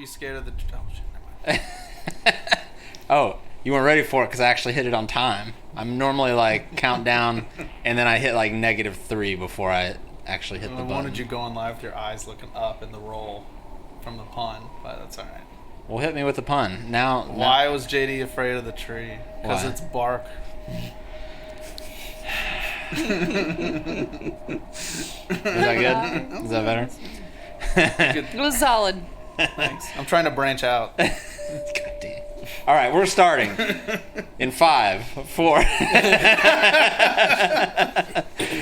you scared of the... Oh, shit, never mind. Oh, you weren't ready for it because I actually hit it on time. I'm normally like count down, and then I hit like -3 before I actually hit the button. I wanted you going live with your eyes looking up in the roll from the pun, but that's all right. Well, hit me with the pun. Now... Why was JD afraid of the tree? Because it's bark. Is that good? Is that better? It was solid. Thanks. I'm trying to branch out. God damn. All right, we're starting in 5, 4. Hey,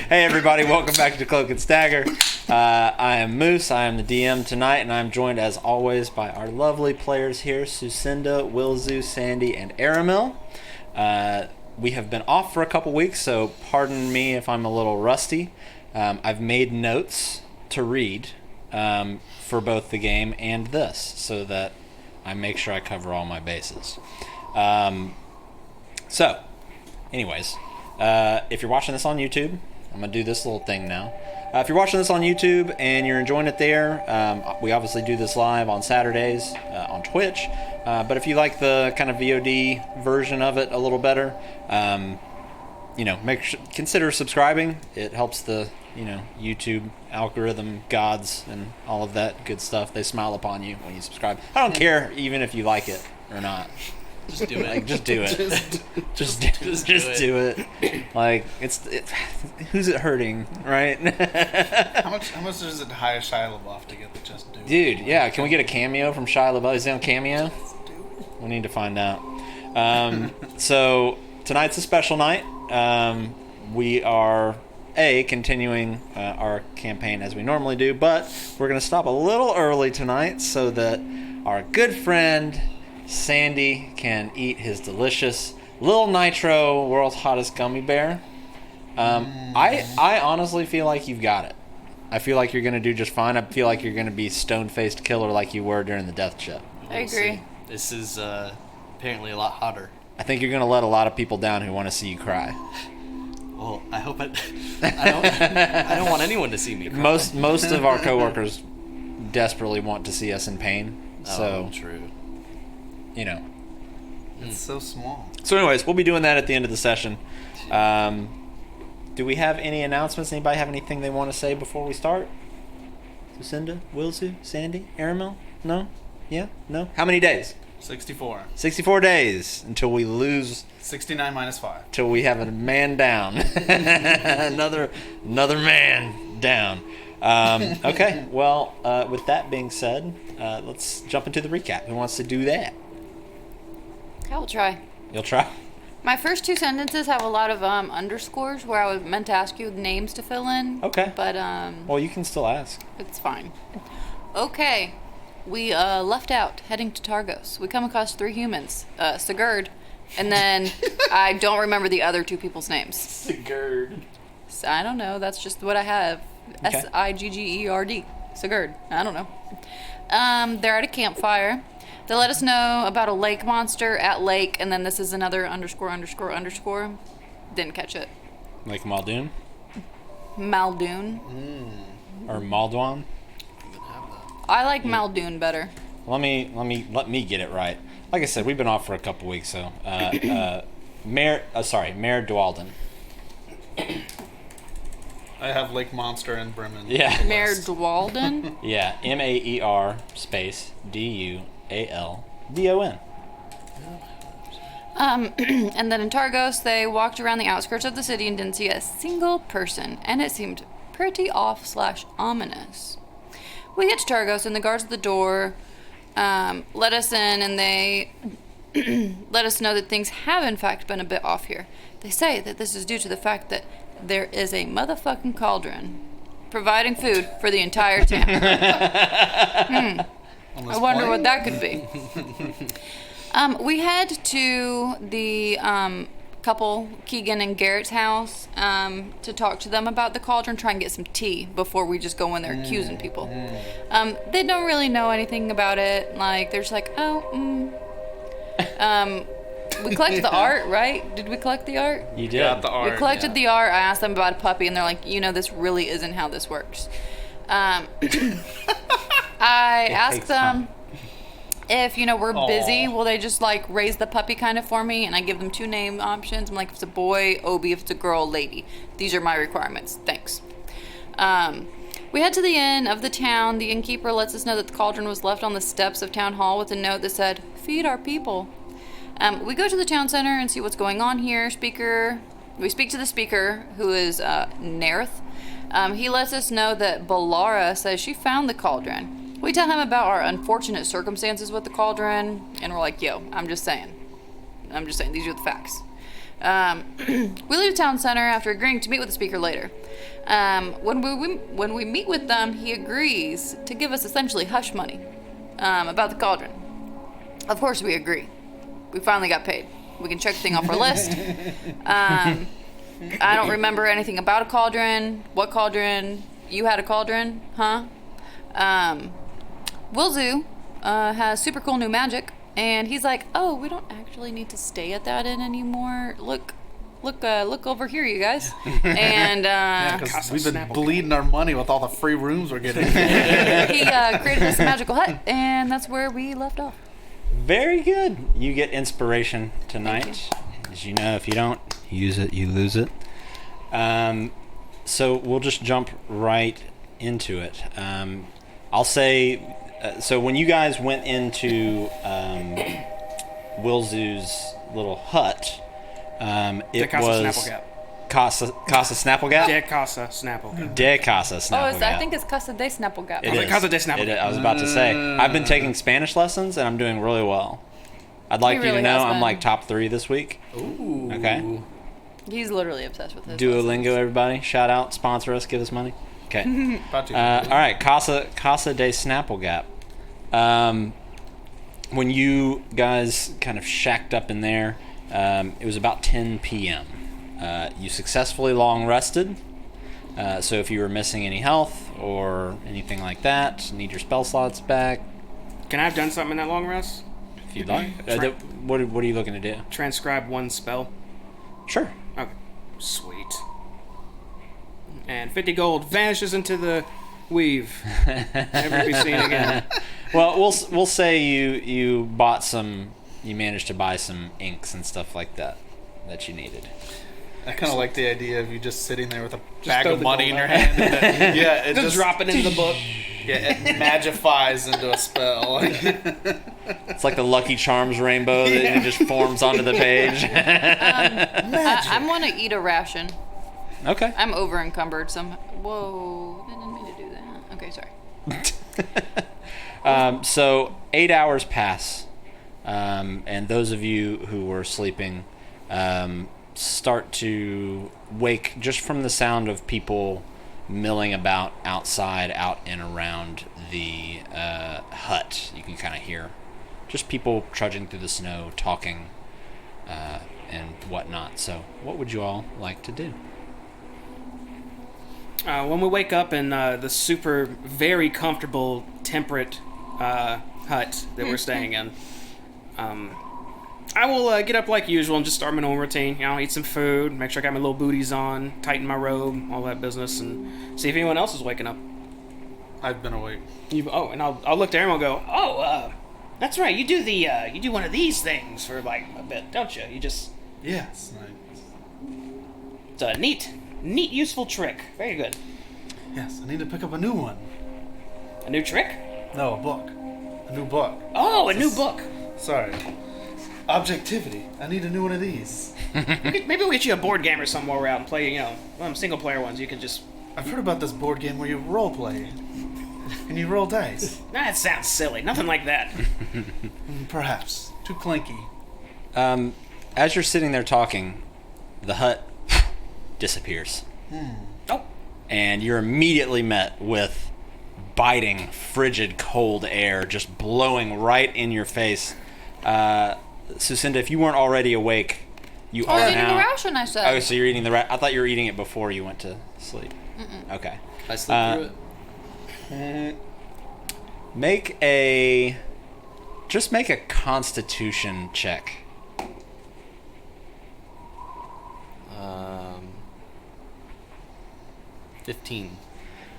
everybody. Welcome back to Cloak and Stagger. I am Moose. I am the DM tonight, and I'm joined, as always, by our lovely players here, Sucinda, Wilzu, Sandy, and Aramil. We have been off for a couple weeks, so pardon me if I'm a little rusty. I've made notes to read for both the game and this, so that I make sure I cover all my bases. So, anyways, if you're watching this on YouTube, I'm going to do this little thing now. If you're watching this on YouTube and you're enjoying it there, we obviously do this live on Saturdays on Twitch. But if you like the kind of VOD version of it a little better, consider subscribing. It helps the YouTube algorithm gods and all of that good stuff. They smile upon you when you subscribe. I don't care even if you like it or not. Just do it. Like, just do it. just do it. Like who's it hurting, right? How much does it hire Shia LaBeouf to get the just do it? Dude, yeah. Can we get a cameo from Shia LaBeouf? Is he on Cameo? We need to find out. So tonight's a special night. We are continuing our campaign as we normally do, but we're going to stop a little early tonight so that our good friend Sandy can eat his delicious Little Nitro, world's hottest gummy bear. I honestly feel like you've got it. I feel like you're going to do just fine. I feel like you're going to be stone-faced killer like you were during the death show. I agree. This is apparently a lot hotter. I think you're going to let a lot of people down who want to see you cry. Well, I hope I don't want anyone to see me cry. Most of our coworkers desperately want to see us in pain. So true. It's so small. So anyways, we'll be doing that at the end of the session. Do we have any announcements? Anybody have anything they want to say before we start? Lucinda, Wilsu, Sandy, Aramil? No? Yeah? No? How many days? 64. 64 days until we lose. 69 minus 5. Till we have a man down. another man down. Okay, well, with that being said, let's jump into the recap. Who wants to do that? I will try. You'll try? My first 2 sentences have a lot of underscores where I was meant to ask you names to fill in. Okay. But well, you can still ask. It's fine. Okay. We left out, heading to Targos. We come across 3 humans. Sigurd, and then I don't remember the other 2 people's names. Sigurd. I don't know. That's just what I have. Okay. Siggerd. Sigurd. I don't know. They're at a campfire. They let us know about a lake monster at lake, and then this is another ____. Didn't catch it. Like Muldoon? Muldoon. Or Maldwan? I like Muldoon better. Let me get it right. Like I said, we've been off for a couple weeks, so Mayor Dwalden. I have Lake Monster and Bremen. Yeah. Mayor Dwalden? Yeah, MER space DUALDON. And then in Targos, they walked around the outskirts of the city and didn't see a single person, and it seemed pretty off/ominous. We get to Targos, and the guards at the door let us in, and they let us know that things have, in fact, been a bit off here. They say that this is due to the fact that there is a motherfucking cauldron providing food for the entire town. I wonder what that could be. We head to the couple, Keegan and Garrett's house, to talk to them about the cauldron, try and get some tea before we just go in there accusing people. They don't really know anything about it. Like, they're just like, we collected the art, right? Did we collect the art? You did. Got the art. We collected the art. I asked them about a puppy, and they're like, this really isn't how this works. I asked them if, we're Aw. busy, will they just, raise the puppy kind of for me? And I give them 2 name options. I'm like, if it's a boy, Obi. If it's a girl, Lady. These are my requirements. Thanks. We head to the inn of the town. The innkeeper lets us know that the cauldron was left on the steps of town hall with a note that said, "Feed our people." We go to the town center and see what's going on here. We speak to the speaker, who is Nerth. He lets us know that Balara says she found the cauldron. We tell him about our unfortunate circumstances with the cauldron, and we're like, yo, I'm just saying, these are the facts. We leave town center after agreeing to meet with the speaker later. When we meet with them, he agrees to give us essentially hush money about the cauldron. Of course we agree. We finally got paid. We can check the thing off our list. I don't remember anything about a cauldron. What cauldron? You had a cauldron, huh? Wilzu has super cool new magic, and he's like, "Oh, we don't actually need to stay at that inn anymore. Look over here, you guys." And Because we've been bleeding our money with all the free rooms we're getting. he created us a magical hut, and that's where we left off. Very good. You get inspiration tonight. As you know, if you don't use it, you lose it. So we'll just jump right into it. I'll say, so when you guys went into Wilzu's little hut, it was Casa Snapplegap? De Casa Snapplegap. De Casa Snapplegap. I think it's Casa de Snapplegap. It is. Casa de Snapplegap. I was about to say, I've been taking Spanish lessons and I'm doing really well. I'd like He you to really know has I'm been. top 3 this week. Ooh. Okay. He's literally obsessed with his Duolingo, lessons. everybody. Shout out, sponsor us, give us money. Okay. About to- All right, Casa de Snapplegap. When you guys kind of shacked up in there, it was about 10 p.m. You successfully long rested. So if you were missing any health or anything like that, need your spell slots back, Can I have done something in that long rest? if you'd like. What are you looking to do? Transcribe 1 spell. Sure. Okay. Sweet. And 50 gold vanishes into the weave. Never to be seen again. Well, we'll say you bought some. You managed to buy some inks and stuff like that you needed. I kind of like the idea of you just sitting there with a bag throw of the money gold in your out. hand. And then, yeah, it Just drop it into the book. Yeah, it magifies into a spell. It's like the Lucky Charms rainbow that it just forms onto the page. I want to eat a ration. Okay. I'm over encumbered. Whoa, I didn't mean to do that. Okay, sorry. So 8 hours pass, and those of you who were sleeping start to wake just from the sound of people milling about outside, out and around the hut. You can kind of hear just people trudging through the snow, talking, and whatnot. So what would you all like to do? When we wake up in the super, very comfortable, temperate hut that we're staying in, I will get up like usual and just start my normal routine. Eat some food, make sure I got my little booties on, tighten my robe, all that business, and see if anyone else is waking up. I've been awake. And I'll look to Aaron and go, that's right, you do one of these things for like a bit, don't you? Yes. It's a neat, useful trick. Very good. Yes, I need to pick up a new one. A new trick? No, a book. A new book. Oh, a new book. Sorry. Objectivity. I need a new one of these. Maybe we'll get you a board game or something while we're out and play, single player ones. You can just... I've heard about this board game where you role play. And you roll dice. That sounds silly. Nothing like that. Perhaps. Too clanky. As you're sitting there talking, the hut disappears. Oh. And You're immediately met with biting, frigid, cold air just blowing right in your face. Sucinda, if you weren't already awake, you I was are eating now. the ration, I said. Oh, so you're eating I thought you were eating it before you went to sleep. Okay. I slept through it. Make a Constitution check. 15.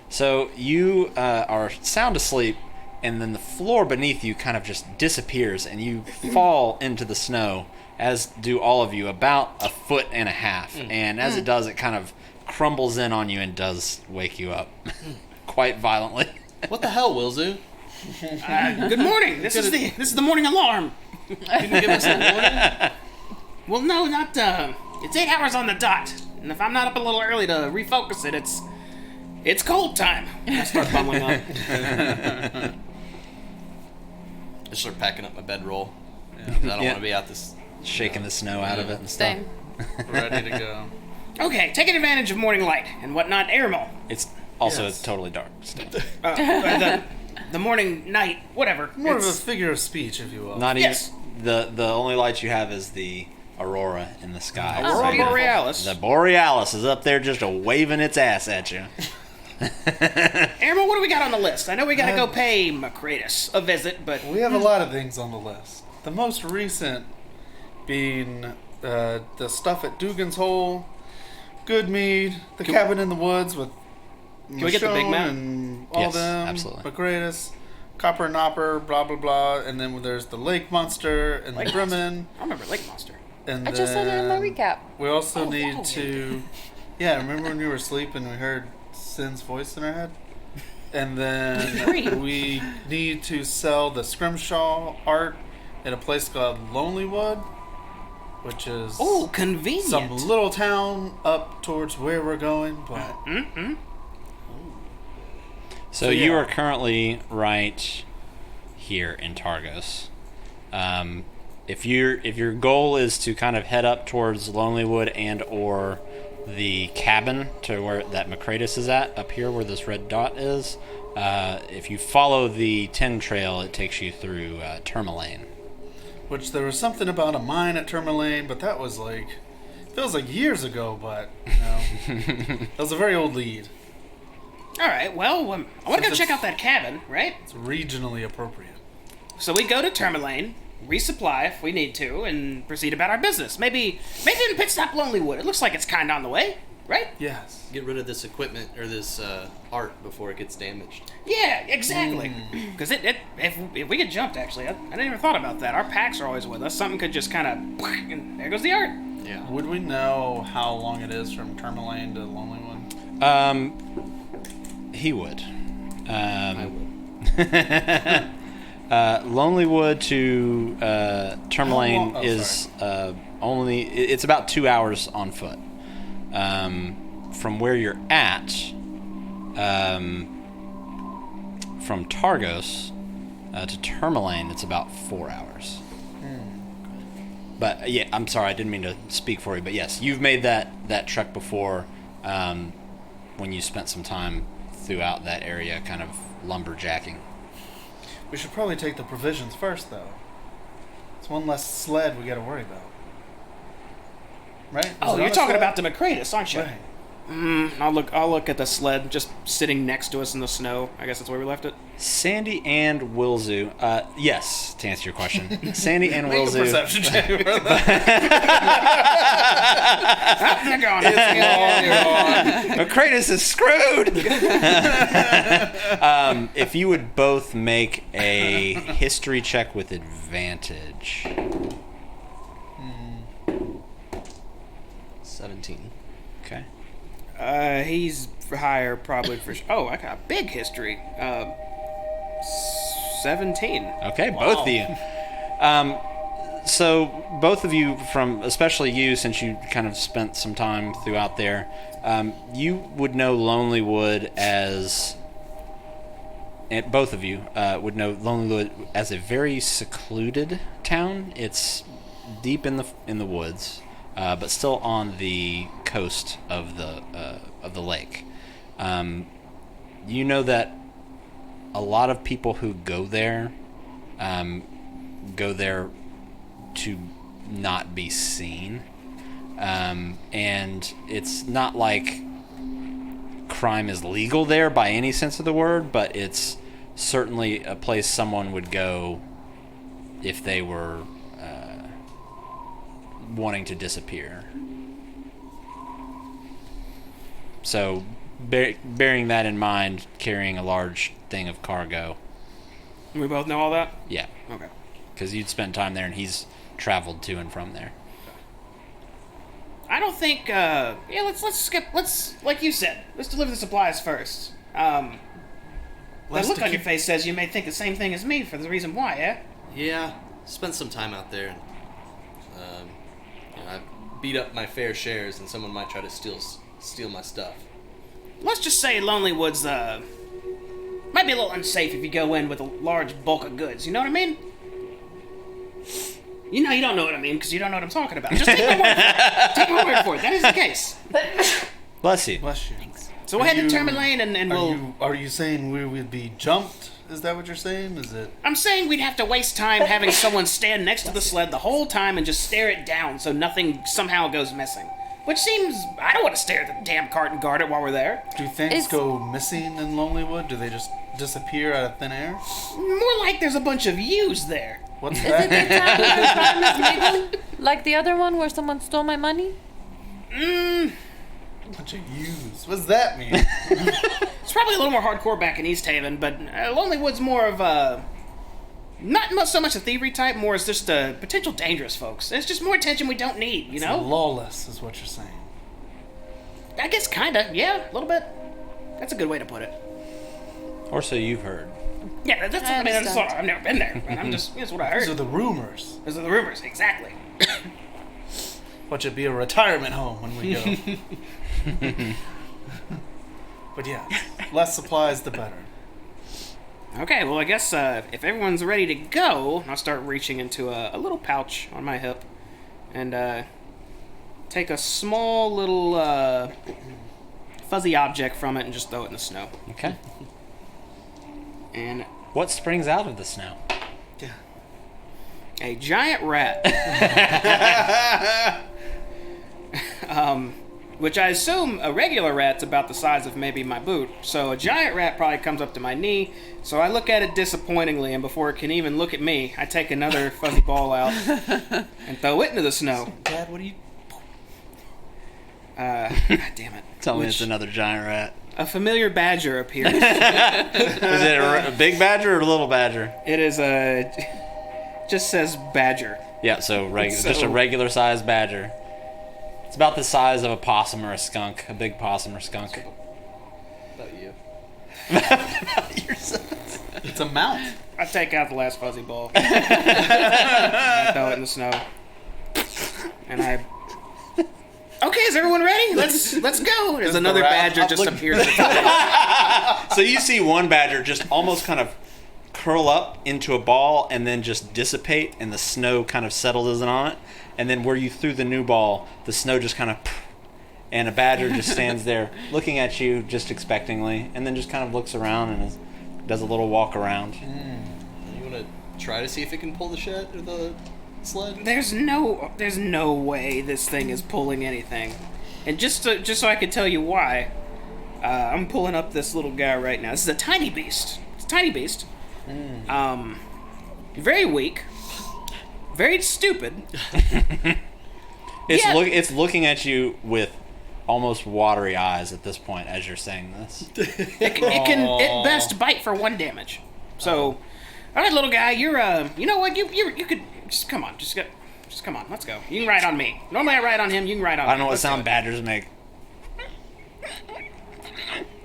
So you are sound asleep, and then the floor beneath you kind of just disappears, and you fall into the snow, as do all of you, about 1.5 feet. And as it does, it kind of crumbles in on you and does wake you up quite violently. What the hell, Wilzu? Good morning. This is the morning alarm. Can you give us a warning? Well, no, not. It's 8 hours on the dot, and if I'm not up a little early to refocus it, it's cold time. I start bumbling up. I start packing up my bedroll. Because I don't want to be out this. Shaking the snow out of it and stuff. Same. Ready to go. Okay, taking advantage of morning light and whatnot, Airmo. It's also Yes. totally dark still. The morning night, whatever. More of a It's- figure of speech, if you will. Not even Yes. the only light you have is the aurora in the sky. Aurora So Borealis. the Borealis is up there just waving its ass at you. Airmo, what do we got on the list? I know we gotta go pay Macratus a visit, but We have a lot of things on the list. The most recent being the stuff at Dugan's Hole, Goodmead, the cabin in the woods with we get the big Michonne map? and all Yes, them, absolutely. Macratus, Copper Nopper, blah blah blah, and then there's the Lake Monster and Lake the Bremen. I remember Lake Monster. And I just said it in my then recap. We also Oh, need wow. to. Yeah, remember when we were asleep and we heard Sin's voice in our head? And then we need to sell the Scrimshaw art at a place called Lonelywood, which is Oh, convenient. some little town up towards where we're going. But So So, you yeah. are currently right here in Targos. If your goal is to kind of head up towards Lonelywood and or the cabin to where that Macratus is at, up here where this red dot is, if you follow the 10 trail, it takes you through Tourmaline. which there was something about a mine at Tourmaline, but that was like feels like years ago. But you know, that was a very old lead. All right, well, I want to go Since check it's- out that cabin, right? It's regionally appropriate. So we go to Tourmaline, resupply if we need to, and proceed about our business. Maybe even pit stop Lonelywood. It looks like it's kind of on the way, right? Yes. Get rid of this equipment or this art before it gets damaged. Yeah, exactly. Because if we get jumped, actually, I didn't even thought about that. Our packs are always with us. Something could just kind of, and there goes the art. Yeah. Would we know how long it is from Tourmaline to Lonelywood? He would. I will. Lonelywood to Tourmaline How long- is it's about 2 hours on foot. From where you're at, from Targos to Tourmaline, it's about 4 hours. But yeah, I'm sorry, I didn't mean to speak for you, but yes, you've made that trek before when you spent some time throughout that area, kind of lumberjacking. We should probably take the provisions first, though. It's one less sled we got to worry about. Right? Is Oh, it you're on a talking sled? about the Macratus, aren't you? Right. I'll look at the sled just sitting next to us in the snow. I guess that's where we left it. Sandy and Wilzu. Yes, to answer your question. Sandy and Make a Wilzu. perception check for that. They're gone. Macratus is screwed! If you would both make a history check with advantage. 17. Okay. He's higher probably for sure. Oh, I got a big history. 17. Okay, both of you. So both of you, especially you, since you kind of spent some time throughout there, you would know Lonelywood as, and both of you would know Lonelywood as a very secluded town. It's deep in the woods, but still on the coast of the lake. You know that a lot of people who go there to not be seen, and it's not like crime is legal there by any sense of the word, but it's certainly a place someone would go if they were wanting to disappear. So bearing that in mind, carrying a large thing of cargo, We both know all that? Yeah, Okay. because you'd spent time there and he's traveled to and from there. I don't think, let's skip, like you said, let's deliver the supplies first. The look on your face says you may think the same thing as me for the reason why, yeah? Yeah, spent some time out there, and I've beat up my fair shares, and someone might try to steal my stuff. Let's just say Lonely Woods, might be a little unsafe if you go in with a large bulk of goods, you know what I mean? You don't know what I mean, because you don't know what I'm talking about. Just take my word for it. Take my word for it. That is the case. Bless you. Bless you. So we'll head to Tourmaline, and we'll... Are you saying we would be jumped? Is that what you're saying? Is it? I'm saying we'd have to waste time having someone stand next to the sled the whole time and just stare it down so nothing somehow goes missing. Which seems... I don't want to stare at the damn cart and guard it while we're there. Do things go missing in Lonelywood? Do they just disappear out of thin air? More like there's a bunch of yous there. What's Is it that? the time where crime is legal? Like the other one where someone stole my money? Bunch of yous. What's that mean? It's probably a little more hardcore back in East Haven, but Lonelywood's more of a... Not so much a thievery type, more as just potential dangerous folks. It's just more attention we don't need, you know? Lawless is what you're saying. I guess kinda, yeah, a little bit. That's a good way to put it. Or so you've heard. Yeah, that's I understand. I've never been there, but that's what I heard. These are the rumors. Those are the rumors, exactly. Watch it be a retirement home when we go. But yeah, less supplies the better. Okay, well I guess if everyone's ready to go, I'll start reaching into a little pouch on my hip and take a small little fuzzy object from it and just throw it in the snow. Okay. And What springs out of the snow? Yeah. a giant rat. Which I assume a regular rat's about the size of maybe my boot. So a giant rat probably comes up to my knee. So I look at it disappointingly, and before it can even look at me, I take another fuzzy ball out and throw it into the snow. Dad, what are you... God damn it. Tell me it's another giant rat. A familiar badger appears. Is it a big badger or a little badger? It is just says badger. Yeah, so just a regular sized badger. It's about the size of a possum or a skunk, a big possum or skunk. About you. It's a mount. I take out the last fuzzy ball. I throw it in the snow. And I... Okay, is everyone ready? Let's go. There's another badger just appears at the top. So you see one badger just almost kind of curl up into a ball and then just dissipate, and the snow kind of settles in on it. And then where you threw the new ball, the snow just kind of... And a badger just stands there looking at you just expectingly, and then just kind of looks around and does a little walk around. You want to try to see if it can pull the shed or the sled? There's no way this thing is pulling anything. And just so I can tell you why, I'm pulling up this little guy right now. This is a tiny beast. It's a tiny beast. Very weak. Very stupid. It's looking at you with almost watery eyes at this point as you're saying this. It can at best bite for 1 damage. So, all right, little guy, you're you know what? You could just come on, just come on, let's go. You can ride on me. Normally I ride on him. You can ride on me. I don't know what sound badgers make.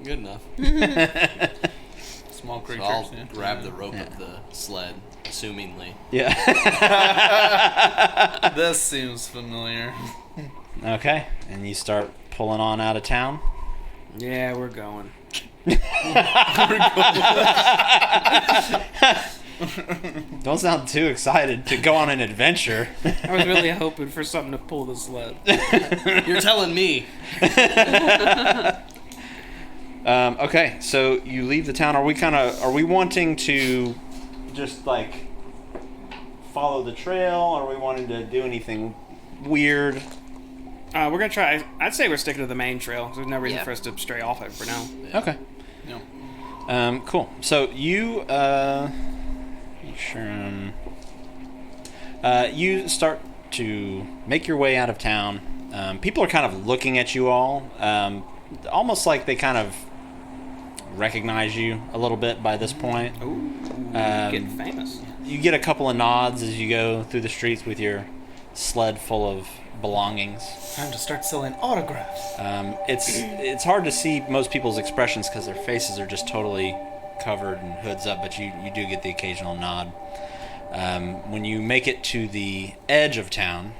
Good enough. Small So creatures. I'll yeah. grab the rope of the sled, assumingly. Yeah. This seems familiar. Okay, and you start pulling on out of town. Yeah, we're going. Don't sound too excited to go on an adventure. I was really hoping for something to pull the sled. You're telling me. Okay, so you leave the town. Are we wanting to just like follow the trail? Are we wanting to do anything weird? We're gonna try. I'd say we're sticking to the main trail. There's no reason Yeah. for us to stray off it for now. Okay. No. Cool. So you you start to make your way out of town. People are kind of looking at you all, almost like they kind of recognize you a little bit by this point. Ooh, getting famous. You get a couple of nods as you go through the streets with your sled full of belongings. Time to start selling autographs. It's hard to see most people's expressions because their faces are just totally covered and hoods up, but you do get the occasional nod. When you make it to the edge of town,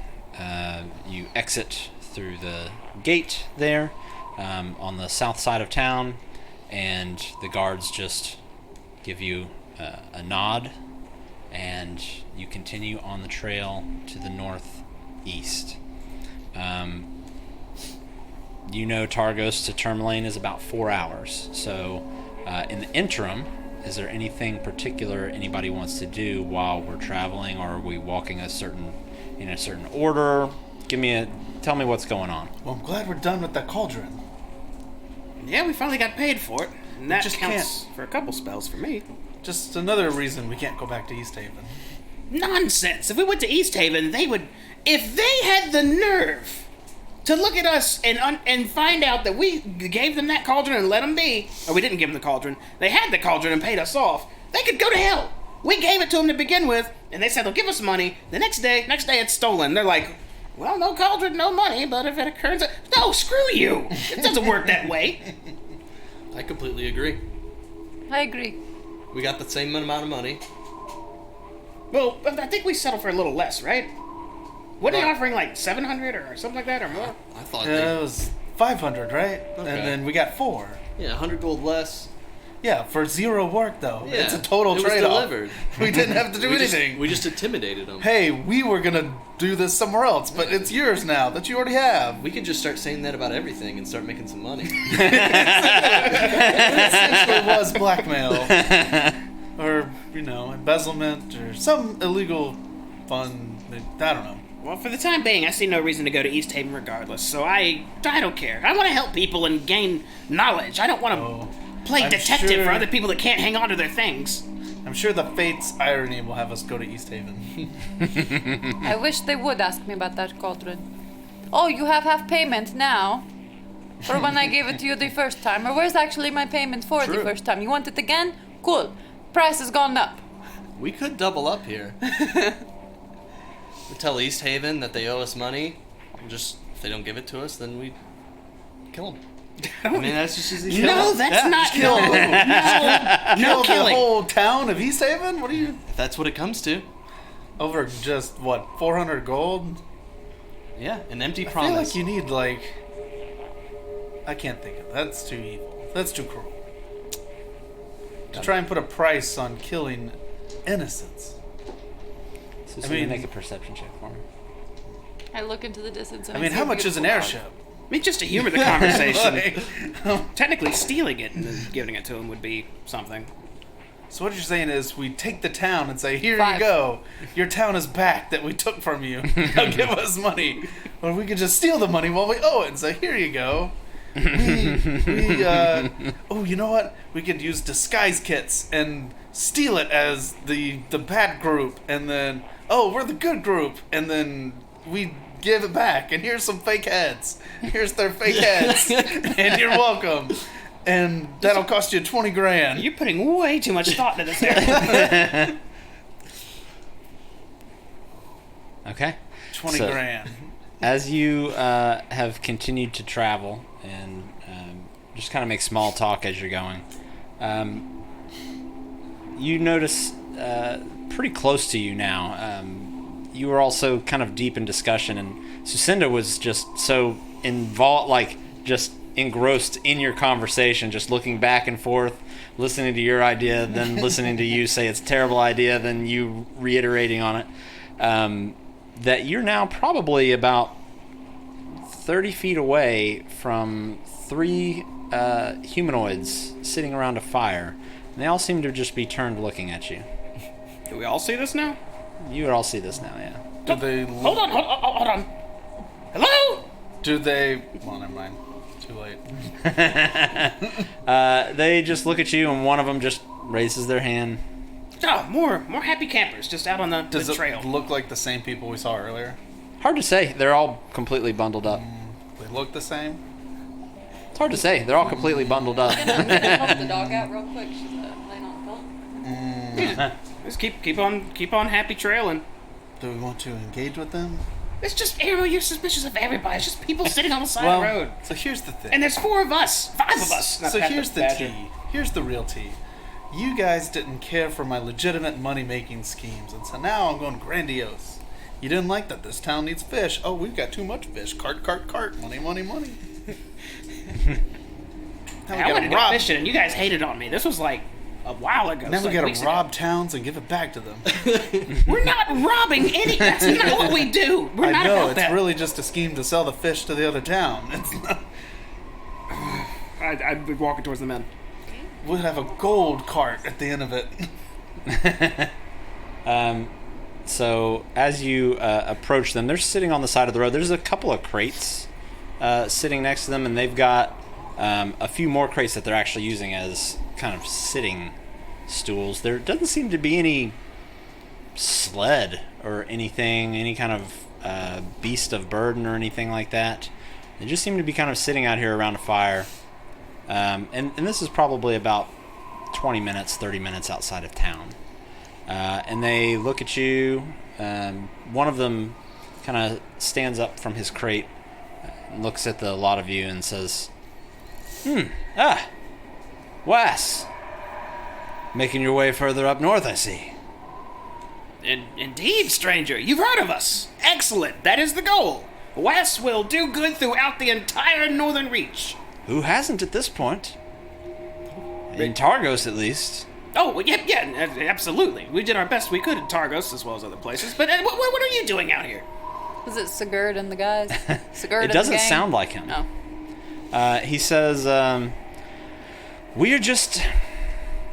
you exit through the gate there on the south side of town, and the guards just give you a nod, and you continue on the trail to the northeast. You know Targos to Tourmaline is about 4 hours, so in the interim, is there anything particular anybody wants to do while we're traveling, or are we walking in a certain order? Tell me what's going on. Well, I'm glad we're done with that cauldron. Yeah, we finally got paid for it. And that just counts for a couple spells for me. Just another reason we can't go back to East Haven. Nonsense! If we went to East Haven, they would... If they had the nerve to look at us and find out that we gave them that cauldron and let them be, or we didn't give them the cauldron, they had the cauldron and paid us off, they could go to hell. We gave it to them to begin with, and they said they'll give us money. The next day it's stolen. They're like, well, no cauldron, no money, but if it occurs... No, screw you! It doesn't work that way. I completely agree. I agree. We got the same amount of money. Well, I think we settled for a little less, right? What are they offering, like 700 or something like that, or more? I thought It was 500, right? Okay. And then we got 4. yeah, 100 gold less. Yeah, for 0 work though. Yeah, It's a total it was trade-off. delivered. We didn't have to do anything. We just intimidated them. Hey, we were gonna do this somewhere else, but it's yours now that you already have. We could just start saying that about everything and start making some money. It essentially was blackmail, or embezzlement, or some illegal fund. I don't know. Well, for the time being, I see no reason to go to East Haven regardless, so I don't care. I want to help people and gain knowledge. I don't want to play I'm detective sure- for other people that can't hang on to their things. I'm sure the fate's irony will have us go to East Haven. I wish they would ask me about that cauldron. Oh, you have half payment now. For when I gave it to you the first time. Or where's actually my payment for the True. first time? You want it again? Cool. Price has gone up. We could double up here. We tell East Haven that they owe us money. And just if they don't give it to us, then we kill them. I mean, that's just easy. No, that's not Kill no, Kill the killing. whole town of East Haven? What are you... If that's what it comes to. Over just, 400 gold? Yeah, an empty I promise. feel like you need, I can't think of it. That's too evil. That's too cruel. To try and put a price on killing innocents. So I mean- make a perception check for me. I look into the distance and I mean, see how a much is an beautiful airship? I mean, just to humor the conversation. Like, Technically, stealing it and then giving it to him would be something. so what you're saying is we take the town and say, here 5. you go. Your town is back that we took from you. Now give us money. Or we could just steal the money while we owe it and say, here you go. Oh, you know what? We could use disguise kits and steal it as the bad group, and then, oh, we're the good group, and then we give it back, and here's some fake heads. Here's their fake heads, and you're welcome. And that'll cost you 20 grand. You're putting way too much thought into this area. Okay. 20 So- grand. As you have continued to travel and just kind of make small talk as you're going, you notice pretty close to you now. You were also kind of deep in discussion, and Sucinda was just so involved, just engrossed in your conversation, just looking back and forth, listening to your idea, then listening to you say it's a terrible idea, then you reiterating on it. That you're now probably about 30 feet away from 3 humanoids sitting around a fire. And they all seem to just be turned looking at you. Do we all see this now? You would all see this now, yeah. Do they... Hold on. Hello? Do they... Well, never mind. Too late. They just look at you, and one of them just raises their hand. Oh, more happy campers just out on the Does trail. it look like the same people we saw earlier? Hard to say. They're all completely bundled up. They look the same? It's hard to say. They're all completely bundled up. I'm gonna help the dog out real quick. She's laying on the pillow. Just keep on happy trailing. Do we want to engage with them? It's just, Arrow, you're suspicious of everybody. It's just people sitting on the side of the road. So here's the thing. And there's 4 of us. 5 of us. So here's the tea. Here's the real tea. You guys didn't care for my legitimate money-making schemes, and so now I'm going grandiose. You didn't like that this town needs fish. Oh, we've got too much fish. Cart, cart, cart. Money, money, money. I wanted to go fishing, and you guys hated on me. This was like a while ago. Now we gotta rob towns and give it back to them. We're not robbing any. That's not what we do. We're not I know, about it's that. really just a scheme to sell the fish to the other town. It's not... I'd be walking towards the men. We'll have a gold cart at the end of it. So as you approach them, they're sitting on the side of the road. There's a couple of crates sitting next to them, and they've got a few more crates that they're actually using as kind of sitting stools. There doesn't seem to be any sled or anything, any kind of beast of burden or anything like that. They just seem to be kind of sitting out here around a fire. And this is probably about 20 minutes, 30 minutes outside of town. And they look at you. One of them kind of stands up from his crate, looks at the lot of you and says, Wes. Making your way further up north, I see. Indeed, stranger. You've heard of us. Excellent. That is the goal. Wes will do good throughout the entire northern reach. Who hasn't at this point? In Targos, at least. Oh, well, yeah, absolutely. We did our best we could in Targos as well as other places. But what are you doing out here? Was it Sigurd and the guys? Sigurd It and doesn't the gang? sound like him. No. He says, we're just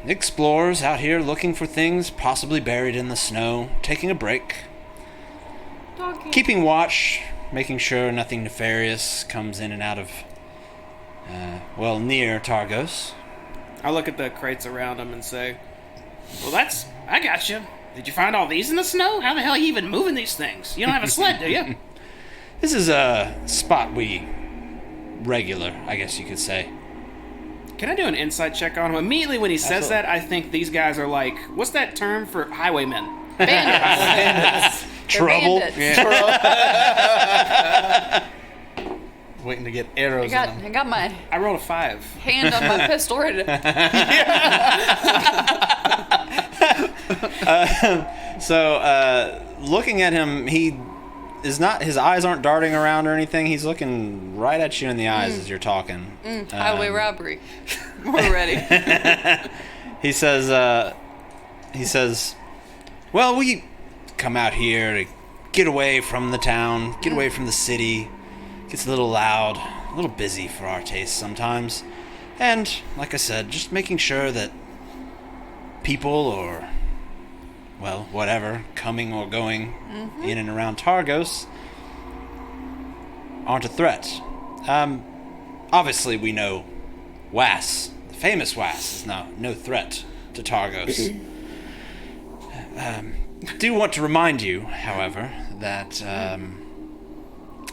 explorers out here looking for things possibly buried in the snow, taking a break, Doggy. keeping watch, making sure nothing nefarious comes in and out of, near Targos. I look at the crates around him and say, well, I got you. Did you find all these in the snow? How the hell are you even moving these things? You don't have a sled, do you? This is a spot we regular, I guess you could say. Can I do an insight check on him? Immediately when he says that, I think these guys are like, what's that term for highwaymen? Bandits. Trouble. Bandits. Yeah. Waiting to get arrows in them. I got my I rolled a 5. hand on my pistol ready to... So, looking at him, his eyes aren't darting around or anything. He's looking right at you in the eyes as you're talking. Highway robbery. We're ready. He says, well, we come out here to get away from the town, get away from the city. Gets a little loud, a little busy for our taste sometimes. And, like I said, just making sure that people or, well, whatever, coming or going in and around Targos aren't a threat. Obviously we know Was, the famous Was, is no threat to Targos. Do want to remind you, however, that...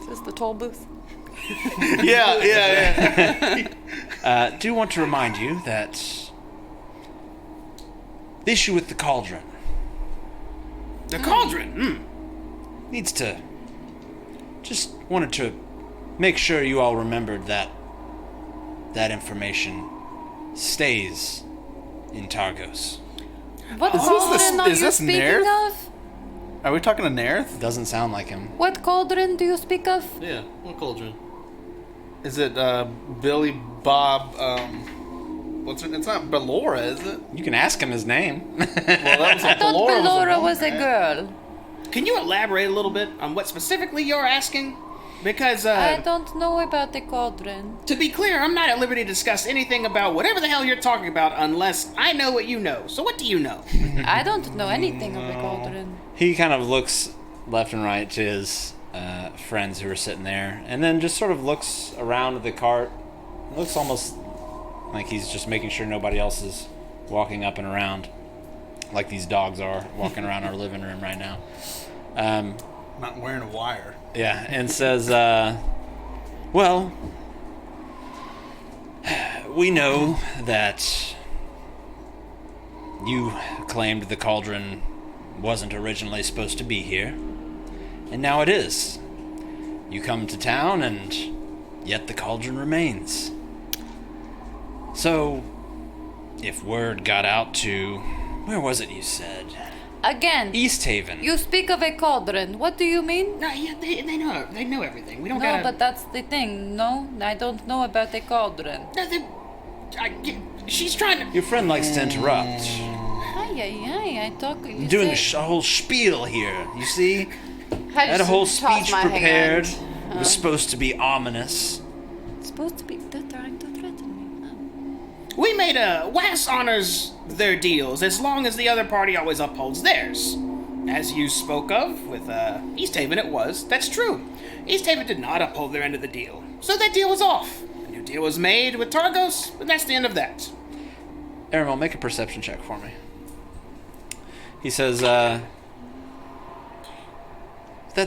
Is this the toll booth? Yeah. Do want to remind you that the issue with the cauldron The cauldron? needs to... Just wanted to make sure you all remembered that information stays in Targos. What Is cauldron this- are is you this speaking Nerth? of? Are we talking to Nerth? Doesn't sound like him. What cauldron do you speak of? Yeah, what cauldron? Is it Billy Bob? What's her? It's not Bellora, is it? You can ask him his name. Well, that was I thought Bellora was a woman, right? girl. Can you elaborate a little bit on what specifically you're asking? Because, I don't know about the cauldron. to be clear, I'm not at liberty to discuss anything about whatever the hell you're talking about unless I know what you know. So what do you know? I don't know anything of the cauldron. He kind of looks left and right to his friends who are sitting there, and then just sort of looks around at the cart. It looks almost like he's just making sure nobody else is walking up and around, like these dogs are walking around our living room right now. Not wearing a wire. Yeah, and says, well, We know that you claimed the cauldron wasn't originally supposed to be here, and now it is. You come to town, and yet the cauldron remains. So, if word got out to... Where was it you said? Again. East Haven. You speak of a cauldron. What do you mean? No, yeah, they know everything. We don't No, gotta... but that's the thing. No, I don't know about a cauldron. No, she's trying to... Your friend likes to interrupt. I talk... I'm doing a whole spiel here, you see? I Had a whole just tossed speech my prepared. hand. It was supposed to be ominous. It's supposed to be... They're trying to threaten me. We made WAS honors their deals as long as the other party always upholds theirs. As you spoke of, with East Haven it was. That's true. East Haven did not uphold their end of the deal. So that deal was off. A new deal was made with Targos, and that's the end of that. Aramel, make a perception check for me. He says, that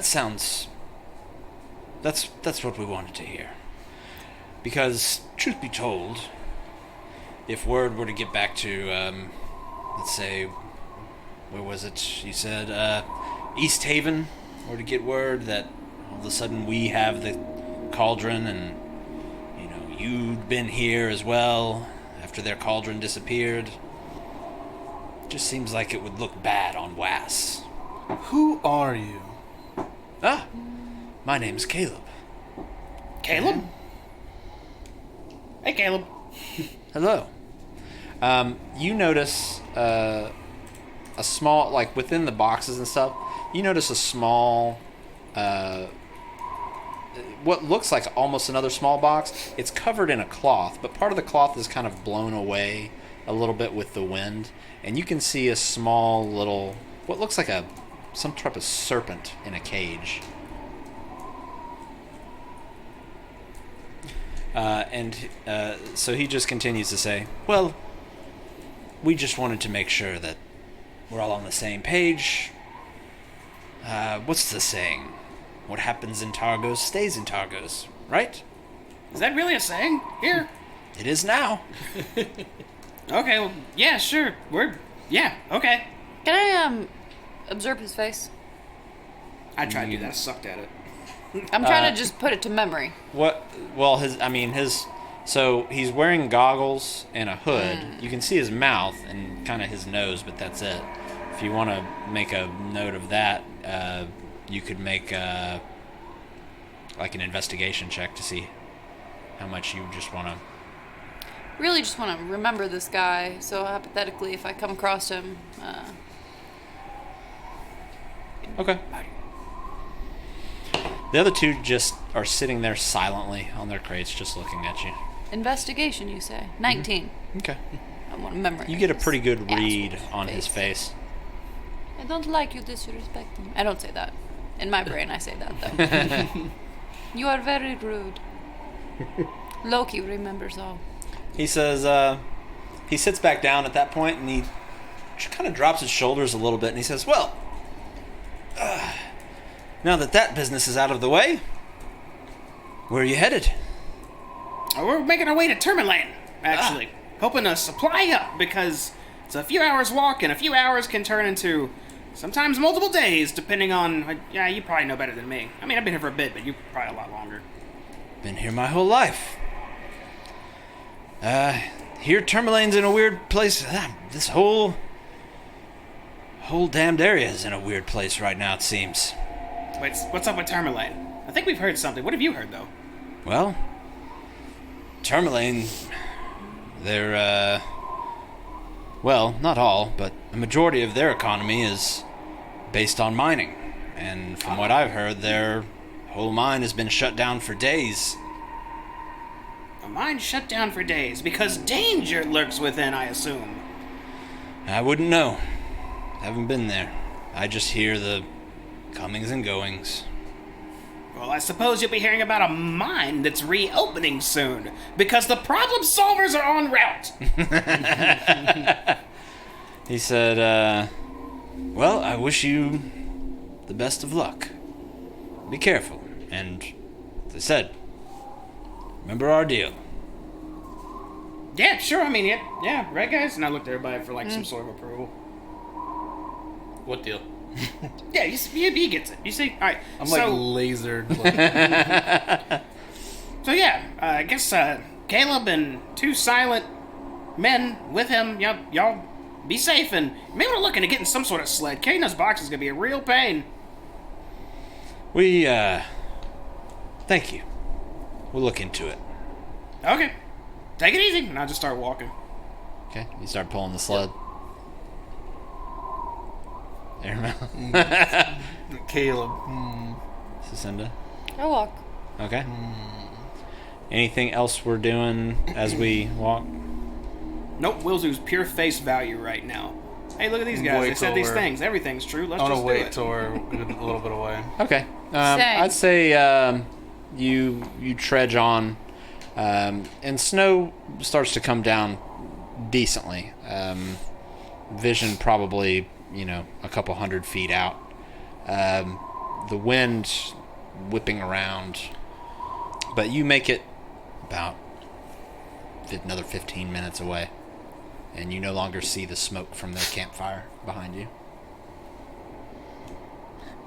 sounds... That's what we wanted to hear. Because, truth be told, if word were to get back to, let's say, where was it? You said, East Haven, were to get word that all of a sudden we have the cauldron and, you know, you'd been here as well after their cauldron disappeared. Just seems like it would look bad on WAS. Who are you? Ah, my name's Caleb. Caleb? Hey, Caleb. Hello. You notice a small, like within the boxes and stuff, you notice a small, what looks like almost another small box. It's covered in a cloth, but part of the cloth is kind of blown away a little bit with the wind, and you can see a small little, what looks like some type of serpent in a cage. So he just continues to say, well, we just wanted to make sure that we're all on the same page. What's the saying? What happens in Targos stays in Targos, right? Is that really a saying? Here? It is now. Okay, well, yeah, sure. Yeah, okay. Can I, observe his face? I tried to do that. I sucked at it. I'm trying to just put it to memory. What? Well, so he's wearing goggles and a hood. You can see his mouth and kind of his nose, but that's it. If you want to make a note of that, you could make like an investigation check to see how much you just want to. Really just want to remember this guy, so hypothetically, if I come across him, Okay. The other two just are sitting there silently on their crates, just looking at you. investigation, you say? 19. Okay. I want to memorize. You get a pretty good read asshole's on his face. I don't like you disrespecting me. I don't say that. In my brain, I say that, though. You are very rude. Loki remembers all. He says, he sits back down at that point, and he kind of drops his shoulders a little bit, and he says, well, now that business is out of the way, where are you headed? We're making our way to Termaland, actually. Hoping to supply up, because it's a few hours walk, and a few hours can turn into sometimes multiple days, depending on... Yeah, you probably know better than me. I mean, I've been here for a bit, but you probably a lot longer. Been here my whole life. Here Termalane's in a weird place. This whole damned area is in a weird place right now, it seems. Wait, what's up with Termalane? I think we've heard something. What have you heard, though? Well, Termalane, they're, well, not all, but a majority of their economy is based on mining. And from what I've heard, their whole mine has been shut down for days. A mine shut down for days because danger lurks within, I assume. I wouldn't know. Haven't been there. I just hear the comings and goings. Well, I suppose you'll be hearing about a mine that's reopening soon, because the problem solvers are en route. He said, well, I wish you the best of luck. Be careful, and as I said, remember our deal. Yeah, sure. I mean, yeah, right, guys? And I looked at everybody for, like, some sort of approval. What deal? Yeah, he gets it. You see? All right. I'm like lasered. So, yeah, I guess Caleb and 2 silent men with him, y'all be safe, and maybe we're looking at getting some sort of sled. Carrying those boxes is going to be a real pain. We, thank you. We'll look into it. Okay. Take it easy. And I'll just start walking. Okay, you start pulling the sled. Airmail. Caleb. Cinda. I walk. Okay. Anything else we're doing as we walk? Nope, Willzoo's pure face value right now. Hey, look at these guys. Wait They said till these we're- things. Everything's true. Let's I want just to do wait it. till we're a little bit away. Okay. Same. I'd say you trudge on, and snow starts to come down decently. Vision probably, a couple 100 feet out. The wind whipping around, but you make it about another 15 minutes away, and you no longer see the smoke from their campfire behind you.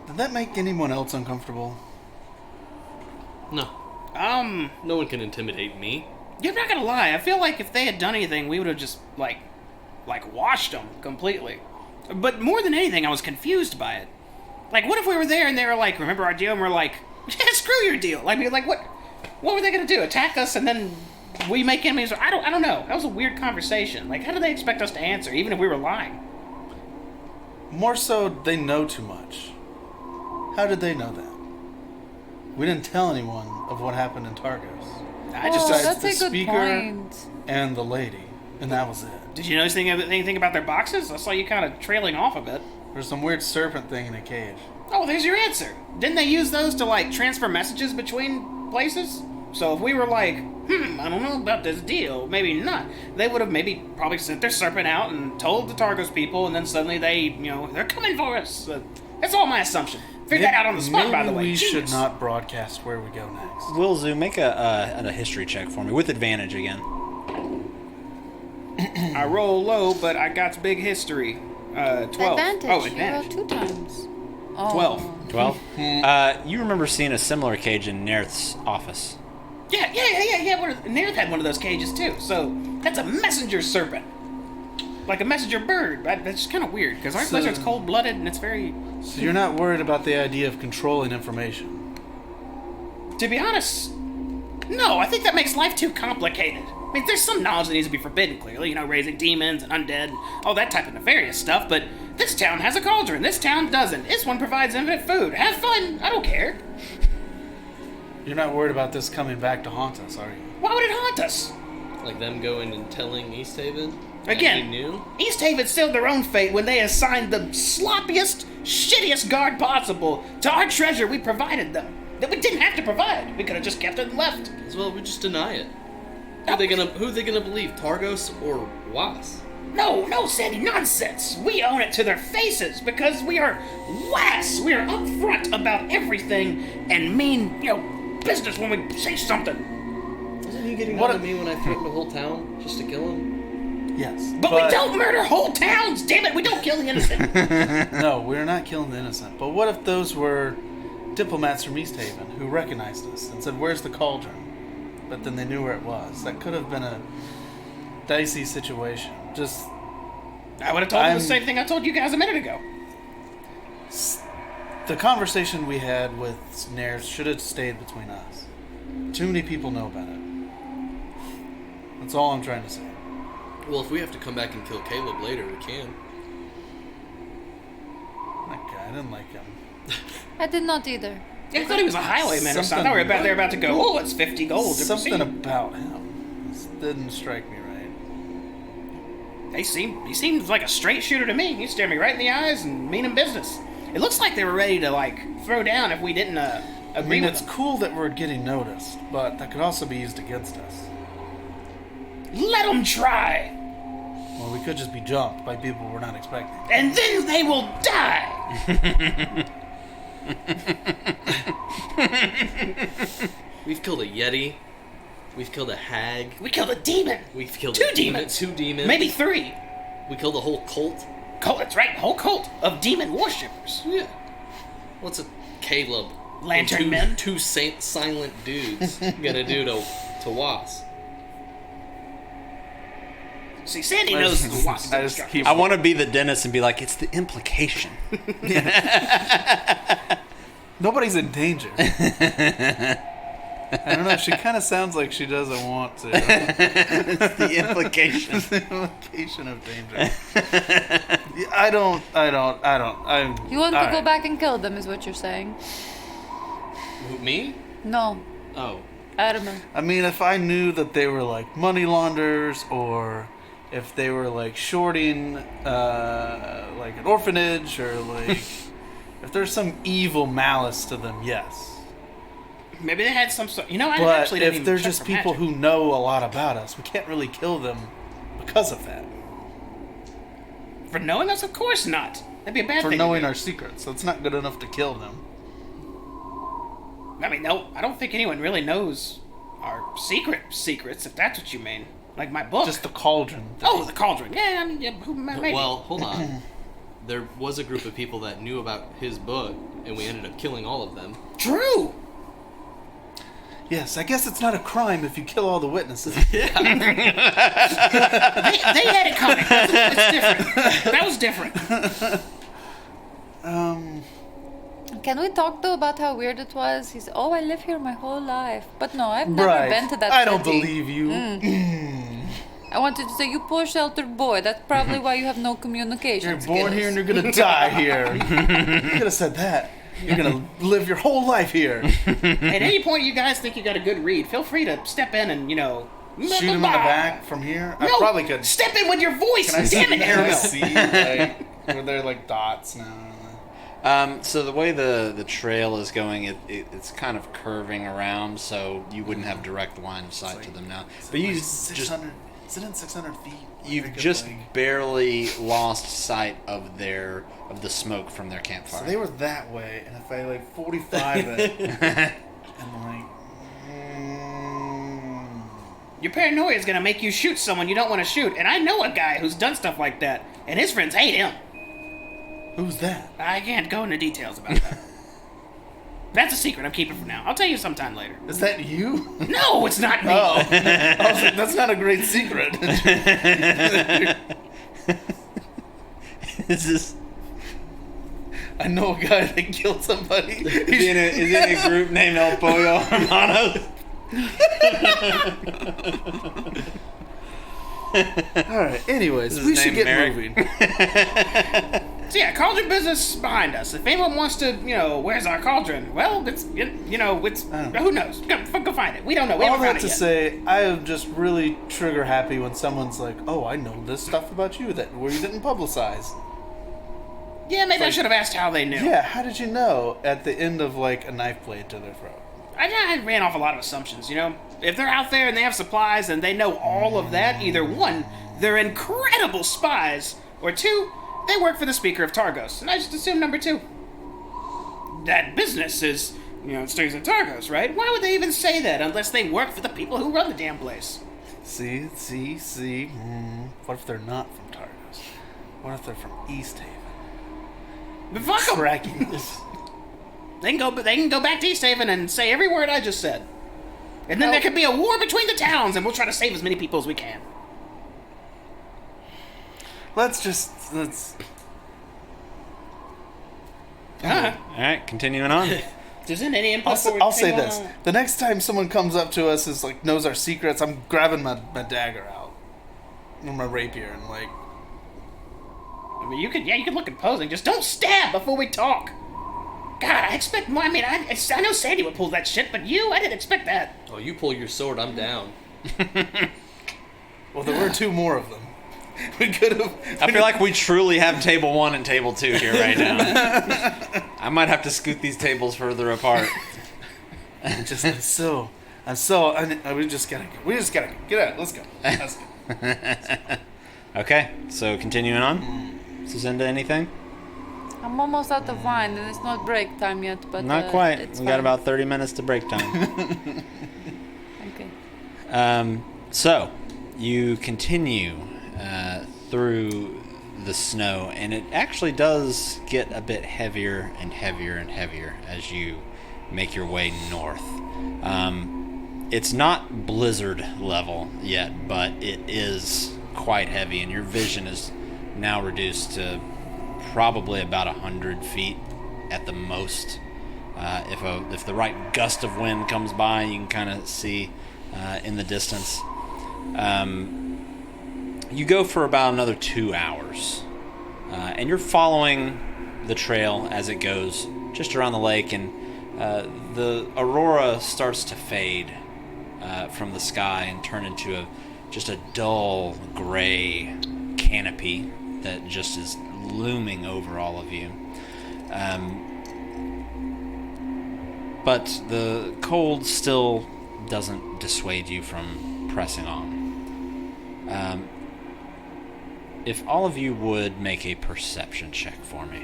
Did that make anyone else uncomfortable? No. No one can intimidate me. You're not gonna lie. I feel like if they had done anything, we would have just, like washed them completely. But more than anything, I was confused by it. Like, what if we were there and they were like, remember our deal? And we're like, yeah, screw your deal. Like, what were they gonna do? Attack us and then we make enemies? I don't know. That was a weird conversation. Like, how do they expect us to answer, even if we were lying? More so, they know too much. How did they know that? We didn't tell anyone of what happened in Targos. I just that's the a good speaker- point. And the lady. And that was it. Did you notice anything about their boxes? I saw you kind of trailing off a bit. There's some weird serpent thing in a cage. Oh, there's your answer. Didn't they use those to, like, transfer messages between places? So if we were like, I don't know about this deal, maybe not, they would have probably sent their serpent out and told the Targos people, and then suddenly they're coming for us. That's all my assumption. Figure that out on the spot, by the way. Maybe we should Genius. not broadcast where we go next. Willzoo, make a history check for me with advantage again. I roll low, but I got big history. 12. Advantage. Oh, You rolled advantage. 2 times. Oh. 12. 12. You remember seeing a similar cage in Nerth's office. Yeah. Nerth had one of those cages too. So that's a messenger serpent, like a messenger bird. That's kind of weird because our So- lizard's cold-blooded and it's very. So you're not worried about the idea of controlling information? To be honest, no. I think that makes life too complicated. I mean, there's some knowledge that needs to be forbidden, clearly. Raising demons and undead, all that type of nefarious stuff. But this town has a cauldron. This town doesn't. This one provides infinite food. Have fun. I don't care. You're not worried about this coming back to haunt us, are you? Why would it haunt us? Like them going and telling East Haven? that Again, he knew? East Haven sealed their own fate when they assigned the sloppiest, shittiest guard possible to our treasure we provided them. That we didn't have to provide. We could have just kept it and left. As well, we just deny it. Who are they gonna believe? Targos or Was? No, Sandy, nonsense. We own it to their faces because we are WAS. We are upfront about everything and mean, business when we say something. Wasn't he getting What on a- to me when I threatened the whole town just to kill him? Yes. But we don't murder whole towns, damn it. We don't kill the innocent. No, we're not killing the innocent. But what if those were diplomats from East Haven who recognized us and said, "Where's the cauldron?" But then they knew where it was. That could have been a dicey situation. Just I would have told them the same thing I told you guys a minute ago. the conversation we had with Snares should have stayed between us. Too many people know about it. That's all I'm trying to say. Well, if we have to come back and kill Caleb later, we can. That guy, I didn't like him. I did not either. I thought he was a highwayman or something. I thought they were about to go, oh, it's 50 gold to Something proceed. about him didn't strike me right. He seems like a straight shooter to me. He stared me right in the eyes and mean in business. It looks like they were ready to, throw down if we didn't I agree mean, with it's them. cool that we're getting noticed, but that could also be used against us. Let them try, Well, we could just be jumped by people we're not expecting. and then they will die. We've killed a Yeti. We've killed a hag. We killed a demon. We've killed 2 demons. 2 demons. Maybe 3. We killed a whole cult. Cult, that's right. A whole cult of demon worshippers. Yeah. What's a Caleb? Lantern and men. 2 silent dudes gonna do to Was? See, Sandy knows the Wasp. I just keep. I want to be the dentist and be like, it's the implication. Nobody's in danger. I don't know. She kind of sounds like she doesn't want to. It's the implication. It's the implication of danger. Yeah, You want to go back and kill them, is what you're saying? Who, me? No, Oh. Adamant. I mean, if I knew that they were like money launderers, or if they were like shorting like an orphanage, or like if there's some evil malice to them, yes. Maybe they had some sort. You know, I But actually didn't if even they're check just for people magic. who know a lot about us, we can't really kill them because of that. For knowing us, of course not. That'd be a bad For thing. knowing to do. our secrets, so it's not good enough to kill them. I mean, no, I don't think anyone really knows our secrets, if that's what you mean. Like my book. Just the cauldron thing. Oh, the cauldron. Yeah, I mean, yeah, maybe. Well, hold on. There was a group of people that knew about his book, and we ended up killing all of them. True. Yes, I guess it's not a crime if you kill all the witnesses. They had it coming. It's different. That was different. Can we talk though about how weird it was? He's, oh, I live here my whole life. But no, I've never been to that I don't city. believe you. I wanted to say, you poor sheltered boy. That's probably why you have no communication You're born skills. here and you're gonna die here. You could have said that. You're gonna live your whole life here. At any point you guys think you got a good read, feel free to step in and, Shoot him in the back from here. I No, probably could. step in with your voice. Can I Damn it, can I Ariel. see like where they're like dots now? So the way the trail is going, it's kind of curving around, so you wouldn't have direct line of sight to them now. But you just 600. Is it in 600 feet? you've Like, just like- barely lost sight of the smoke from their campfire. So they were that way, and if I like 45 it, and like. Your paranoia is gonna make you shoot someone you don't want to shoot, and I know a guy who's done stuff like that, and his friends hate him. Who's that? I can't go into details about that. That's a secret I'm keeping for now. I'll tell you sometime later. Is that you? No, it's not me. Oh, I was like, that's not a great secret. Is this I know a guy that killed somebody. is he in a group named El Pollo Hermanos? All right. Anyways, Is we his should name get Merrick? moving. So yeah, cauldron business behind us. If anyone wants to, where's our cauldron? Well, it's, it's who knows? Go find it. We don't know. We All haven't found that it to yet. say, I am just really trigger happy when someone's like, "Oh, I know this stuff about you that we didn't publicize." Yeah, maybe I like- should have asked how they knew. Yeah, how did you know? At the end of like a knife blade to their throat. I ran off a lot of assumptions, If they're out there and they have supplies and they know all of that, either one, they're incredible spies, or two, they work for the Speaker of Targos. And I just assume number two. That business is, it stays in Targos, right? Why would they even say that unless they work for the people who run the damn place? See. What if they're not from Targos? What if they're from East Haven? But fuck 'em. Tracking this. They can go back to East Haven and say every word I just said. And then there could be a war between the towns, and we'll try to save as many people as we can. Let's. Uh-huh. All right, continuing on. Isn't any input I'll say this: the next time someone comes up to us is like knows our secrets, I'm grabbing my dagger out, or my rapier, and like. I mean, you could look imposing. Just don't stab before we talk. God, I expect more. I mean, I know Sandy would pull that shit, but I didn't expect that. Oh, you pull your sword, I'm down. Well, there were two more of them. We could have. I feel like we truly have table 1 and table 2 here right now. I might have to scoot these tables further apart. We just gotta get out. Let's go. Okay, so continuing on. Is this into anything? I'm almost out of wine, and it's not break time yet, but Not quite. It's We fine. got about 30 minutes to break time. Okay. So you continue through the snow, and it actually does get a bit heavier and heavier and heavier as you make your way north. It's not blizzard level yet, but it is quite heavy, and your vision is now reduced to probably about 100 feet at the most. If the right gust of wind comes by, you can kind of see in the distance. You go for about another 2 hours, and you're following the trail as it goes just around the lake, and the aurora starts to fade from the sky and turn into just a dull gray canopy that just is looming over all of you. But the cold still doesn't dissuade you from pressing on. If all of you would make a perception check for me.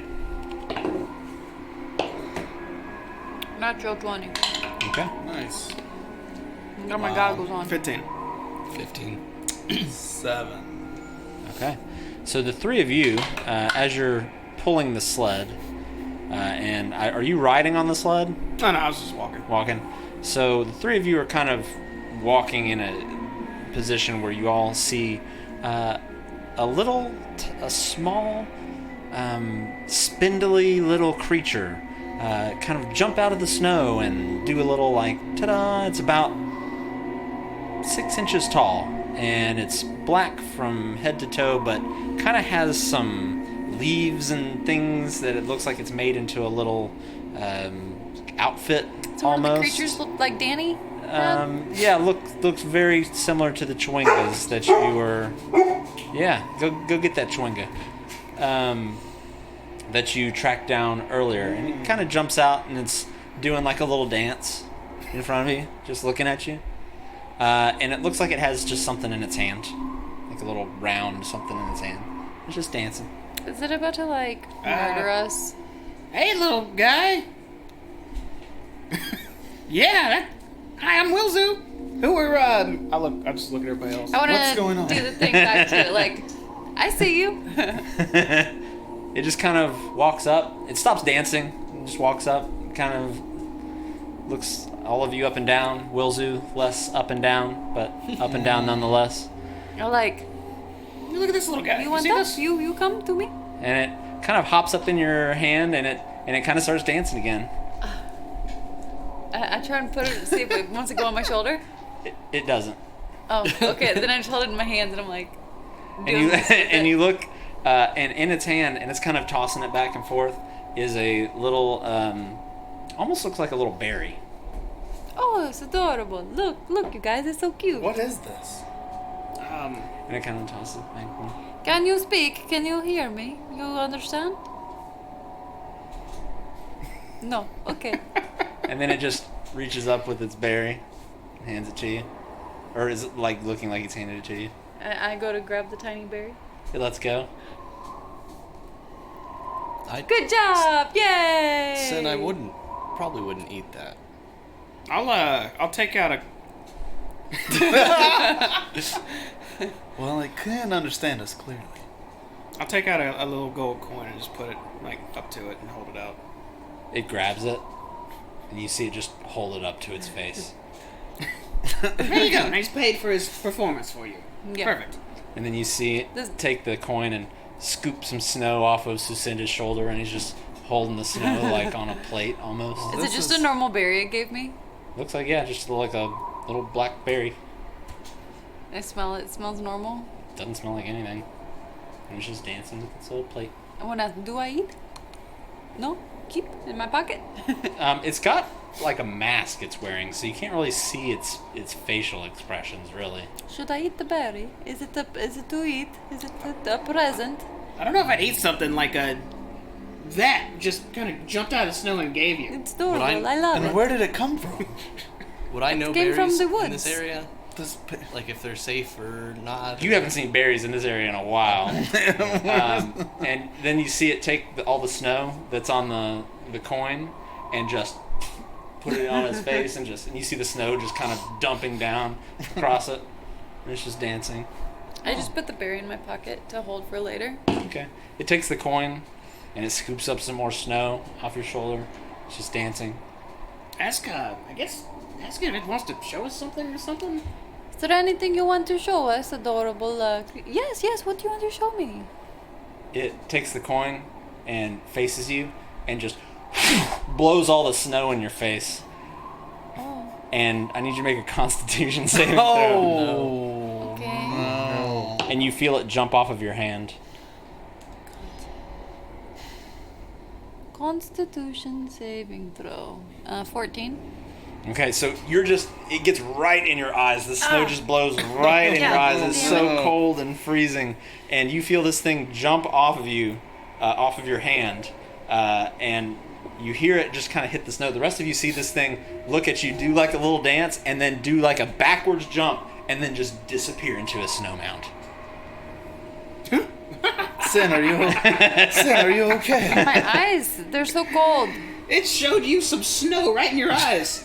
Natural 20. Okay. Nice. Got my goggles on. 15. 7. Okay. So the three of you, as you're pulling the sled, and are you riding on the sled? Oh, no, I was just walking. Walking. So the three of you are kind of walking in a position where you all see a small, spindly little creature kind of jump out of the snow and do a little like, ta-da! It's about 6 inches tall, and it's black from head to toe, but kind of has some leaves and things that it looks like it's made into a little outfit. So one of the almost. creatures look like Danny? Yeah, looks very similar to the chewingas that you were. Yeah, go get that chewinga. That you tracked down earlier, and it kind of jumps out and it's doing like a little dance in front of you, just looking at you. And it looks like it has just something in its hand, like a little round something in its hand. It's just dancing. Is it about to, like, murder us? Hey, little guy. Yeah. Hi, I'm Wilzu. Who are, I just look at everybody else. I want What's going on? to do the thing back to it, like, I see you. It just kind of walks up. It stops dancing. It just walks up, kind of looks all of you up and down. Wilzu, less up and down, but up and down nonetheless. You're like, Look at this little guy. you want see that? this? You come to me? And it kind of hops up in your hand, and it kind of starts dancing again. I try and put it, see if it wants to go on my shoulder. It doesn't. Oh, okay. Then I just hold it in my hands, and I'm like, And you look, and in its hand, and it's kind of tossing it back and forth, is a little, almost looks like a little berry. oh, it's adorable. Look, you guys, it's so cute. What is this? And it kind of tosses it back and forth. Can you speak? Can you hear me? You understand? No. Okay. And then it just reaches up with its berry and hands it to you. Or is it like looking like it's handed it to you? I go to grab the tiny berry. It lets go. Good job! Yay! Sin, I probably wouldn't eat that. I'll take out a. Well, it can understand us clearly. I'll take out a little gold coin and just put it like up to it and hold it out. It grabs it, and you see it just hold it up to its face. There you go. And I just paid for his performance for you. Yeah. Perfect. And then you see it take the coin and scoop some snow off of Sucinda's shoulder, and he's just holding the snow like on a plate almost. Is it just a normal berry it gave me? Looks like, yeah, just like a little black berry. I smell it. It smells normal. Doesn't smell like anything. And it's just dancing with its little plate. I wanna. Do I eat? No. Keep in my pocket. It's got like a mask it's wearing, so you can't really see its facial expressions, really. Should I eat the berry? Is it to eat? Is it a present? I don't know if I'd eat something like that just kind of jumped out of the snow and gave you. It's adorable. I- I love And it. where did it come from? Would I know came from berries the in this woods. area? This Like if they're safe or not? You haven't seen berries in this area in a while. And then you see it take all the snow that's on the coin and just put it on his face, and you see the snow just kind of dumping down across it. And it's just dancing. I just put the berry in my pocket to hold for later. Okay. It takes the coin, and it scoops up some more snow off your shoulder. It's just dancing. Ask if it wants to show us something or something. Is there anything you want to show us, adorable? Yes, what do you want to show me? It takes the coin and faces you and just blows all the snow in your face. Oh. And I need you to make a Constitution saving throw. Oh. Okay. No. And you feel it jump off of your hand. Constitution saving throw. 14. Okay, so it gets right in your eyes. The snow just blows right in your eyes. It's so cold and freezing. And you feel this thing jump off of you, off of your hand. And you hear it just kind of hit the snow. The rest of you see this thing look at you, do like a little dance, and then do like a backwards jump, and then just disappear into a snow mound. Sin, are you okay? My eyes, they're so cold. It showed you some snow right in your eyes.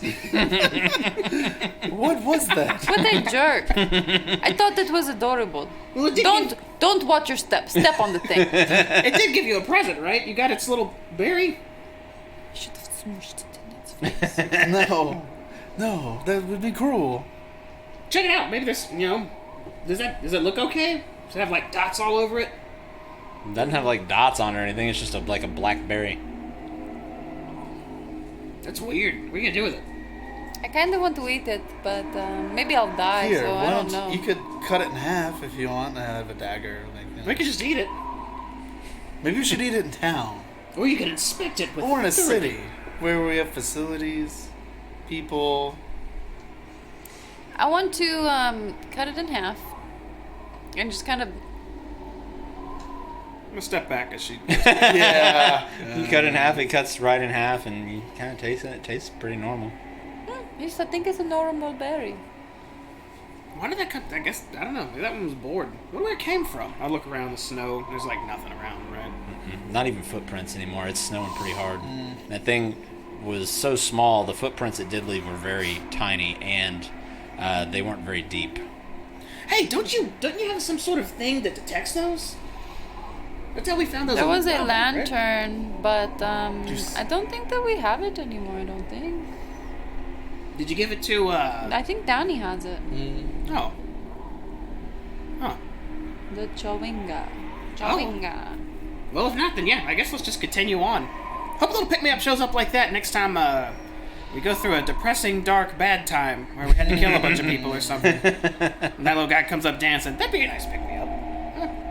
What was that? What a jerk. I thought it was adorable. Well, it did Don't watch your step. Step on the thing. It did give you a present, right? You got its little berry. I should have smushed it in its face. No, that would be cruel. Check it out. Maybe there's, does it look okay? Does it have like dots all over it? It doesn't have like dots on it or anything. It's just like a black berry. That's weird. What are you gonna do with it? I kind of want to eat it, but maybe I'll die, Here, so I don't know. you could cut it in half if you want. I have a dagger. We could just eat it. Maybe we should eat it in town. Or you could inspect it with Or in a authority. city where we have facilities, people. I want to cut it in half and just kind of. I'm gonna step back as she. Yeah. You cut it in half, it cuts right in half, and you kind of taste it. It tastes pretty normal. Yes, I think it's a normal berry. Why did that cut? I guess I don't know. Maybe that one was bored. Where it came from? I look around the snow. There's like nothing around, right? Not even footprints anymore. It's snowing pretty hard. That thing was so small. The footprints it did leave were very tiny, and they weren't very deep. Hey, don't you have some sort of thing that detects those? That's how we found those. There was a right? lantern, but I don't think that we have it anymore. I don't think. Did you give it to? I think Danny has it. Oh. Huh. The Chowinga. Well, if not, then yeah. I guess let's just continue on. Hope a little pick me up shows up like that next time. We go through a depressing, dark, bad time where we had to kill a bunch of people or something. And that little guy comes up dancing. That'd be a nice pick me up,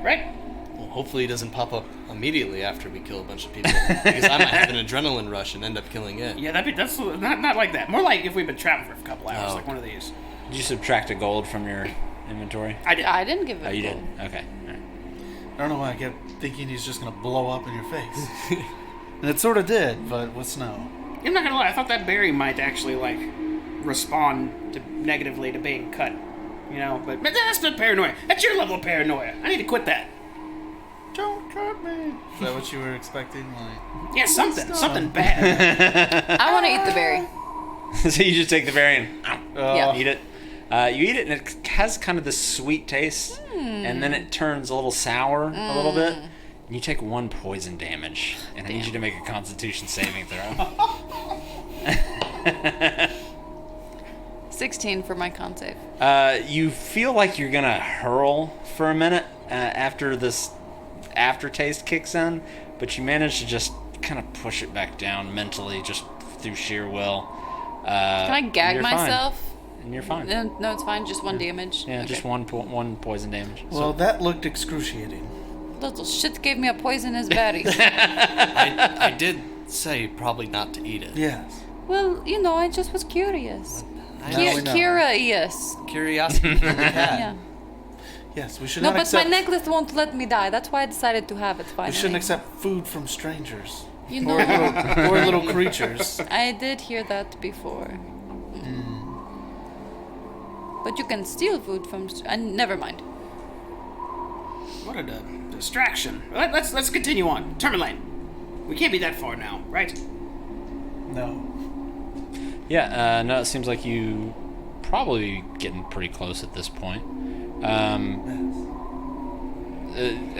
right? Well, hopefully he doesn't pop up immediately after we kill a bunch of people, because I might have an adrenaline rush and end up killing it. Yeah, that's not like that. More like if we've been traveling for a couple hours, Oh. like one of these. Did you subtract a gold from your inventory? I did. I didn't give it. Oh, you did? gold. Okay. All right. I don't know why I kept thinking he's just gonna blow up in your face. And it sort of did, but with snow. I'm not gonna lie. I thought that berry might actually like respond negatively to being cut. But that's the paranoia. That's your level of paranoia. I need to quit that. Don't cut me. Is that what you were expecting? Like, Yeah, something bad. I want to eat the berry. So you just take the berry and Yeah. eat it. You eat it, and it has kind of this sweet taste, and then it turns a little sour a little bit. And you take 1 poison damage, and I need you to make a Constitution saving throw. 16 for my con save. You feel like you're gonna hurl for a minute after this aftertaste kicks in, but you manage to just kind of push it back down mentally, just through sheer will. Can I gag myself? And you're fine. No, it's fine. Just 1 damage. Yeah, Okay. just one poison damage. well, that looked excruciating. Little shit gave me a poisonous berry. I did say probably not to eat it. Yes. Well, I just was curious. Now we know. Curious. Curiosity killed the cat. Yeah. Yes, we should No, not but accept. my necklace won't let me die. That's why I decided to have it finally. We shouldn't accept food from strangers You know, or little creatures. I did hear that before. But you can steal food from. Never mind. What a distraction. Let's continue on. Tourmaline. We can't be that far now, right? No. Yeah, no, it seems like you probably getting pretty close at this point. I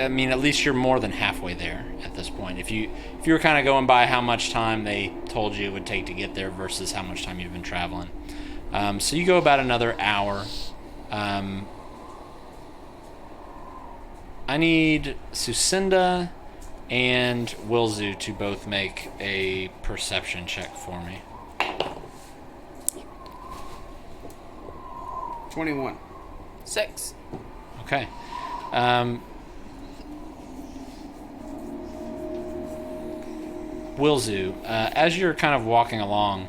mean, at least you're more than halfway there at this point. If you were kind of going by how much time they told you it would take to get there versus how much time you've been traveling. So you go about another hour. I need Sucinda and Wilzu to both make a perception check for me. 21. 6. Okay. Wilzu, as you're kind of walking along,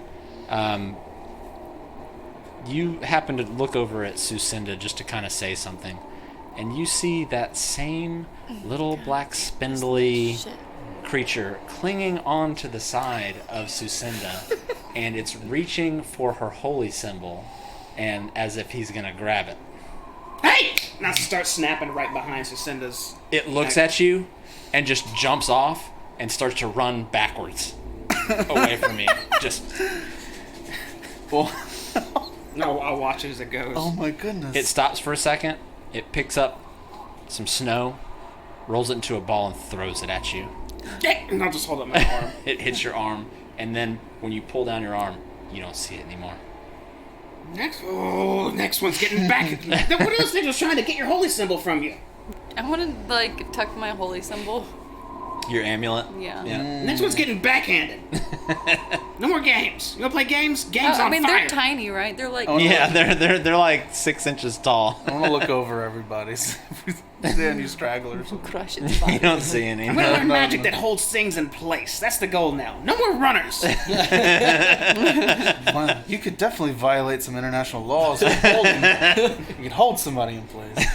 you happen to look over at Sucinda just to kind of say something, and you see that same little black spindly creature clinging onto the side of Sucinda, and it's reaching for her holy symbol, and as if he's gonna grab it. Hey! And I start snapping right behind Sucinda's. It looks at you and just jumps off and starts to run backwards away from you. Just. Well, No, I'll watch it as it goes. oh my goodness. It stops for a second. It picks up some snow, rolls it into a ball, and throws it at you. And I'll just hold up my arm. It hits your arm, and then when you pull down your arm, you don't see it anymore. Next one's getting back. What are those things was trying to get your holy symbol from you? I want to, like, tuck my holy symbol. Your amulet? Yeah. Next one's getting backhanded. No more games. You wanna play games? Games on I mean, fire. they're tiny, right? They're like... Yeah, they're like 6 inches tall. I want to look over everybody's. See any stragglers? Crush it. You don't see any. I'm gonna learn magic that holds things in place. That's the goal now. No more runners. Wow, you could definitely violate some international laws. With holding. You could hold somebody in place.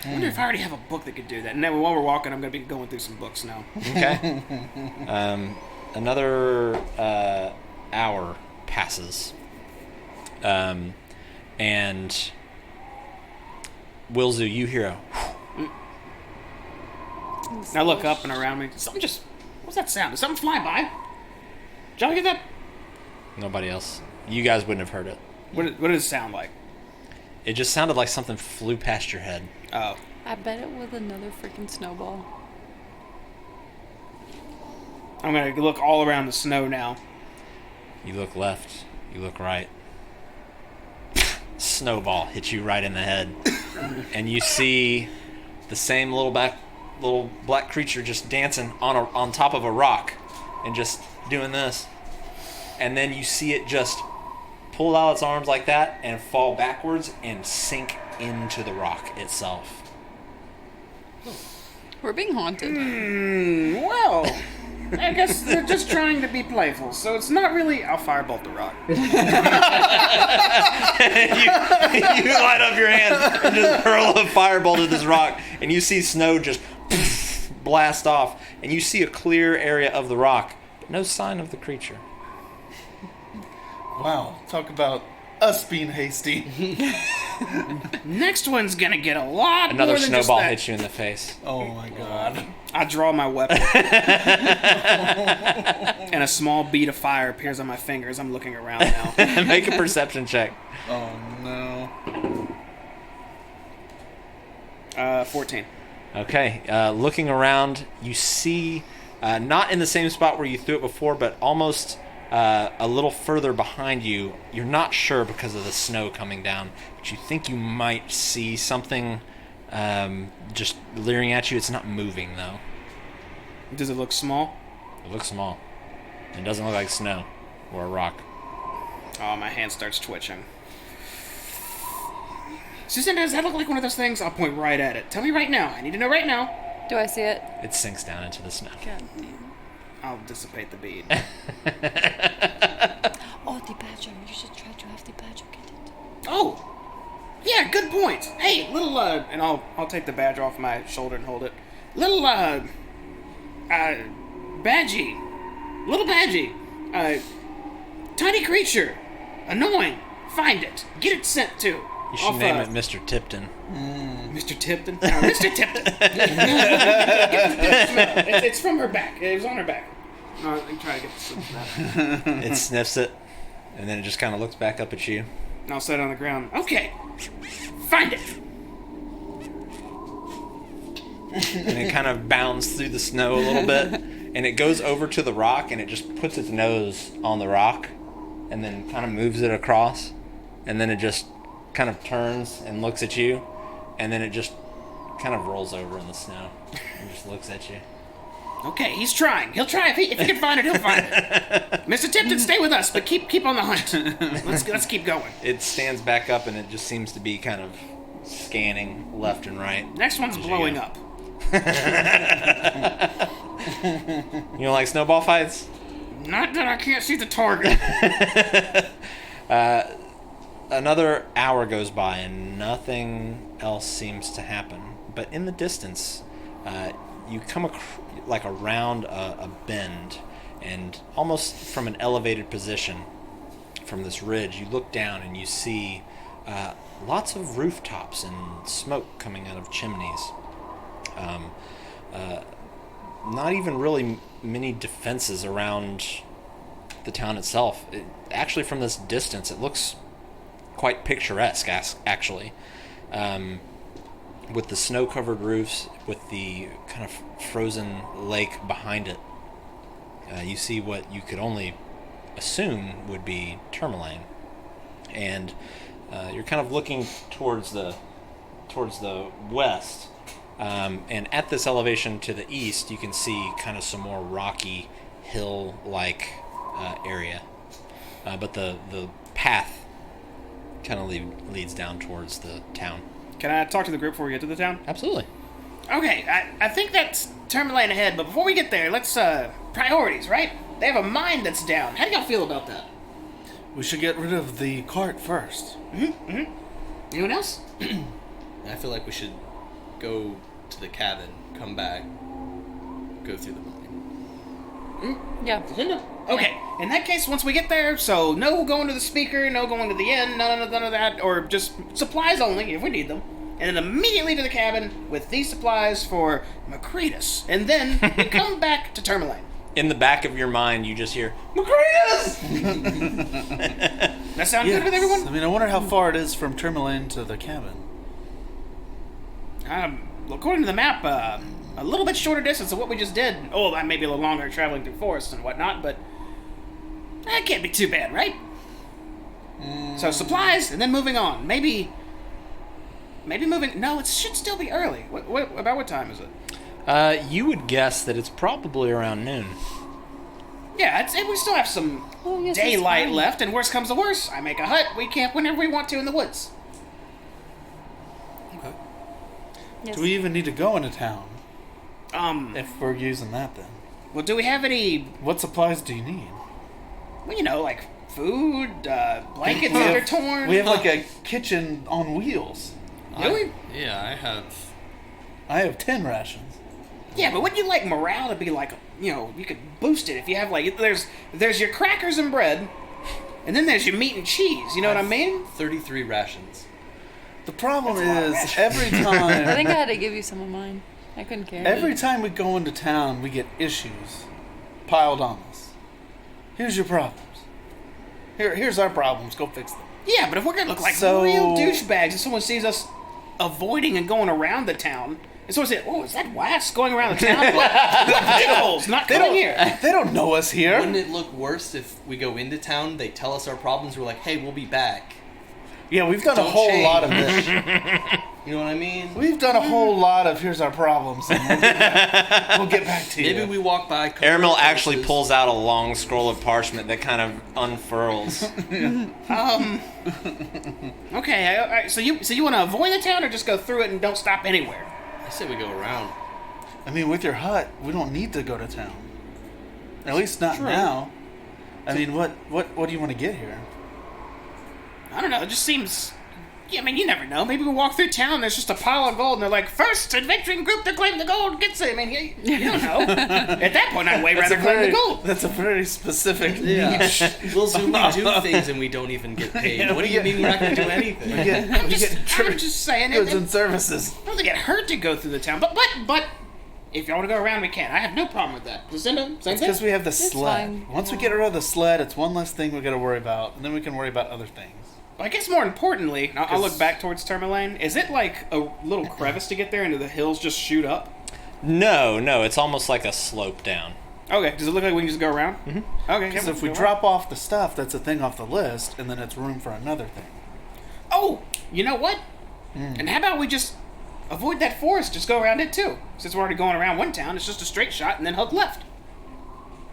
I wonder if I already have a book that could do that. And then while we're walking, I'm gonna be going through some books now. Okay. Another hour passes. And Wilzu, you hear a... And I look up and around me. What's that sound? Did something fly by? Did y'all hear that? Nobody else. You guys wouldn't have heard it. What does it sound like? It just sounded like something flew past your head. Oh. I bet it was another freaking snowball. I'm gonna look all around the snow now. You look left. You look right. Snowball hits you right in the head. And you see the same little black creature just dancing on top of a rock and just doing this. And then you see it just pull out its arms like that and fall backwards and sink into the rock itself. We're being haunted. Well, I guess they're just trying to be playful, so it's not really... I'll firebolt the rock. you light up your hand and just hurl a firebolt at this rock, and you see snow just blast off, and you see a clear area of the rock, but no sign of the creature. Wow, talk about us being hasty. Next one's gonna get a lot Another more than snowball just that. hits you in the face. Oh my god. I draw my weapon. And a small bead of fire appears on my finger as I'm looking around now. Make a perception check. Oh no. 14. Okay, looking around, you see, not in the same spot where you threw it before, but almost a little further behind you. You're not sure because of the snow coming down, but you think you might see something just leering at you. It's not moving, though. Does it look small? It looks small. It doesn't look like snow or a rock. Oh, my hand starts twitching. Susan, does that look like one of those things? I'll point right at it. Tell me right now. I need to know right now. Do I see it? It sinks down into the snow. God damn. I'll dissipate the bead. Oh, the badger. You should try to have the badger get it. Oh! Yeah, good point. Hey, little, and I'll take the badge off my shoulder and hold it. Little, Badgie. Little Badgie. Tiny creature. Annoying. Find it. Get it sent to. You should name it Mr. Tipton. Mr. Tipton? No, Mr. Tipton. It's from her back. It was on her back. No, let me try to get this better. It sniffs it, and then it just kind of looks back up at you. And I'll set it on the ground. Okay, find it. And it kind of bounds through the snow a little bit, and it goes over to the rock, and it just puts its nose on the rock, and then kind of moves it across, and then it just kind of turns and looks at you, and then it just kind of rolls over in the snow and just looks at you. Okay, he's trying. He'll try. If he can find it, he'll find it. Mr. Tipton, stay with us, but keep on the hunt. Let's keep going. It stands back up, and it just seems to be kind of scanning left and right. Next one's blowing up. You don't like snowball fights? Not that I can't see the target. Another hour goes by and nothing else seems to happen. But in the distance, you come around a bend, and almost from an elevated position from this ridge, you look down and you see lots of rooftops and smoke coming out of chimneys. Not even really many defenses around the town itself. Actually, from this distance, it looks quite picturesque, actually. With the snow-covered roofs, with the kind of frozen lake behind it, you see what you could only assume would be Tourmaline. And you're kind of looking towards the west. And at this elevation to the east, you can see kind of some more rocky, hill-like area. But the path kind of leads down towards the town. Can I talk to the group before we get to the town? Absolutely. Okay, I think that's Tourmaline ahead, but before we get there, let's, priorities, right? They have a mine that's down. How do y'all feel about that? We should get rid of the cart first. Anyone else? I feel like we should go to the cabin, come back, go through the mine. Yeah. Okay, in that case, once we get there, so no going to the speaker, no going to the inn, none of that, or just supplies only if we need them. And then immediately to the cabin with these supplies for Macretus. And then we come back to Tourmaline. In the back of your mind, you just hear, Macretus! That sound good with everyone? I mean, I wonder how far it is from Tourmaline to the cabin. According to the map, a little bit shorter distance than what we just did. Oh, that may be a little longer traveling through forests and whatnot, but that can't be too bad, right? So supplies, and then moving on. Maybe moving... No, it should still be early. About what time is it? You would guess that it's probably around noon. Yeah, we still have some daylight left, and worst comes to worst, I make a hut, we camp whenever we want to in the woods. Okay. Yes. Do we even need to go into town? If... If we're using that, then. Well, do we have any... What supplies do you need? Well, you know, like food, blankets that are torn. We have like a kitchen on wheels. Really? Yeah, I have 10 rations. Yeah, but wouldn't you like morale to be like, you know, you could boost it if you have like, there's your crackers and bread, and then there's your meat and cheese, you know what I mean? 33 rations. The problem That's a lot of is, rations. every I think I time, had to give you some of mine. I couldn't carry every it. time we go into town, we get issues piled on us. Here's your problems. Here's our problems. Go fix them. Yeah, but if we're gonna look like So- real douchebags and someone sees us avoiding and going around the town, and someone says, oh, is that Wass going around the town? What dickholes, not coming here. They don't know us here. Wouldn't it look worse if we go into town, they tell us our problems, we're like, hey, we'll be back. Yeah, we've done a Don't whole change. lot of this. You know what I mean? We've done a whole lot of here's our problems. And we'll get back to you. Maybe we walk by... Aramil actually pulls out a long scroll of parchment that kind of unfurls. Okay, so you want to avoid the town or just go through it and don't stop anywhere? I say we go around. I mean, with your hut, we don't need to go to town. At least not now. I mean, what do you want to get here? I don't know, it just seems... Yeah, I mean, you never know. Maybe we walk through town, there's just a pile of gold, and they're like, first adventuring group to claim the gold gets it. I mean, you don't know. At that point, I'd way rather claim the gold. That's a very specific Yeah. niche. We'll do things and we don't even get paid. Yeah, What we do you get- mean we're not going to do anything? We get I'm just saying, goods it, and services. I don't think it hurt to go through the town, but if y'all want to go around, we can. I have no problem with that. Lucinda, same It's thing? because we have the It's sled. fine. Once we get rid of the sled, it's one less thing we got to worry about, and then we can worry about other things. Well, I guess more importantly, I'll look back towards Tourmaline. Is it like a little crevice to get there and do the hills just shoot up? No, it's almost like a slope down. Okay, does it look like we can just go around? Mm-hmm. Okay, Because if we drop off the stuff, that's a thing off the list, and then it's room for another thing. Oh, you know what? And how about we just avoid that forest, just go around it too? Since we're already going around one town, it's just a straight shot and then hook left.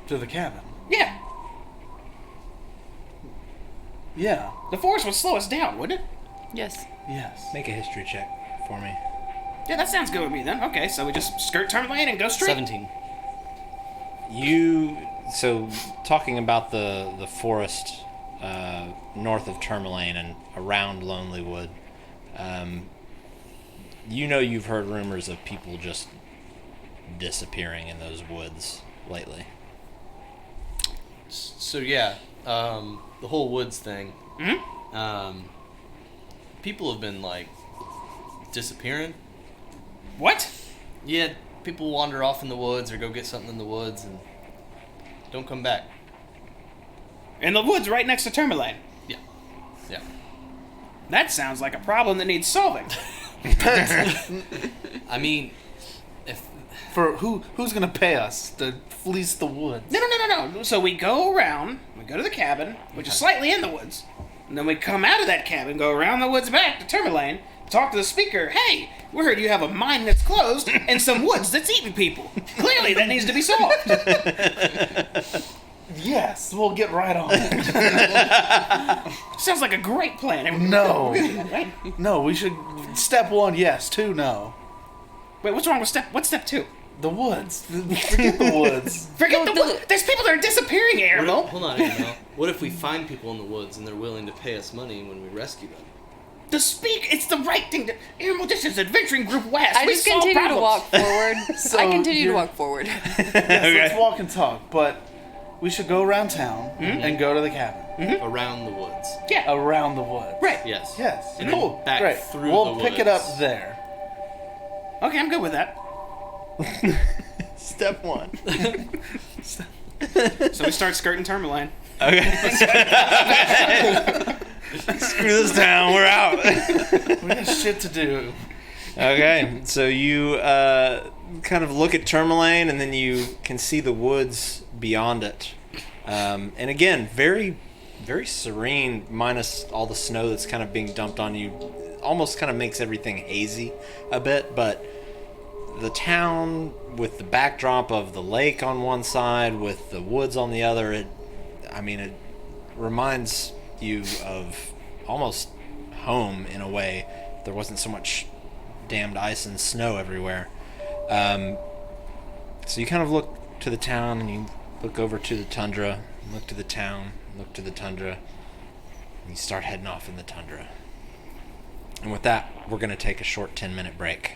To the cabin. Yeah, Yeah. the forest would slow us down, wouldn't it? Yes. Yes. Make a history check for me. Yeah, that sounds good with me then. Okay, so we just skirt Tourmaline and go straight. 17. So talking about the forest north of Tourmaline and around Lonely Wood, you've heard rumors of people just disappearing in those woods lately. So yeah, the whole woods thing. People have been like disappearing. What? Yeah, people wander off in the woods or go get something in the woods and don't come back. In the woods right next to Tourmaline. Yeah. That sounds like a problem that needs solving. I mean, if For who's gonna pay us to fleece the woods? No. So we go around, we go to the cabin, which is slightly in the woods, and then we come out of that cabin, go around the woods back to Tourmaline, talk to the speaker. Hey, we heard you have a mine that's closed and some woods that's eating people. Clearly, that needs to be solved. Yes, we'll get right on it. Sounds like a great plan. No. Right? No, we should. Step 1, yes. 2, no. Wait, what's wrong with what's step 2? The woods. Forget the woods. Forget the woods. There's people that are disappearing, Ariel. hold on, Annabelle. What if we find people in the woods and they're willing to pay us money when we rescue them? It's the right thing to. Ariel, this is Adventuring Group West. I We just solve continue to problems. walk forward. So I continue to you're- walk forward. Yes, let's walk and talk, but we should go around town and go to the cabin. Around the woods. Yeah. Around the woods. Right. Yes. Yes. And Cool. then back Great. through We'll the pick it woods. up there. Okay, I'm good with that. Step 1. So we start skirting Tourmaline. Okay. Screw this town. We're out. We got shit to do. Okay, so you kind of look at Tourmaline, and then you can see the woods beyond it. And again, very, very serene, minus all the snow that's kind of being dumped on you. Almost kind of makes everything hazy a bit, but the town with the backdrop of the lake on one side, with the woods on the other, it reminds you of almost home in a way. There wasn't so much damned ice and snow everywhere. So you kind of look to the town, and you look over to the tundra, look to the town, look to the tundra, and you start heading off in the tundra. And with that, we're going to take a short 10-minute break.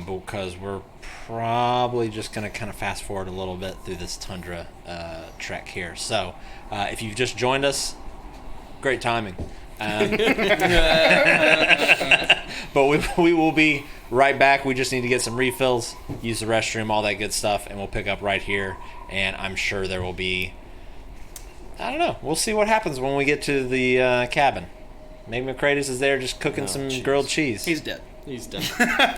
Because we're probably just going to kind of fast forward a little bit through this tundra trek here. So if you've just joined us, great timing. But we will be right back. We just need to get some refills, use the restroom, all that good stuff, and we'll pick up right here. And I'm sure there will be, I don't know, we'll see what happens when we get to the cabin. Maybe McCradis is there just cooking some grilled cheese. He's dead. He's done.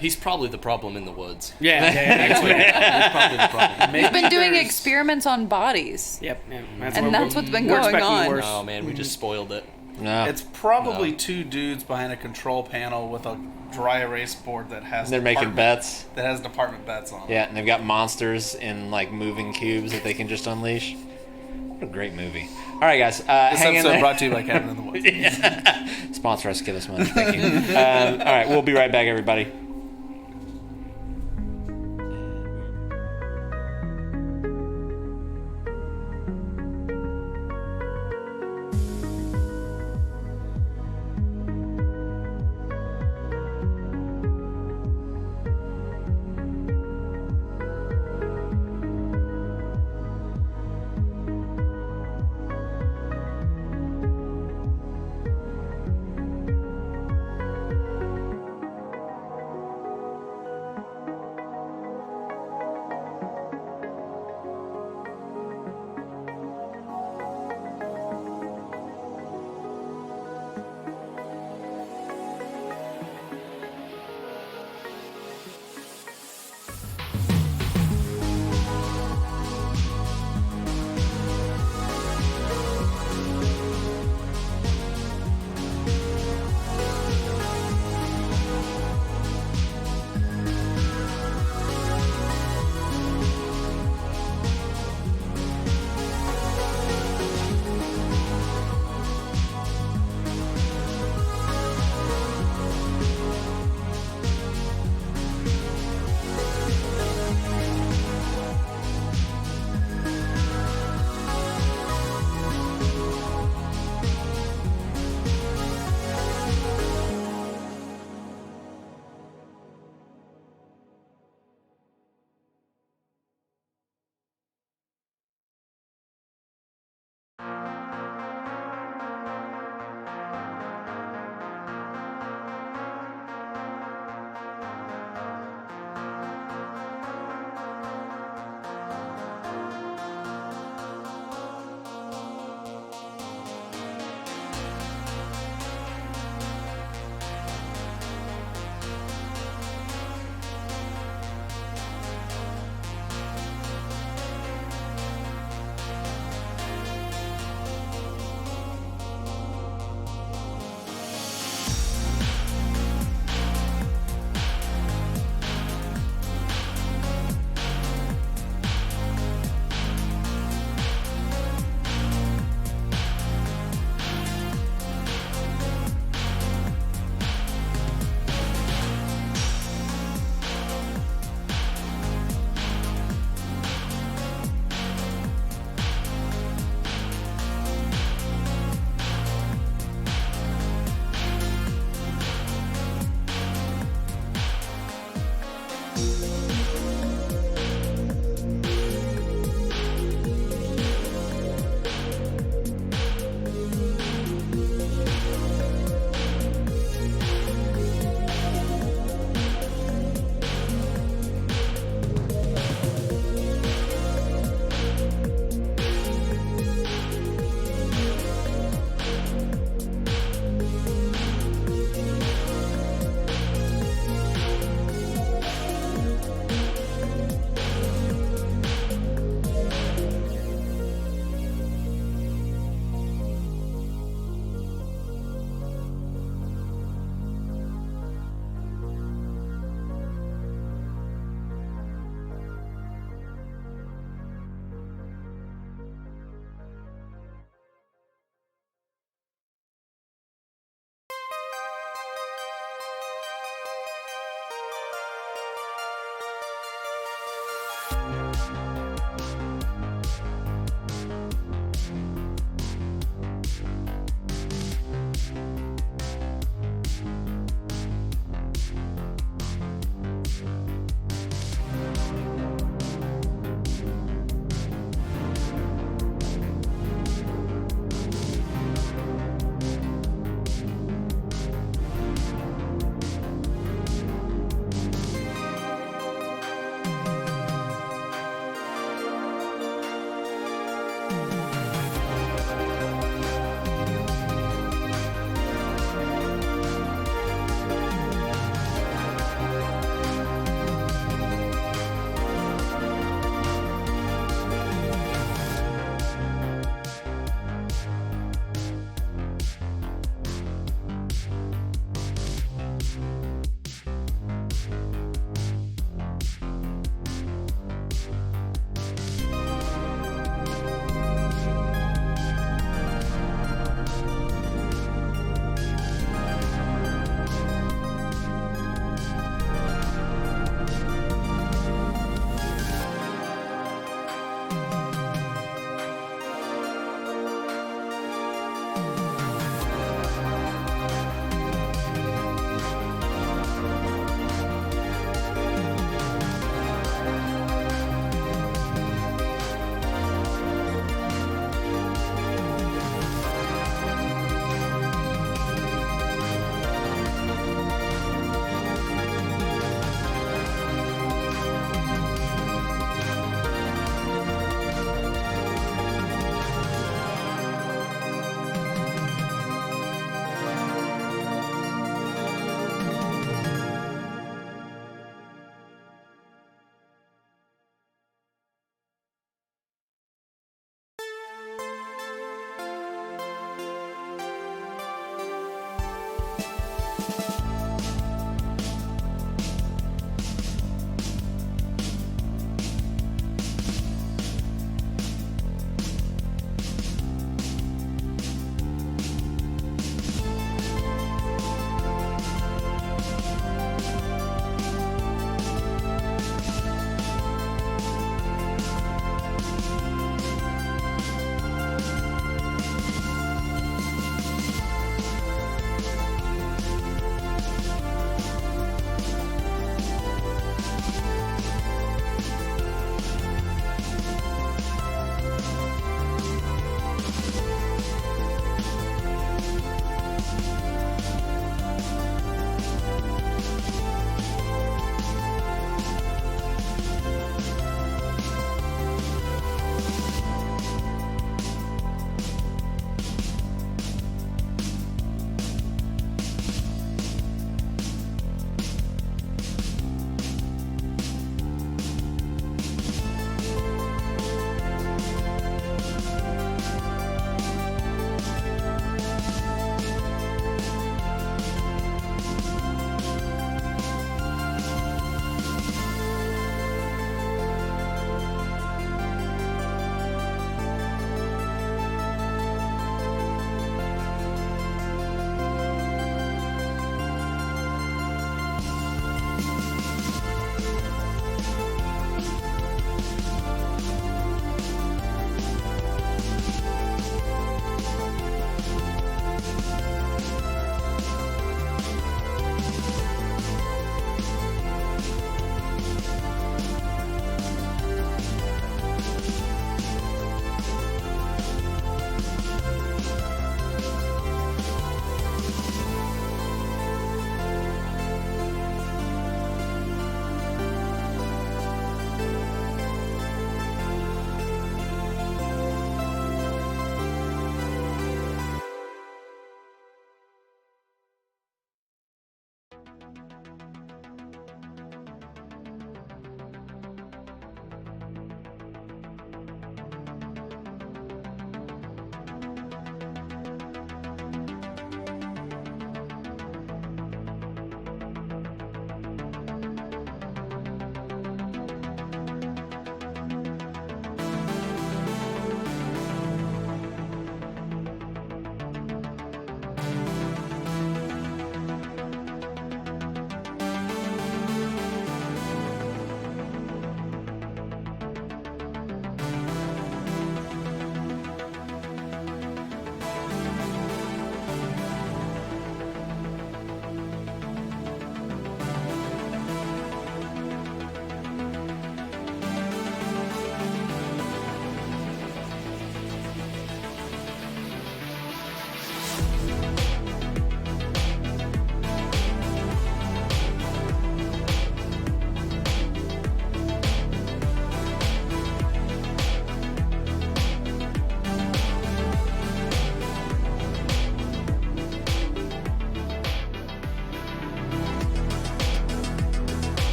He's probably the problem in the woods. Yeah. He's probably the problem. We've been doing experiments on bodies. Yep. Yeah, That's what's been we're going expecting on. worse. Oh man, we just spoiled it. No, It's probably 2 dudes behind a control panel with a dry erase board that has. they're making department- bets. That has department bets on. it. Yeah, and they've got monsters in like moving cubes that they can just unleash. What a great movie! All right, guys, This hang in episode there. brought to you by Cabin in the Woods. Sponsor us, give us money. Thank you. All right, we'll be right back, everybody.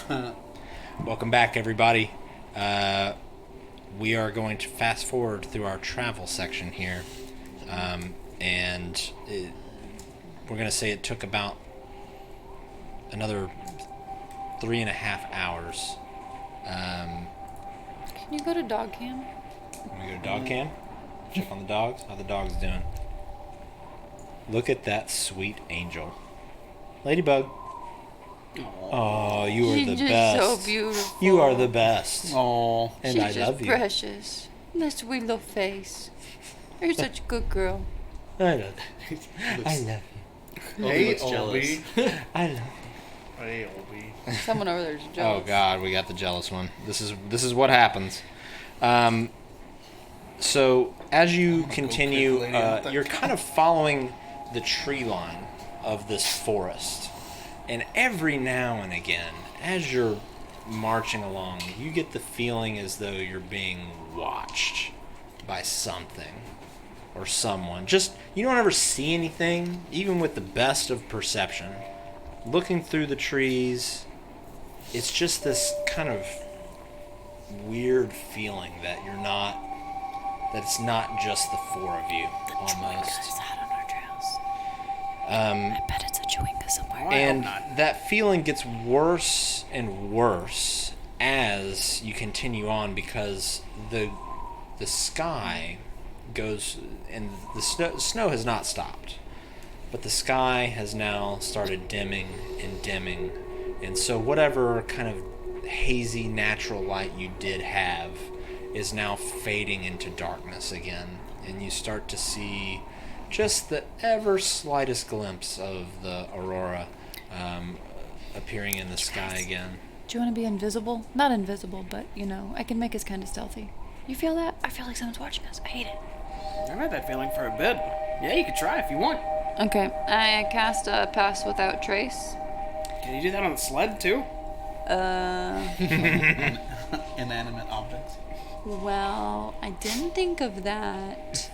Welcome back, everybody. We are going to fast forward through our travel section here. We're going to say it took about another 3.5 hours. Can you go to dog cam? We go to dog cam? Check on the dogs. How the dogs doing? Look at that sweet angel. Ladybug. Oh, you are the You're best. so beautiful. You are the best. Oh, And She's I just love you. precious. That sweet little face. You're such a good girl. I love you. I love hey, looks jealous. Obi. you. I love you. Hey, Obi. Someone over there's Oh jealous. God, we got the jealous one. This is what happens. So as you continue, kick the lady out that you're kind of following the tree line of this forest, and every now and again, as you're marching along, you get the feeling as though you're being watched by something or someone. Just, you don't ever see anything, even with the best of perception. Looking through the trees, it's just this kind of weird feeling that that it's not just the four of you, almost. I bet it's a chewinga somewhere. And that feeling gets worse and worse as you continue on, because the sky goes, and the snow has not stopped, but the sky has now started dimming and dimming, and so whatever kind of hazy natural light you did have is now fading into darkness again, and you start to see just the ever slightest glimpse of the aurora appearing in the sky again. Do you want to be invisible? Not invisible, but, I can make us kind of stealthy. You feel that? I feel like someone's watching us. I hate it. I've had that feeling for a bit. Yeah, you could try if you want. Okay, I cast a Pass Without Trace. Can you do that on the sled, too? Inanimate objects. Well, I didn't think of that.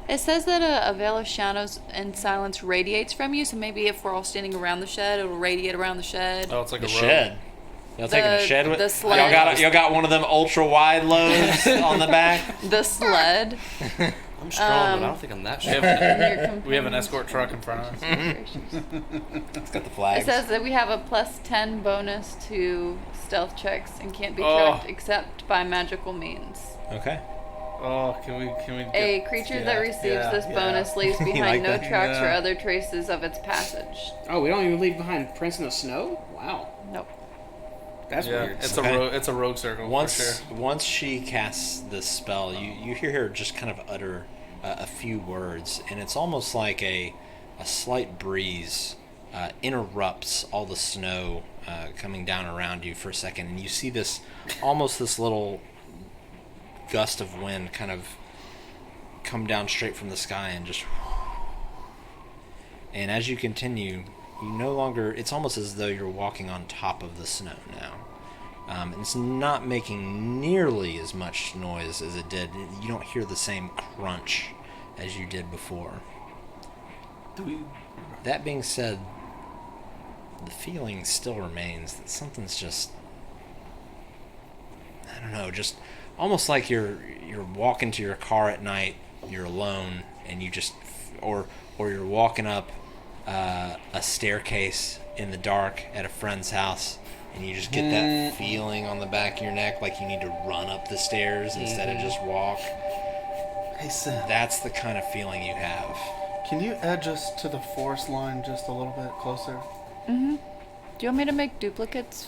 It says that a veil of shadows and silence radiates from you, so maybe if we're all standing around the shed, it'll radiate around the shed. Oh, it's like The a road. shed. Y'all taking a shed with the sled. y'all got one of them ultra wide loads on the back. The sled. I'm strong, but I don't think I'm that We strong. have, we have an escort truck in front of us. It's got the flags. It says that we have a +10 bonus to stealth checks and can't be Oh. tracked except by magical means. Okay. Oh, can we A get- creature yeah, that receives yeah, this yeah. bonus leaves You behind like no that? tracks or Yeah. other traces of its passage. Oh, we don't even leave behind prints in the snow? Wow. Nope. That's Yeah, weird. it's Okay. it's a rogue circle Once for sure. once she casts this spell, you hear her just kind of utter a few words, and it's almost like a slight breeze interrupts all the snow coming down around you for a second, and you see this little gust of wind kind of come down straight from the sky and just. And as you continue, you no longer. It's almost as though you're walking on top of the snow now. And it's not making nearly as much noise as it did. You don't hear the same crunch as you did before. That being said, the feeling still remains that something's just, I don't know, just almost like you're walking to your car at night, you're alone, and you just, or you're walking up a staircase in the dark at a friend's house, and you just get that feeling on the back of your neck like you need to run up the stairs instead of just walk. Hey, Sin, That's the kind of feeling you have. can you edge us to the forest line just a little bit closer? Mm-hmm. Do you want me to make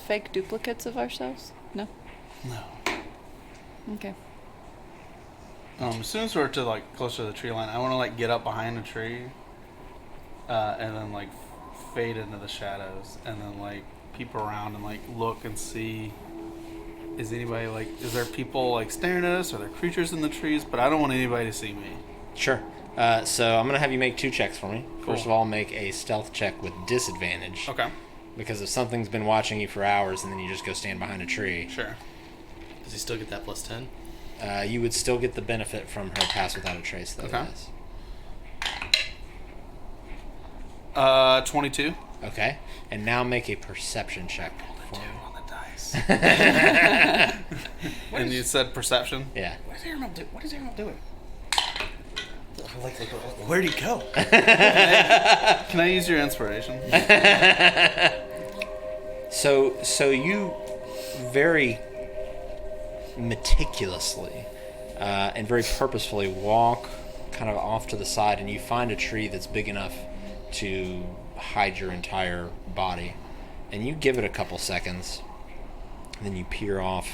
fake duplicates of ourselves? No? No. Okay. As soon as we're to closer to the tree line, I want to get up behind the tree, and then fade into the shadows, and then peep around and look and see. Is anybody is there people staring at us? Are there creatures in the trees? But I don't want anybody to see me. Sure. So I'm going to have you make 2 checks for me. Cool. First of all, make a stealth check with disadvantage. Okay. Because if something's been watching you for hours and then you just go stand behind a tree, Sure. Does he still get that +10? you would still get the benefit from her pass without a trace, though. Okay. Yes. 22. Okay. And now make a perception check for me. On the dice. And you said perception? Yeah. What is Arnold doing? Where'd he go? Can I use your inspiration? So you very meticulously and very purposefully walk kind of off to the side, and you find a tree that's big enough to hide your entire body. And you give it a couple seconds, and then you peer off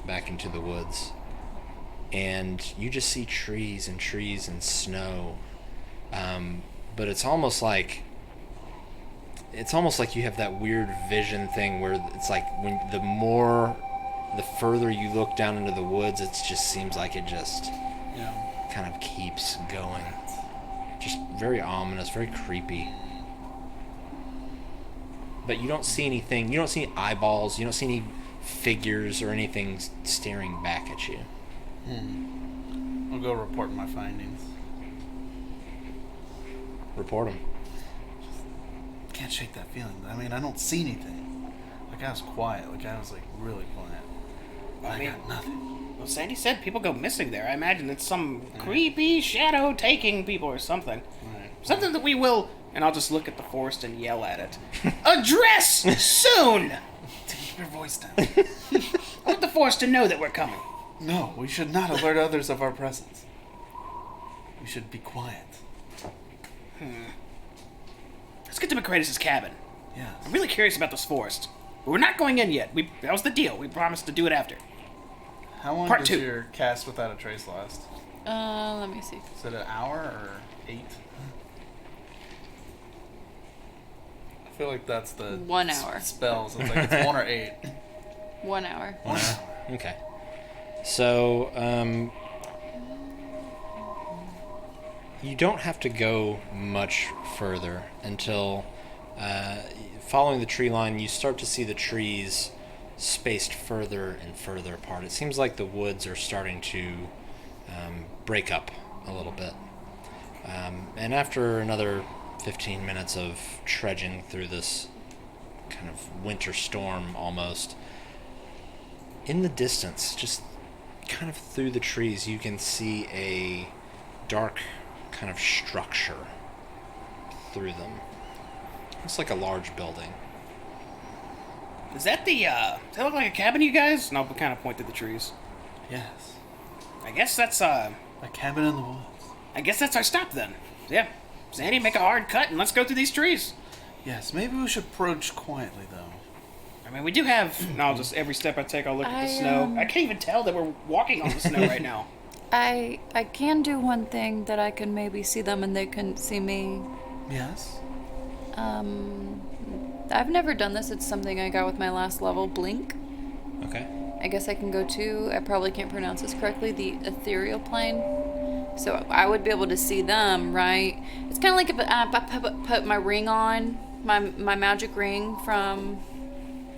back into the woods. And you just see trees and snow. But it's almost like you have that weird vision thing where it's like when the further you look down into the woods, it just seems like it just kind of keeps going. Just very ominous, very creepy. But you don't see anything. You don't see any eyeballs. You don't see any figures or anything staring back at you. I'll go report my findings. Report them. Can't shake that feeling. I mean, I don't see anything. Like, I was quiet. Like, I was, like, really quiet. But I got nothing. Well, Sandy said people go missing there. I imagine it's some creepy shadow taking people or something. Right. Something that we will, and I'll just look at the forest and yell at it. Address soon! Keep your voice down. I want the forest to know that we're coming. No, we should not alert others of our presence. We should be quiet. Let's get to McCradis' cabin. Yes. I'm really curious about this forest. But we're not going in yet. That was the deal. We promised to do it after. How long Part does 2. your cast without a trace last? Let me see. Is it an hour or 8? I feel like that's the 1 hour. Spells. It's like it's 1 or 8. 1 hour. 1 hour. Okay. So, you don't have to go much further until, following the tree line, you start to see the trees spaced further and further apart. It seems like the woods are starting to break up a little bit. And after another 15 minutes of trudging through this kind of winter storm almost, in the distance, just kind of through the trees, you can see a dark kind of structure through them. It's like a large building. Does that look like a cabin, you guys? And I'll kind of point to the trees. Yes. I guess that's, A cabin in the woods. I guess that's our stop then. Yeah. Sandy, make a hard cut and let's go through these trees. Yes, maybe we should approach quietly, though. I mean, we do have... No, just every step I take, I'll look at the snow. I can't even tell that we're walking on the snow right now. I can do one thing that I can maybe see them and they couldn't see me. Yes. I've never done this. It's something I got with my last level, Blink. Okay. I guess I can go to, I probably can't pronounce this correctly, the ethereal plane. So I would be able to see them, right? It's kind of like if I put my ring on, my magic ring from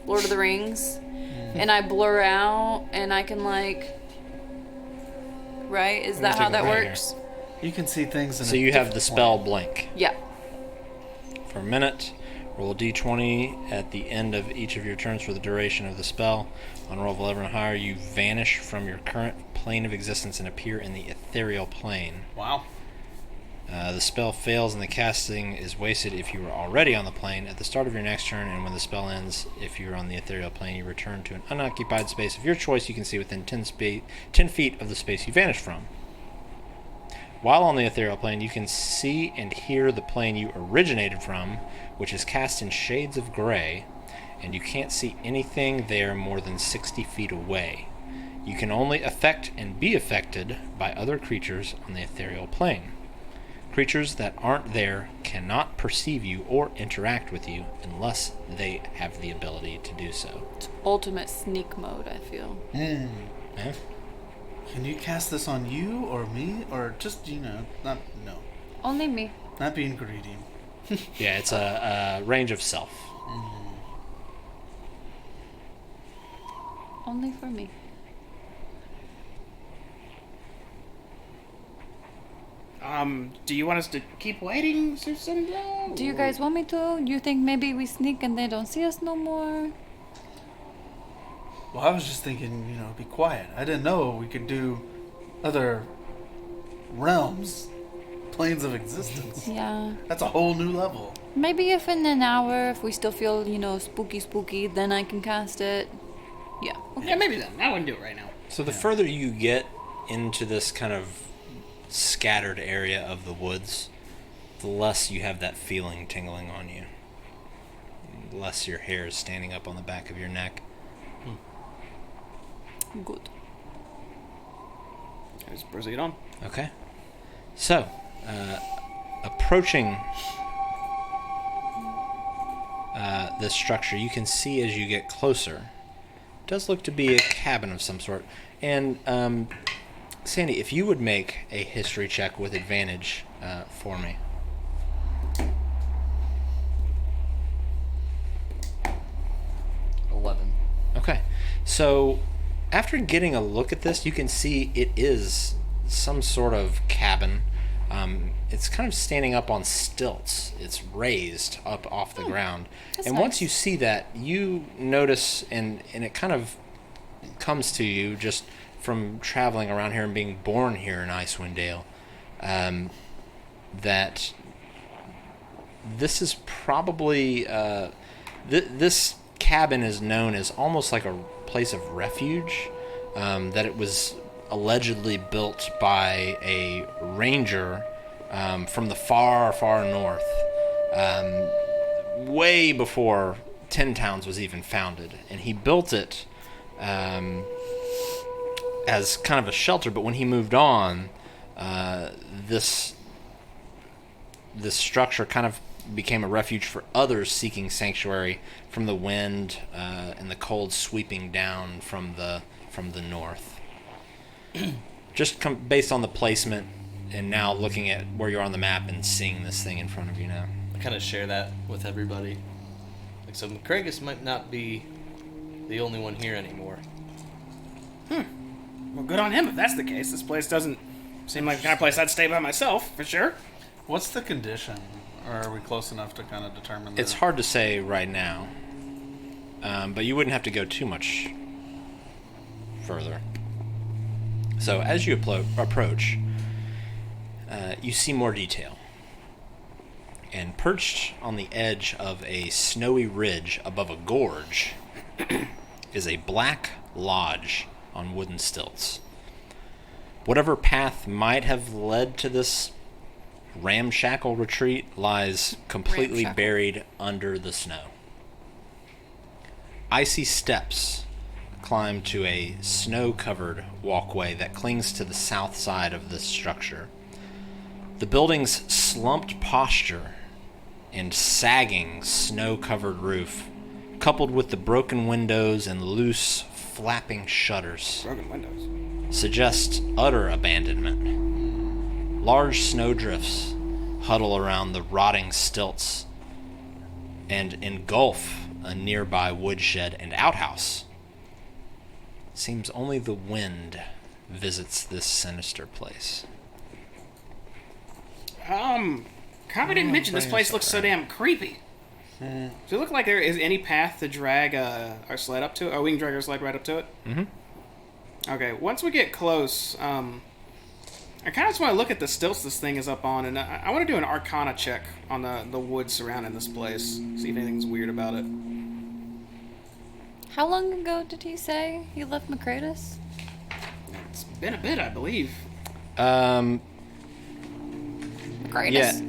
Lord of the Rings, and I blur out, and I can like, right? Is that how that works? You can see things in So you have the spell Blink. Yeah. For a minute, roll a d20 at the end of each of your turns for the duration of the spell. On roll of 11 or higher, you vanish from your current plane of existence and appear in the ethereal plane. Wow. The spell fails and the casting is wasted if you are already on the plane at the start of your next turn, and when the spell ends, if you're on the ethereal plane, you return to an unoccupied space of your choice you can see within 10 feet of the space you vanished from. While on the ethereal plane, you can see and hear the plane you originated from, which is cast in shades of gray, and you can't see anything there more than 60 feet away. You can only affect and be affected by other creatures on the ethereal plane. Creatures that aren't there cannot perceive you or interact with you unless they have the ability to do so. It's ultimate sneak mode, I feel. Yeah? Can you cast this on you or me? Or just, no. Only me. Not being greedy. Yeah, it's a range of self. Only for me. Do you want us to keep waiting, Susandra? Do you guys want me to? You think maybe we sneak and they don't see us no more? Well, I was just thinking, be quiet. I didn't know we could do other realms, planes of existence. Yeah. That's a whole new level. Maybe if in an hour, if we still feel, spooky, then I can cast it. Yeah. Okay. Yeah, maybe then. I wouldn't do it right now. So the further you get into this kind of scattered area of the woods, the less you have that feeling tingling on you. The less your hair is standing up on the back of your neck. Good. Let's proceed on. Okay. So, approaching this structure, you can see as you get closer, it does look to be a cabin of some sort. And, Sandy, if you would make a history check with advantage for me. 11. Okay. So, after getting a look at this, you can see it is some sort of cabin. It's kind of standing up on stilts. It's raised up off the ground. And once you see that, you notice, and it kind of comes to you just from traveling around here and being born here in Icewind Dale, that this is probably... this cabin is known as almost like a place of refuge, that it was allegedly built by a ranger from the far, far north, way before Tin Towns was even founded. And he built it as kind of a shelter, but when he moved on, this structure kind of became a refuge for others seeking sanctuary from the wind and the cold sweeping down from the north. Just based on the placement, and now looking at where you're on the map and seeing this thing in front of you now. I kind of share that with everybody. Like, so McCragus might not be the only one here anymore. Well, good on him if that's the case. This place doesn't seem like the kind of place I'd stay by myself, for sure. What's the condition? Or are we close enough to kind of determine that? It's hard to say right now, but you wouldn't have to go too much further. So as you approach, you see more detail. And perched on the edge of a snowy ridge above a gorge is a black lodge on wooden stilts. Whatever path might have led to this ramshackle retreat lies completely buried under the snow. Icy steps climb to a snow-covered walkway that clings to the south side of this structure. The building's slumped posture and sagging snow-covered roof, coupled with the broken windows and loose, flapping shutters, Broken windows. suggest utter abandonment. Large snowdrifts huddle around the rotting stilts and engulf a nearby woodshed and outhouse. Seems only the wind visits this sinister place. Probably didn't mention this place looks so damn creepy. Does it look like there is any path to drag our sled up to it? Oh, we can drag our sled right up to it? Mm-hmm. Okay, once we get close, I kind of just want to look at the stilts this thing is up on, and I want to do an Arcana check on the wood surrounding this place. See if anything's weird about it. How long ago did he say he left McCratus? It's been a bit, I believe. McCratus? Yeah,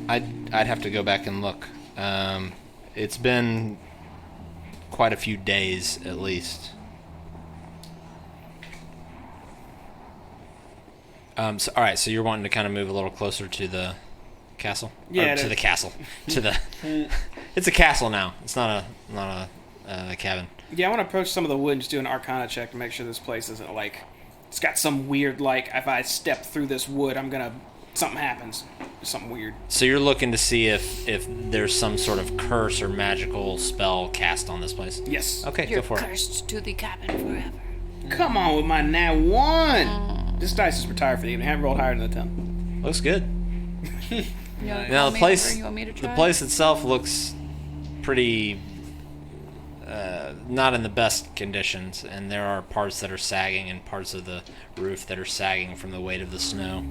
I'd have to go back and look. It's been quite a few days, at least. All right, so you're wanting to kind of move a little closer to the castle? Yeah, Or to the castle. To the. It's a castle now. It's not a cabin. Yeah, I want to approach some of the wood and just do an Arcana check to make sure this place isn't like... It's got some weird, like, if I step through this wood, something happens. Something weird. So you're looking to see if there's some sort of curse or magical spell cast on this place? Yes. Okay, You're go for it. cursed to the cabin forever. Come on with my nat 1! This dice is retired for the evening. I haven't rolled higher than a 10. Looks good. You know, Now call the me place, over, you want me to the try? place itself looks pretty not in the best conditions, and there are parts that are sagging and parts of the roof that are sagging from the weight of the snow.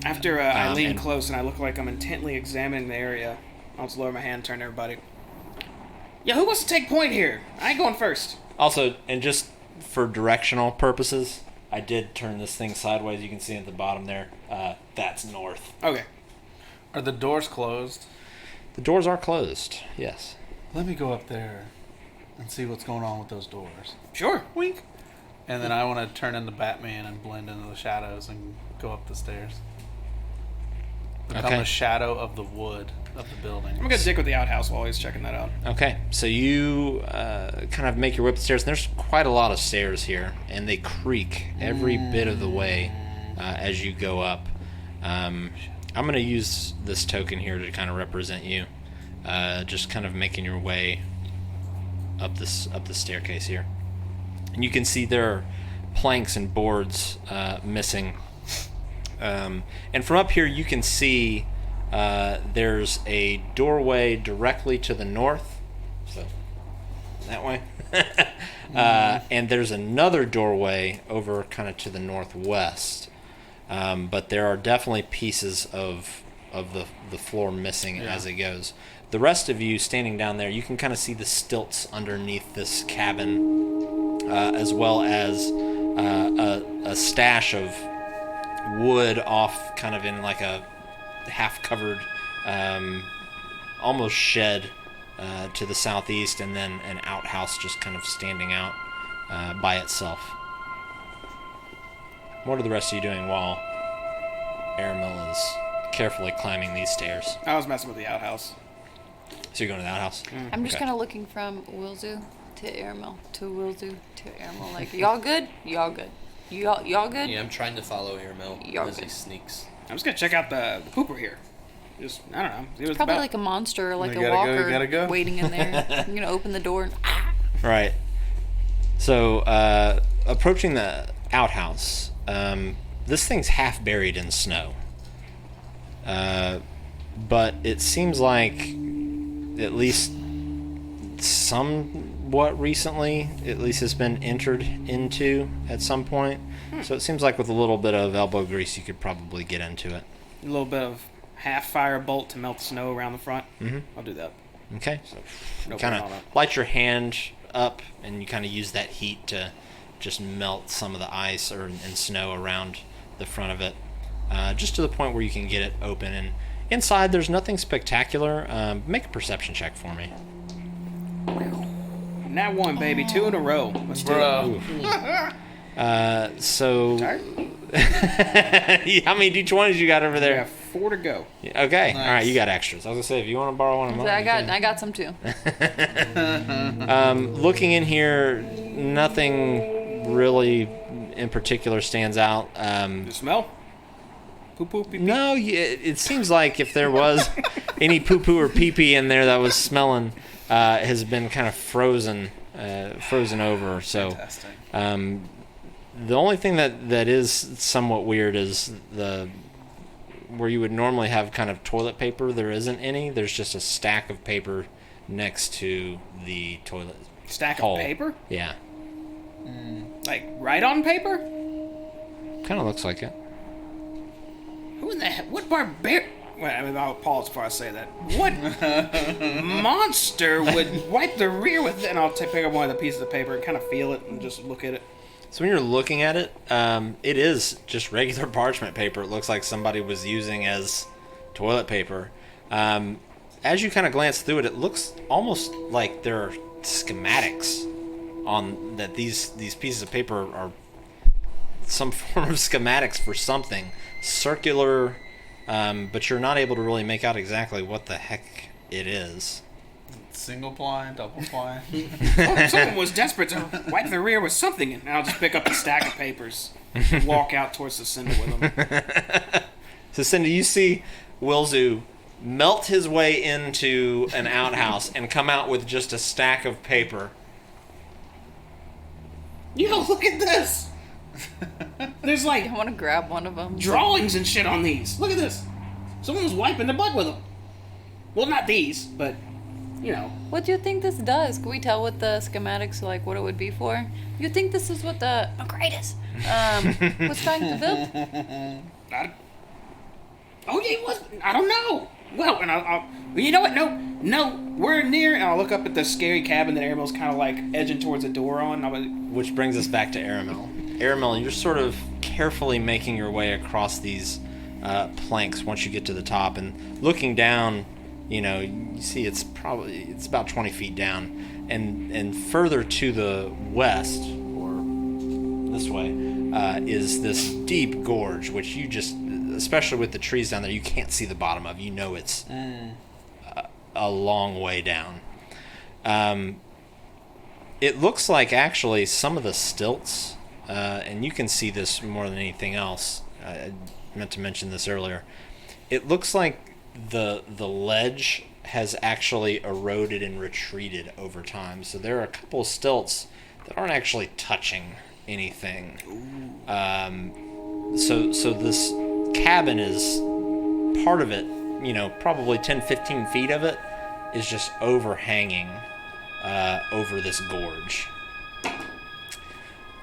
After I lean and- close and I look like I'm intently examining the area, I'll just lower my hand and turn to everybody. Yeah, who wants to take point here? I ain't going first. Also, and just for directional purposes, I did turn this thing sideways. You can see at the bottom there. That's north. Okay. Are the doors closed? The doors are closed. Yes. Let me go up there and see what's going on with those doors. Sure. Wink. And then I want to turn into Batman and blend into the shadows and go up the stairs. Become Okay. a shadow of the wood of the building. I'm gonna dick with the outhouse while he's checking that out. Okay, so you kind of make your way up the stairs, and there's quite a lot of stairs here, and they creak every bit of the way as you go up. I'm going to use this token here to kind of represent you, just kind of making your way up the staircase here. And you can see there are planks and boards missing. And from up here, you can see there's a doorway directly to the north, so that way. And there's another doorway over kind of to the northwest. But there are definitely pieces of the floor missing as it goes. The rest of you standing down there, you can kind of see the stilts underneath this cabin, as well as a stash of wood off kind of in like a half-covered almost shed to the southeast, and then an outhouse just kind of standing out by itself. What are the rest of you doing while Aramil is carefully climbing these stairs? I was messing with the outhouse. So you're going to the outhouse? I'm just Okay. kind of looking from Wilzu to Aramil to Wilzu to Aramil. Like, y'all good? Y'all good? Y'all good? Yeah, I'm trying to follow Airmel You're as he good. sneaks. I'm just gonna check out the pooper here. Just, I don't know. See what it's Probably about. like a monster or like You a gotta go, you walker gotta go. waiting in there. I'm gonna open the door and Right. So, approaching the outhouse, this thing's half buried in snow. But it seems like, at least somewhat recently, at least it's been entered into at some point. So it seems like with a little bit of elbow grease, you could probably get into it. A little bit of half-fire bolt to melt the snow around the front. Mm-hmm. I'll do that. Okay, so No kind problem. of light your hand up, and you kind of use that heat to just melt some of the ice and snow around the front of it, just to the point where you can get it open. And inside, there's nothing spectacular. Make a perception check for me. Nat 1, baby. 2 in a row. Let's do it. Bro. So, Tired? how many d20s you got over We there? have 4 to go. Okay, Nice. all right, you got extras. I was gonna say, if you want to borrow one of mine, I you can. got some too. Looking in here, nothing really in particular stands out. The smell? Poo poo pee pee. No, it seems like if there was any poo-poo or pee-pee in there that was smelling, has been kind of frozen over. So, Fantastic. the only thing that is somewhat weird is where you would normally have kind of toilet paper. There isn't any. There's just a stack of paper next to the toilet Stack hole. of paper? Yeah, Like, right on paper? kind of looks like it. Who in the heck? What barbarian? Wait, I mean, I'll pause before I say that. What monster would wipe the rear with it? And I'll pick up one of the pieces of paper and kind of feel it and just look at it. So when you're looking at it, it is just regular parchment paper. It looks like somebody was using as toilet paper. As you kind of glance through it, it looks almost like there are schematics on that. These pieces of paper are some form of schematics for something circular, but you're not able to really make out exactly what the heck it is. Single ply, double ply. Someone was desperate to wipe the rear with something, and I'll just pick up a stack of papers and walk out towards the cinder with them. So Cindy, you see Wilzu melt his way into an outhouse and come out with just a stack of paper. Yo, look at this! There's like I want to grab one of them. drawings and shit on these. Look at this. Someone was wiping their butt with them. Well, not these, but, you know. What do you think this does? Can we tell what the schematics, like, what it would be for? You think this is what the Greatest was trying to build? Oh, yeah, it was. I don't know. Well, and I'll you know what? No, we're near. And I'll look up at the scary cabin that Aramel's kind of like edging towards the door on. Which brings us back to Aramel. Aramel, you're sort of carefully making your way across these planks once you get to the top, and looking down, you know, you see it's about 20 feet down, and further to the west, or this way, is this deep gorge, which you just, especially with the trees down there, you can't see the bottom of. You know it's a long way down. It looks like actually some of the stilts, and you can see this more than anything else. I meant to mention this earlier. It looks like the ledge has actually eroded and retreated over time. So there are a couple of stilts that aren't actually touching anything. So this cabin is part of it, you know, probably 10-15 feet of it is just overhanging over this gorge.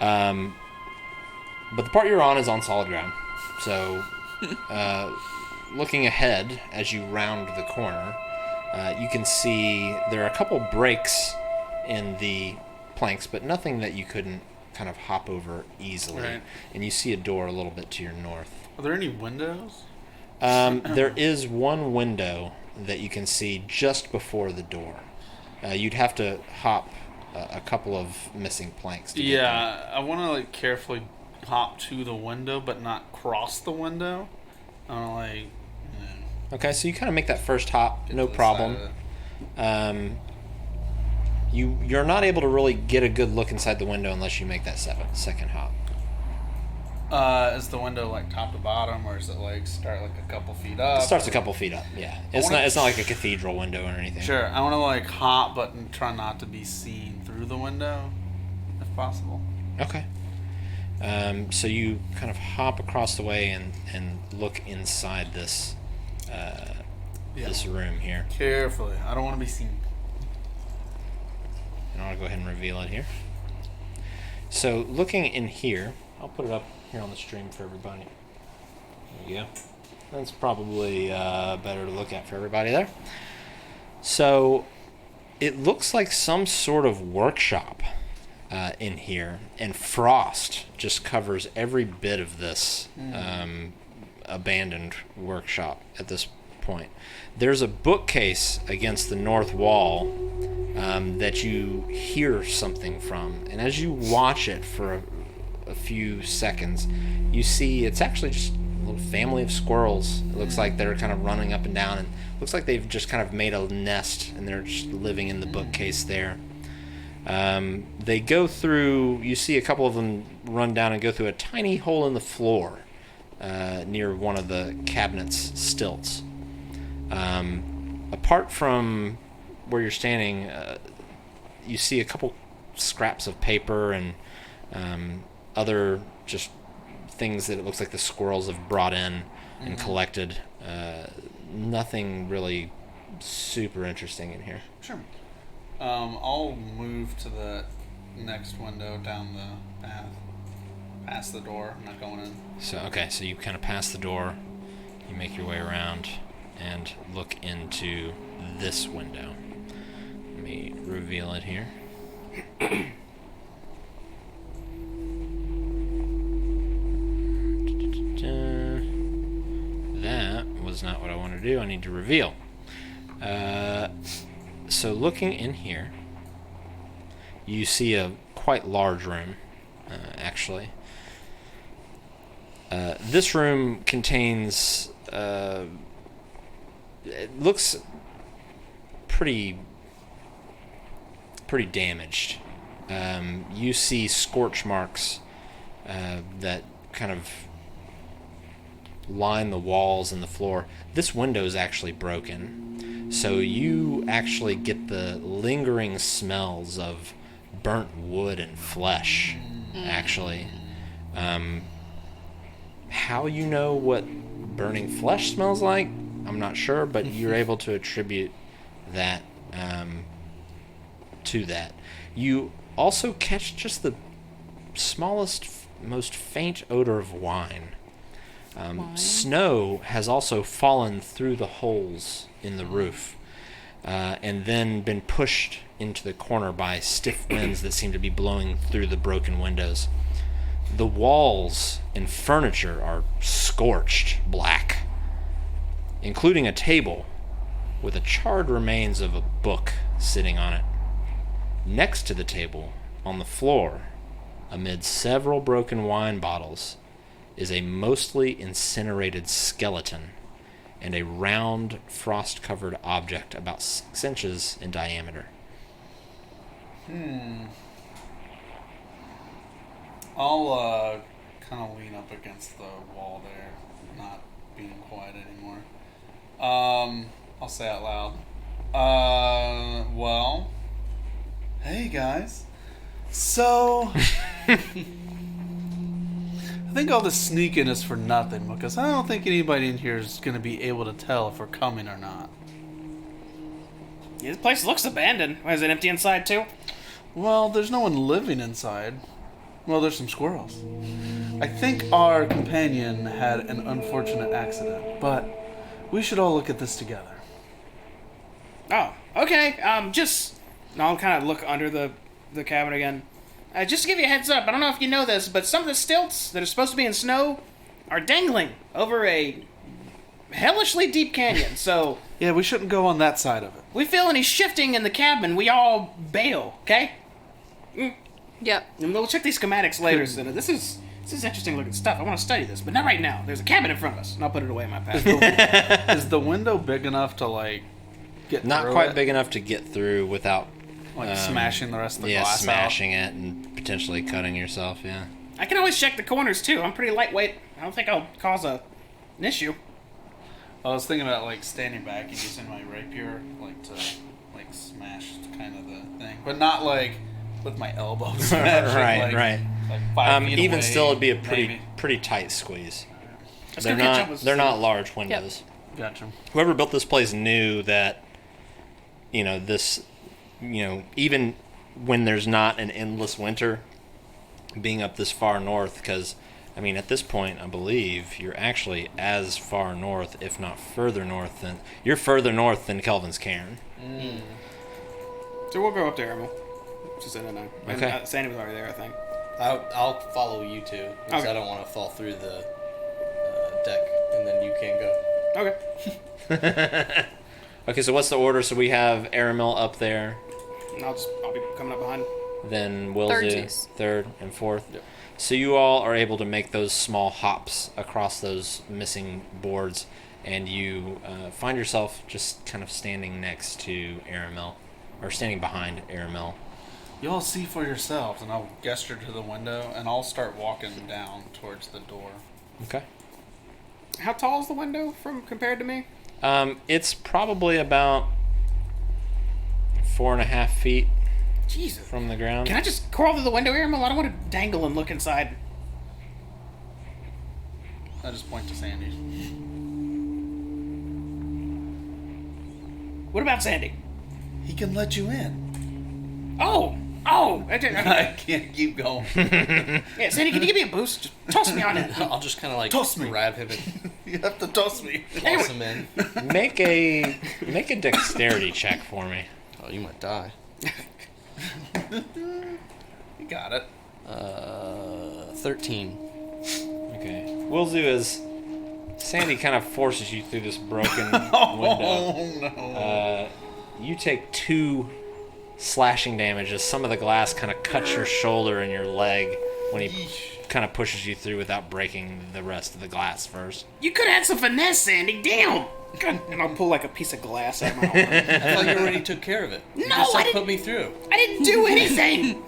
But the part you're on is on solid ground. So looking ahead as you round the corner, you can see there are a couple breaks in the planks, but nothing that you couldn't kind of hop over easily. Right. And you see a door a little bit to your north. Are there any windows? There is one window that you can see just before the door. You'd have to hop a couple of missing planks to get there. Yeah, I want to like carefully hop to the window, but not cross the window. I don't like. You know, Okay, so you kind of make that first hop, get no to the problem. side of You're not able to really get a good look inside the window unless you make that second hop. Is the window like top to bottom, or is it like start like a couple feet up? It starts a couple feet up. Yeah, it's not like a cathedral window or anything. Sure, I want to like hop, but try not to be seen through the window, if possible. Okay. So you kind of hop across the way and look inside this this room here. Carefully, I don't want to be seen. And I'll go ahead and reveal it here. So looking in here, I'll put it up here on the stream for everybody. There you go. That's probably better to look at for everybody there. So it looks like some sort of workshop in here, and frost just covers every bit of this abandoned workshop at this point. There's a bookcase against the north wall that you hear something from, and as you watch it for a few seconds, you see it's actually just a little family of squirrels. It looks like they're kind of running up and down, and looks like they've just kind of made a nest, and they're just living in the bookcase there. They go through, you see a couple of them run down and go through a tiny hole in the floor near one of the cabinet's stilts. Apart from where you're standing, you see a couple scraps of paper and other just things that it looks like the squirrels have brought in and collected. Nothing really super interesting in here. Sure. I'll move to the next window down the path, past the door. I'm not going in. So you kind of pass the door, you make your way around, and look into this window. Let me reveal it here. That was not what I wanted to do. I need to reveal. So looking in here, you see a quite large room, actually. This room contains, it looks pretty damaged. You see scorch marks that kind of line the walls and the floor. This window is actually broken, so you actually get the lingering smells of burnt wood and flesh, actually. How you know what burning flesh smells like, I'm not sure, but you're able to attribute that to that. You also catch just the smallest, most faint odor of wine. Snow has also fallen through the holes in the roof, and then been pushed into the corner by stiff winds that seem to be blowing through the broken windows. The walls and furniture are scorched black, including a table with the charred remains of a book sitting on it. Next to the table, on the floor, amid several broken wine bottles, is a mostly incinerated skeleton and a round, frost-covered object about 6 inches in diameter. I'll kind of lean up against the wall there, not being quiet anymore. I'll say out loud. Well, hey guys. So, I think all this sneaking is for nothing, because I don't think anybody in here is going to be able to tell if we're coming or not. Yeah, this place looks abandoned. Why, is it empty inside too? Well, there's no one living inside. Well, there's some squirrels. I think our companion had an unfortunate accident, but we should all look at this together. Oh, okay. I'll kind of look under the cabin again. Just to give you a heads up, I don't know if you know this, but some of the stilts that are supposed to be in snow are dangling over a hellishly deep canyon, so... Yeah, we shouldn't go on that side of it. We feel any shifting in the cabin, we all bail, okay? Yep. And we'll check these schematics later, so this is interesting looking stuff. I want to study this, but not right now. There's a cabin in front of us, and I'll put it away in my pack. Is the window big enough to, like, get Not through quite it? big enough to get through without... Like smashing the rest of the yeah, glass smashing it and potentially cutting yourself, yeah. I can always check the corners, too. I'm pretty lightweight. I don't think I'll cause an issue. I was thinking about, like, standing back and using my rapier, like, to, like, smash kind of the thing. But not, like, with my elbow smashing. Right. Like 5 feet Even away, still, it'd be a maybe. pretty tight squeeze. Let's They're go catch up with not large windows. Gotcha. Whoever built this place knew that, even when there's not an endless winter, being up this far north, because, at this point, I believe you're actually as far north, if not further north you're further north than Kelvin's Cairn. So we'll go up there, Emil. Just in a nine. Okay. And, Sandy was already there, I think. I'll follow you two because Okay. I don't want to fall through the deck and then you can't go. Okay. Okay, so what's the order? So we have Aramil up there, And I'll be coming up behind. then Wilzu, Third. third and fourth. Yep. So you all are able to make those small hops across those missing boards, and you find yourself just kind of standing next to Aramil, or standing behind Aramil. You all see for yourselves, and I'll gesture to the window, and I'll start walking down towards the door. Okay. How tall is the window compared to me? It's probably about 4.5 feet Jesus. from the ground. Can I just crawl through the window here, Emil? I don't want to dangle and look inside. I just point to Sandy. What about Sandy? He can let you in. Oh! I can't keep going. Yeah, Sandy, can you give me a boost? Just toss me on in. I'll just kind of like Toss me. grab him and You have to toss me. toss him in. Make a dexterity check for me. Oh, you might die. You got it. 13. Okay. Wilzu, as Sandy kind of forces you through this broken window, Oh no. you take 2 slashing damage as some of the glass kind of cuts your shoulder and your leg when he kind of pushes you through without breaking the rest of the glass first. You could have had some finesse, Sandy. Damn! God. And I'll pull like a piece of glass out of my arm. I thought you already took care of it. You No, just I like, didn't- put me through. I didn't do anything!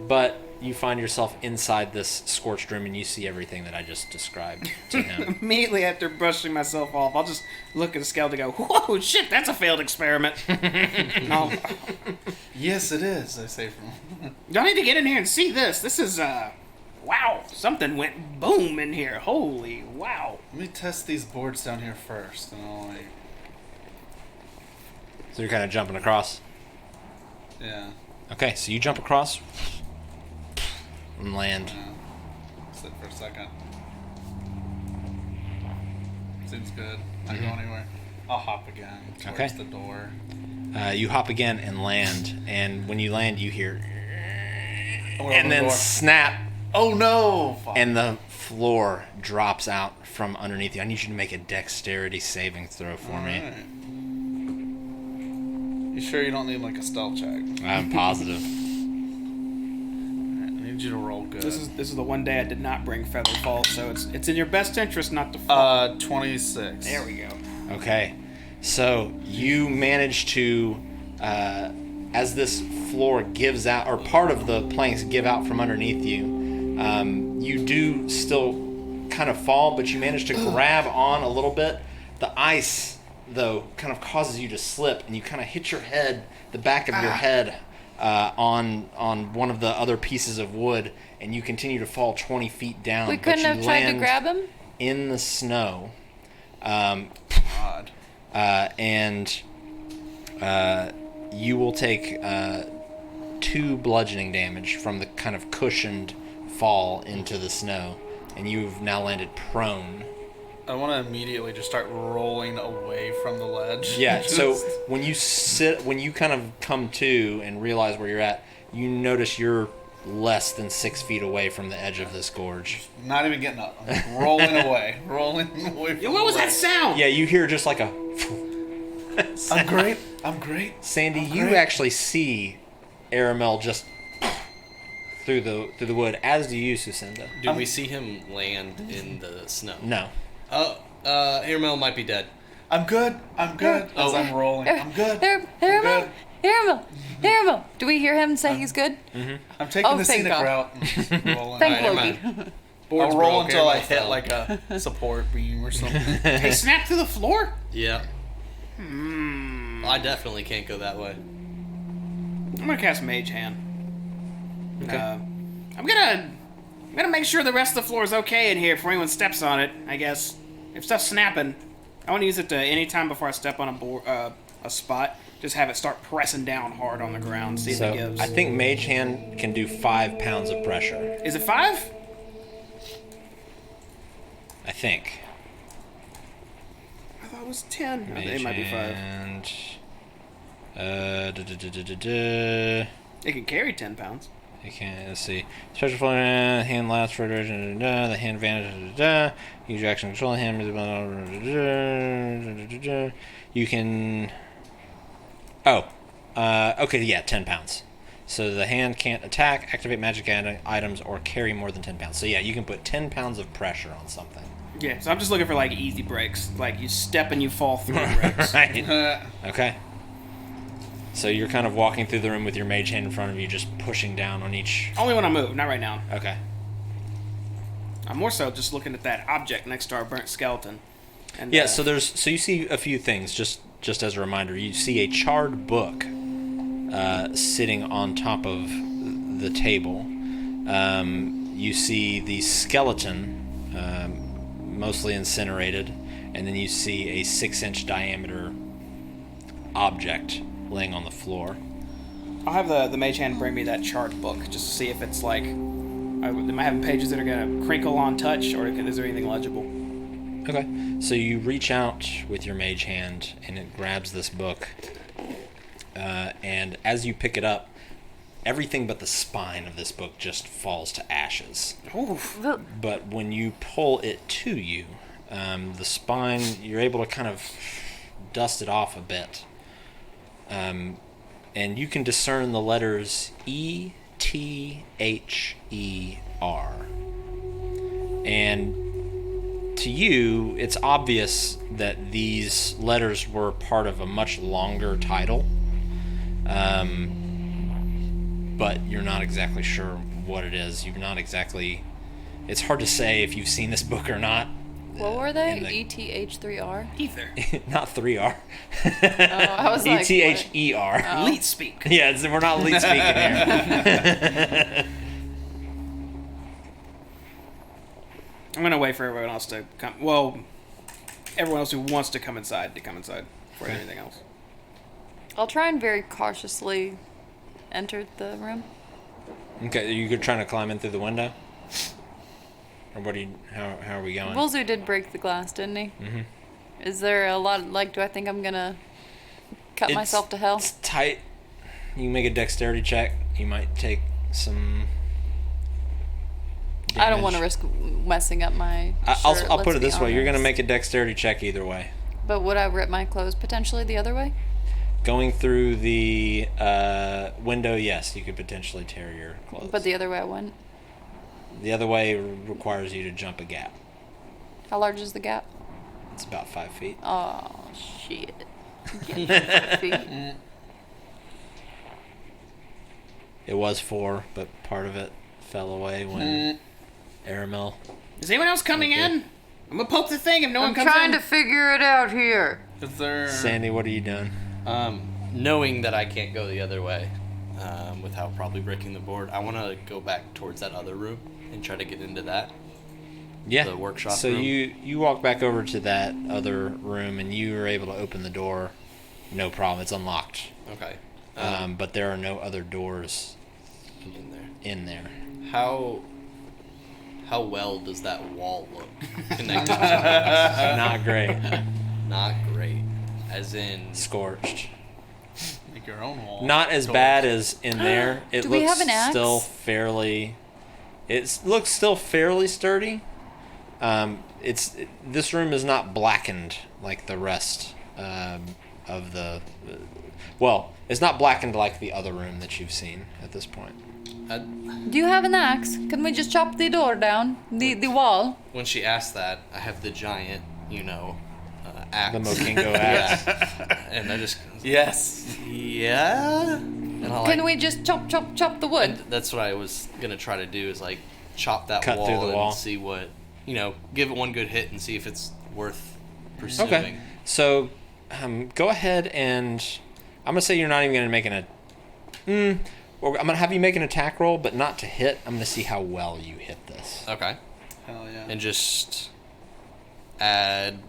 But you find yourself inside this scorched room and you see everything that I just described to him. Immediately after brushing myself off, I'll just look at the skeleton and go, whoa, shit, that's a failed experiment. No. Yes, it is. I say from. Y'all need to get in here and see this. This is, wow. Something went boom in here. Holy wow. Let me test these boards down here first, and I'll like. So you're kind of jumping across. Yeah. Okay, so you jump across and land. Sit for a second. Seems good. Not going anywhere. I'll hop again towards Okay. the door. You hop again and land, and when you land, you hear, Oh, we're and opening then the door. snap, Oh no! Fuck. and the floor drops out from underneath you. I need you to make a dexterity saving throw for me. Alright. You sure you don't need like a stealth check? I'm positive. I need you to roll good. This is the one day I did not bring Feather Fall, so it's in your best interest not to fall. 26. There we go. Okay, so you manage to, as this floor gives out, or part of the planks give out from underneath you, you do still kind of fall, but you manage to grab on a little bit. The ice, though, kind of causes you to slip, and you kind of hit your head, the back of your head, on one of the other pieces of wood, and you continue to fall 20 feet down. We but couldn't you have tried to land grab him? in the snow. God. And you will take 2 bludgeoning damage from the kind of cushioned fall into the snow, and you've now landed prone. I want to immediately just start rolling away from the ledge. Yeah, so Just- when you kind of come to and realize where you're at, you notice you're less than 6 feet away from the edge of this gorge. not even getting up. I'm rolling away. Rolling away from What was the that ledge. sound? Yeah, you hear just like a I'm great. I'm great. Sandy, you great. actually see Aramel just through the wood, as do you, Sucinda. Do we see him land in the snow? No. Oh, Airmail might be dead. I'm good. I'm good. As I'm rolling. I'm good. Aramel! Aramel! Do we hear him say he's good? I'm taking Oh, the thank scenic God. route. And rolling. Thank Alright, never Loki. I'll roll broke, until I Airmail hit fell. like a support beam or something. They snapped through the floor? Yeah. I definitely can't go that way. I'm gonna cast Mage Hand. Okay. I'm gonna make sure the rest of the floor is okay in here before anyone steps on it, I guess. If stuff's snapping, I want to use it to any time before I step on a spot. Just have it start pressing down hard on the ground, see if So it gives. I think Mage Hand can do 5 pounds of pressure. Is it 5? I think. I thought it was 10. Mage It might be 5. Hand. It can carry 10 pounds. Okay, let's see. Special floor, hand lasts for the hand vanishes. Use your action to control the hand. You can. Oh, okay, yeah, 10 pounds. So the hand can't attack, activate magic items, or carry more than 10 pounds. So yeah, you can put 10 pounds of pressure on something. Yeah, so I'm just looking for like easy breaks. Like you step and you fall through breaks. Right. Okay. So you're kind of walking through the room with your mage hand in front of you, just pushing down on each. Only when I move, not right now. Okay. I'm more so just looking at that object next to our burnt skeleton. And, Yeah. So you see a few things. Just as a reminder, you see a charred book sitting on top of the table. You see the skeleton, mostly incinerated, and then you see a 6-inch diameter object laying on the floor. I'll have the mage hand bring me that chart book just to see if it's like. Am I having pages that are gonna crinkle on touch, or is there anything legible? Okay. So you reach out with your mage hand, and it grabs this book. And as you pick it up, everything but the spine of this book just falls to ashes. Oof. But when you pull it to you, the spine, you're able to kind of dust it off a bit. And you can discern the letters E-T-H-E-R. And to you, it's obvious that these letters were part of a much longer title. But you're not exactly sure what it is. You're not exactly... It's hard to say if you've seen this book or not. What were they? in the- ETH3R? Ether. not 3R. Oh, I was like, ETHER. Oh. Leet speak. Yeah, we're not lead speaking here. I'm gonna wait for everyone else to come. Well, everyone else who wants to come inside before Okay. anything else. I'll try and very cautiously enter the room. Okay, you're trying to climb in through the window? Or what do you, how are we going? Wilzu did break the glass, didn't he? Mm-hmm. Is there a lot, do I think I'm gonna cut myself to hell? It's tight. You can make a dexterity check. You might take some I don't want to damage. risk messing up my shirt, I'll put let's it be this way. You're going to honest. make a dexterity check either way. But would I rip my clothes potentially the other way? Going through the window, yes, you could potentially tear your clothes. But the other way I wouldn't. The other way requires you to jump a gap. How large is the gap? It's about 5 feet. Oh, shit. Get 5 feet. It was 4, but part of it fell away when Aramel. Is anyone else coming Okay. in? I'm gonna poke the thing if no one I'm comes trying in. to figure it out here. Is there... Sandy, what are you doing? Knowing that I can't go the other way, without probably breaking the board, I want to go back towards that other room and try to get into that. Yeah. The workshop So room. you walk back over to that other room and you are able to open the door. No problem. It's unlocked. Okay. But there are no other doors In there. in there. How well does that wall look connected to it? Not great. Not great. As in, Scorched. Make your own wall. Not as bad as in there. It Do we looks have an axe? still fairly. Looks still fairly sturdy. This room is not blackened like the rest of the. Well, it's not blackened like the other room that you've seen at this point. Do you have an axe? Can we just chop the door down? The wall? when she asked that, I have the giant, axe. The Mokingo axe. Yeah. And I just, Yes. yeah? And I Can we just chop the wood? And that's what I was gonna try to do, is like chop that Cut wall through the and wall. see what, give it one good hit and see if it's worth pursuing. Okay. So, go ahead and I'm gonna say you're not even gonna make or I'm gonna have you make an attack roll, but not to hit. I'm gonna see how well you hit this. Okay. Hell yeah. And just add.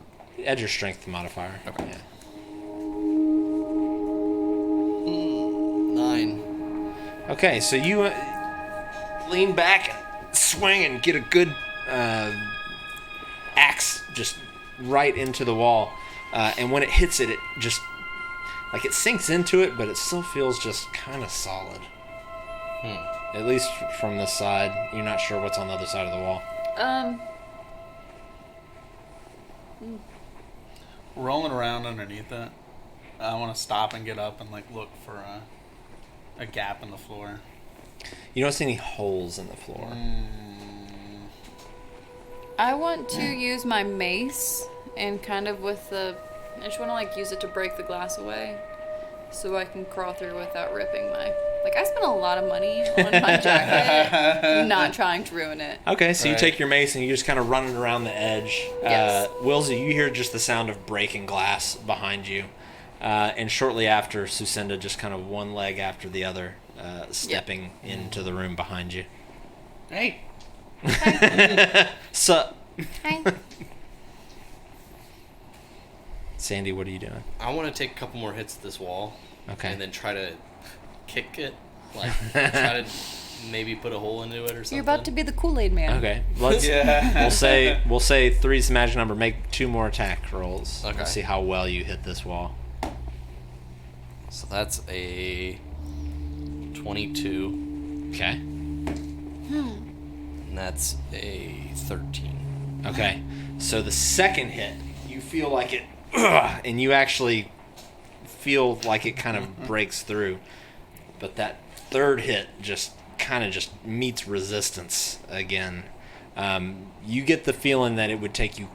Add your strength modifier. Okay. Yeah. 9. Okay, so you lean back and swing and get a good axe just right into the wall. And when it hits it, it just, like, it sinks into it, but it still feels just kind of solid. At least from this side. You're not sure what's on the other side of the wall. Rolling around underneath it. I want to stop and get up and look for a gap in the floor. You don't see any holes in the floor. I want to use my mace and kind of I just want to use it to break the glass away so I can crawl through without ripping my... I spent a lot of money on my jacket, not trying to ruin it. Okay, so you Right. take your mace and you just kind of run it around the edge. Yes. Wilsey, you hear just the sound of breaking glass behind you. And shortly after, Sucinda just kind of one leg after the other, stepping into the room behind you. Hey, Sup? Hi. Sandy, what are you doing? I want to take a couple more hits at this wall. Okay. And then try to kick it. Try to maybe put a hole into it or something. You're about to be the Kool-Aid man. Okay, let's. Yeah. We'll say three's the magic number. Make 2 more attack rolls. Okay. Let's see how well you hit this wall. So that's a 22. Okay. And that's a 13. Okay. So the second hit, you feel like it, and you actually feel like it kind of breaks through. But that third hit just kind of meets resistance again. You get the feeling that it would take you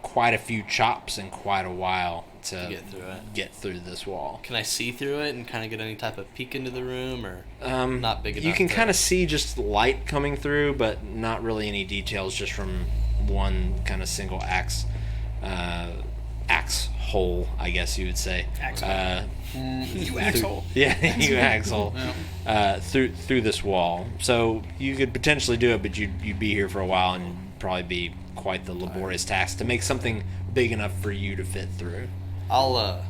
quite a few chops and quite a while to get through it. this wall. Can I see through it and kind of get any type of peek into the room, or not big enough? You can to- kind of see just light coming through, but not really any details just from one kind of single axe hole, I guess you would say. Axe hole. You axe hole. Yeah, you axe hole. Through this wall. So you could potentially do it, but you'd be here for a while and it'd probably be quite the laborious task to make something big enough for you to fit through. I'll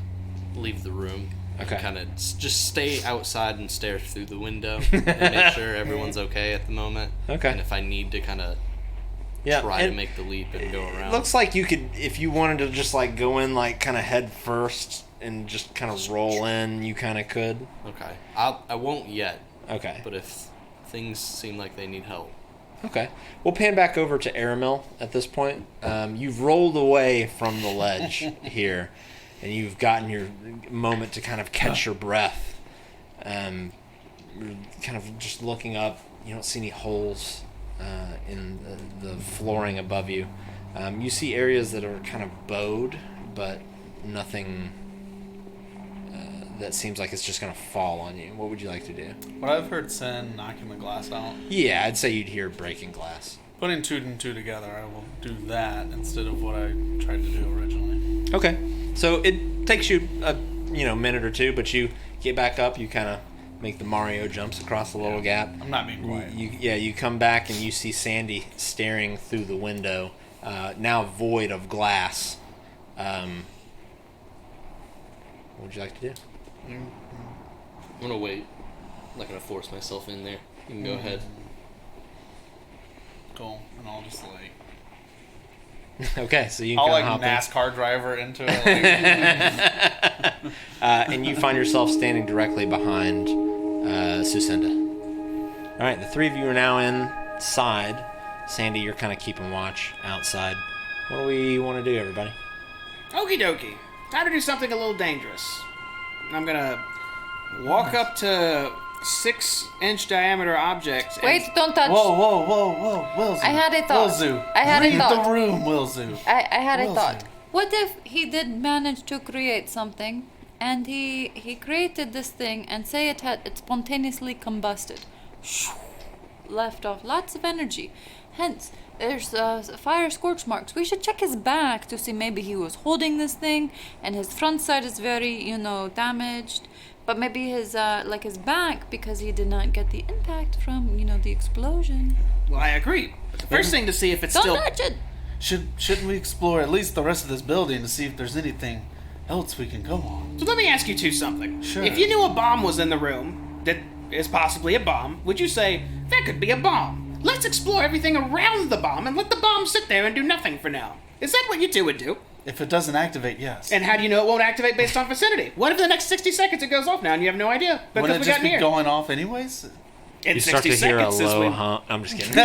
leave the room. Okay. Kind of just stay outside and stare through the window and make sure everyone's okay at the moment. Okay. And if I need to kind of try to make the leap and go around. Looks like you could, if you wanted to just like go in like kind of head first and just kind of roll in, you kind of could. Okay. I won't yet. Okay. But if things seem like they need help. Okay. We'll pan back over to Aramil at this point. You've rolled away from the ledge here, and you've gotten your moment to kind of catch your breath. Kind of just looking up, you don't see any holes in the flooring above you. You see areas that are kind of bowed, but nothing that seems like it's just going to fall on you. What would you like to do? What I've heard Sin knocking the glass out. Yeah, I'd say you'd hear breaking glass. Putting 2 and 2 together, I will do that instead of what I tried to do originally. Okay. So it takes you a minute or two, but you get back up, you kind of make the Mario jumps across the little gap. I'm not being quiet. You come back and you see Sandy staring through the window, now void of glass. What would you like to do? I'm gonna wait. I'm not gonna force myself in there. You can go ahead. Cool. And I'll just like... Okay, so you I'll can like hop NASCAR driver into it. Like... and you find yourself standing directly behind Sucinda. All right, the three of you are now inside. Sandy, you're kind of keeping watch outside. What do we want to do, everybody? Okie dokie. Time to do something a little dangerous. I'm gonna walk up to 6-inch diameter objects. Wait, don't touch. Whoa, Wilzu. I had a thought. Wilzu. I had a Read thought. the room, Wilzu. I had a Wilson. thought. What if he did manage to create something, and he created this thing, and say it spontaneously combusted, left off lots of energy. Hence, there's fire scorch marks. We should check his back to see maybe he was holding this thing, and his front side is very, damaged. But maybe his back, because he did not get the impact from, the explosion. Well, I agree. But the first thing to see if it's Don't still... touch it! Shouldn't we explore at least the rest of this building to see if there's anything else we can go on? So let me ask you two something. Sure. If you knew a bomb was in the room that is possibly a bomb, would you say, that could be a bomb? Let's explore everything around the bomb and let the bomb sit there and do nothing for now. Is that what you two would do? If it doesn't activate, yes. And how do you know it won't activate based on vicinity? What if the next 60 seconds it goes off now and you have no idea? Because Wouldn't it we just got be near. going off anyways? In You start 60 to hear a seconds is low when... hum. I'm just kidding.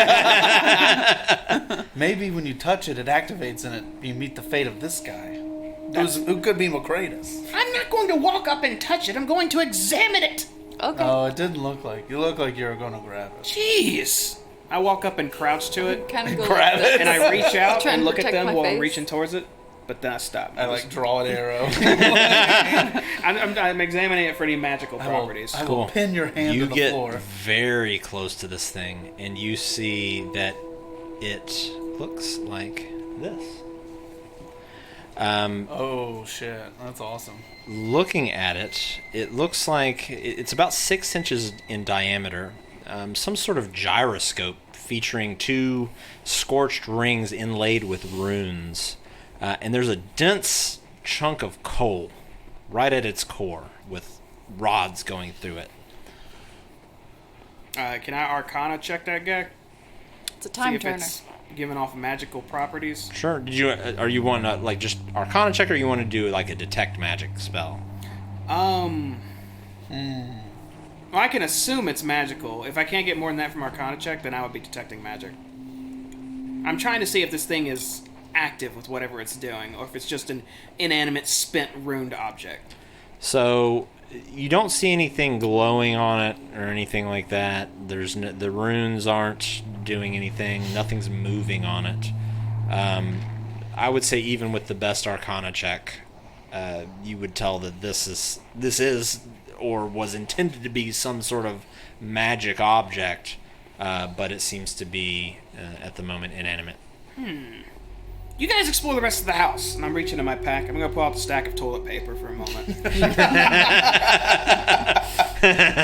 Maybe when you touch it, it activates and you meet the fate of this guy. Who could be Macratus? I'm not going to walk up and touch it. I'm going to examine it. Okay. Oh, it didn't look like. You look like you were going to grab it. Jeez. I walk up and crouch to it. Kind of go Grab like it. And I reach out Trying and to look at protect them my while I'm face. reaching towards it. But then I stop. I like draw an arrow. I'm examining it for any magical properties. I will pin your hand You to the get floor. very close to this thing, and you see that it looks like this. Oh shit, that's awesome. Looking at it, it looks like it's about 6 inches in diameter. Some sort of gyroscope featuring 2 scorched rings inlaid with runes. And there's a dense chunk of coal right at its core with rods going through it. Can I Arcana check that guy? It's a See time if turner. it's giving off magical properties. Sure. Are you want to like just Arcana check, or you want to do like a detect magic spell? Well, I can assume it's magical. If I can't get more than that from Arcana check, then I would be detecting magic. I'm trying to see if this thing is active with whatever it's doing, or if it's just an inanimate, spent, ruined object. So you don't see anything glowing on it or anything like that. The runes aren't doing anything. Nothing's moving on it. I would say even with the best Arcana check, you would tell that this is or was intended to be some sort of magic object, but it seems to be at the moment inanimate. You guys explore the rest of the house. And I'm reaching in my pack. I'm going to pull out the stack of toilet paper for a moment. I'm